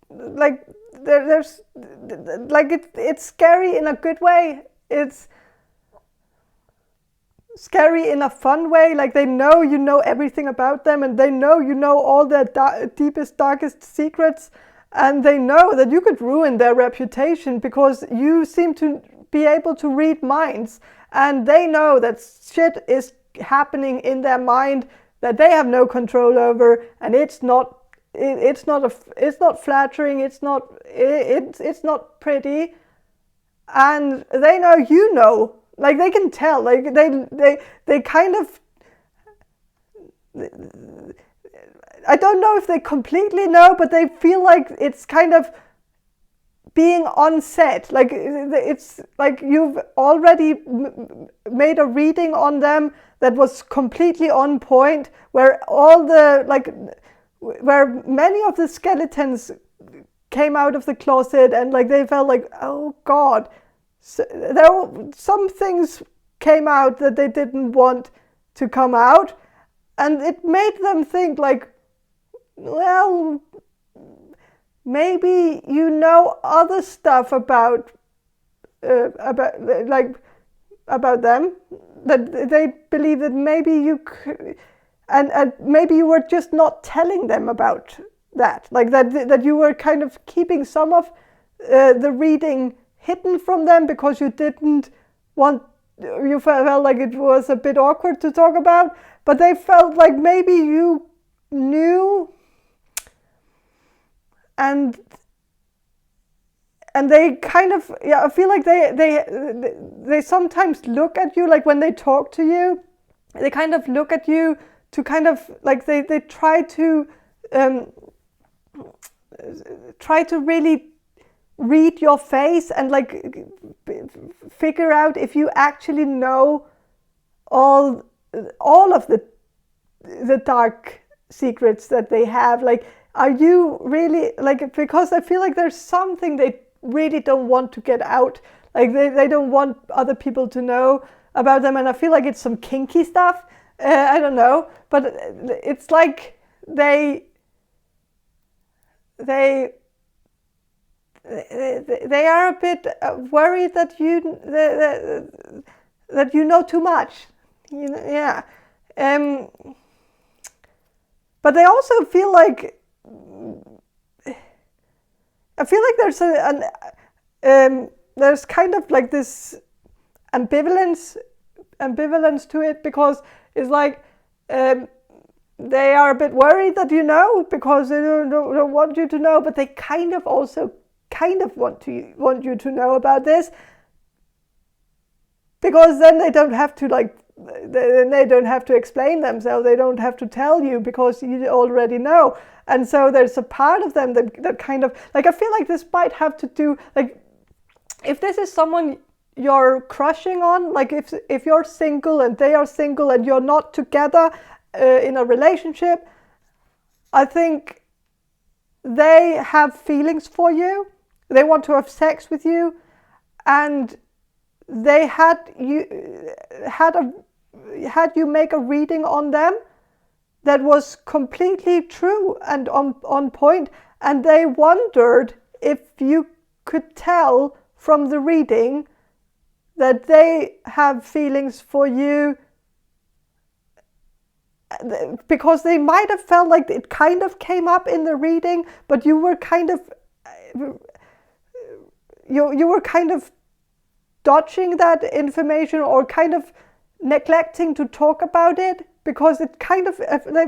like there's like it's scary in a good way. It's scary in a fun way. Like they know you know everything about them, and they know you know all their deepest, darkest secrets, and they know that you could ruin their reputation because you seem to be able to read minds, and they know that shit is happening in their mind that they have no control over, and it's not flattering, it's not pretty, and they know you know. Like they can tell, like they kind of, I don't know if they completely know, but they feel like it's kind of being on set. Like it's like you've already made a reading on them that was completely on point, where where many of the skeletons came out of the closet, and like they felt like, oh God. So some things came out that they didn't want to come out, and it made them think like, well, maybe you know other stuff about them, that they believe that maybe you could, and maybe you were just not telling them about that, like that you were kind of keeping some of the reading hidden from them because you didn't want, you felt like it was a bit awkward to talk about, but they felt like maybe you knew, and they kind of, I feel like they sometimes look at you, like when they talk to you, they kind of look at you to kind of like they try to really read your face and like figure out if you actually know all of the dark secrets that they have. Like, are you really, like, because I feel like there's something they really don't want to get out, like they don't want other people to know about them, and I feel like it's some kinky stuff. I don't know, but it's like they are a bit worried that you know too much, you know, yeah. But they also feel like, I feel like there's kind of like this ambivalence to it, because it's like they are a bit worried that you know, because they don't want you to know, but they kind of also want you to know about this, because then they don't have to they don't have to explain themselves, they don't have to tell you, because you already know. And so there's a part of them that kind of, like, I feel like this might have to do, like, if this is someone you're crushing on, like if you're single and they are single and you're not together in a relationship, I think they have feelings for you. They want to have sex with you, and they had you make a reading on them that was completely true and on point, and they wondered if you could tell from the reading that they have feelings for you, because they might have felt like it kind of came up in the reading, but you were kind of you were kind of dodging that information, or kind of neglecting to talk about it, because it kind of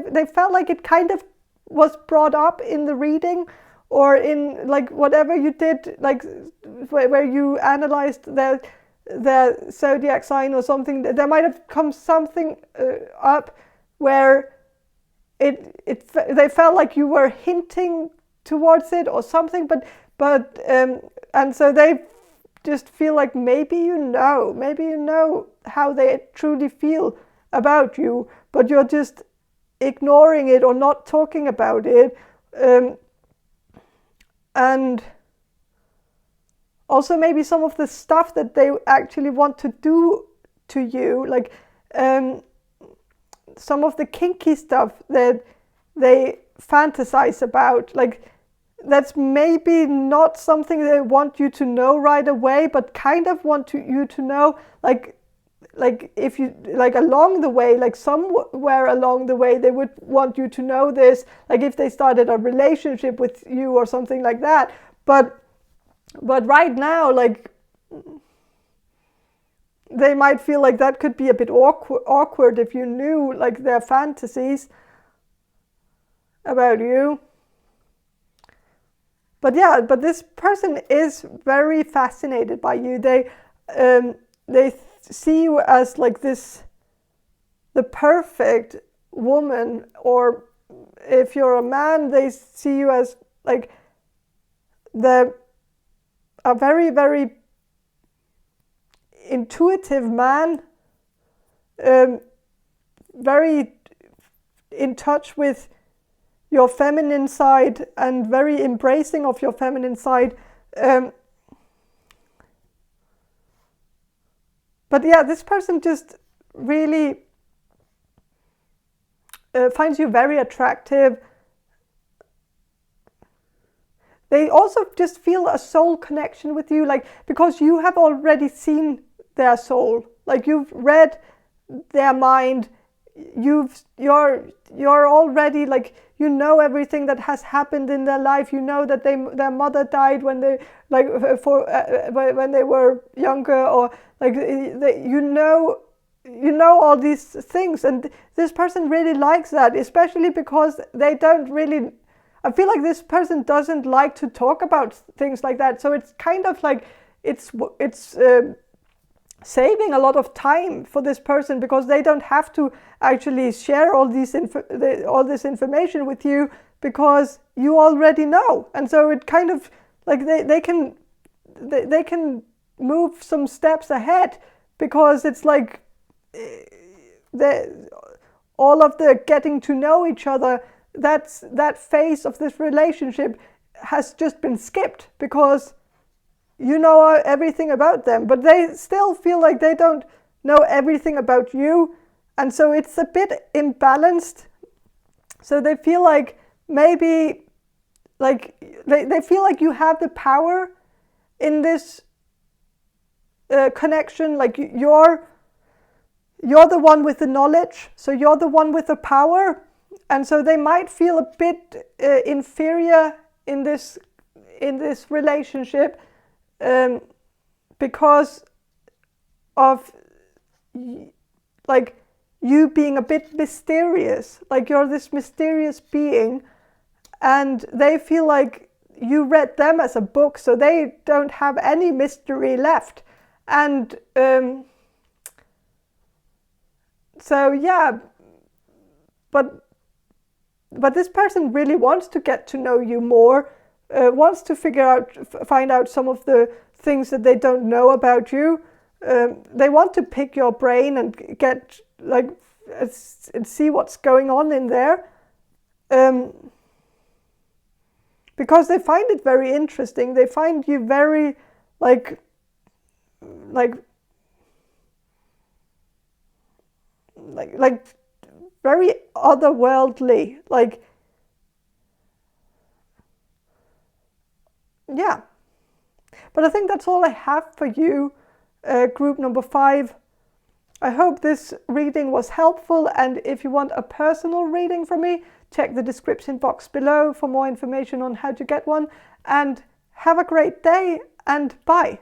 they felt like it kind of was brought up in the reading, or in like whatever you did, like where you analyzed their zodiac sign or something. There might have come something up where they felt like you were hinting towards it or something, but and so they just feel like maybe you know how they truly feel about you, but you're just ignoring it or not talking about it. And also maybe some of the stuff that they actually want to do to you, like some of the kinky stuff that they fantasize about, like that's maybe not something they want you to know right away, but kind of want you to know, like if you, like along the way, like somewhere along the way, they would want you to know this, like if they started a relationship with you or something like that. But right now, like they might feel like that could be a bit awkward if you knew like their fantasies about you. But yeah, but this person is very fascinated by you. They see you as like the perfect woman, or if you're a man, they see you as like a very, very intuitive man, very in touch with your feminine side and very embracing of your feminine side. But yeah, this person just really finds you very attractive. They also just feel a soul connection with you, like because you have already seen their soul, like you've read their mind. You're already like, you know everything that has happened in their life. You know that their mother died when they when they were younger, or like you know all these things, and this person really likes that, especially because they don't really. I feel like this person doesn't like to talk about things like that, so it's kind of like it's saving a lot of time for this person, because they don't have to actually share all this information with you, because you already know. And so it kind of like they can move some steps ahead, because it's like all of the getting to know each other, that phase of this relationship has just been skipped, because you know everything about them, but they still feel like they don't know everything about you. And so it's a bit imbalanced. So they feel like maybe like they feel like you have the power in this connection, like you're the one with the knowledge, so you're the one with the power. And so they might feel a bit inferior in this relationship, because of like you being a bit mysterious, like you're this mysterious being, and they feel like you read them as a book, so they don't have any mystery left. And so yeah, but this person really wants to get to know you more, wants to find out some of the things that they don't know about you. they want to pick your brain and get like and see what's going on in there, because they find it very interesting. They find you very like very otherworldly, like, yeah. But I think that's all I have for you, group number 5. I hope this reading was helpful, and if you want a personal reading from me, check the description box below for more information on how to get one. And have a great day, and bye.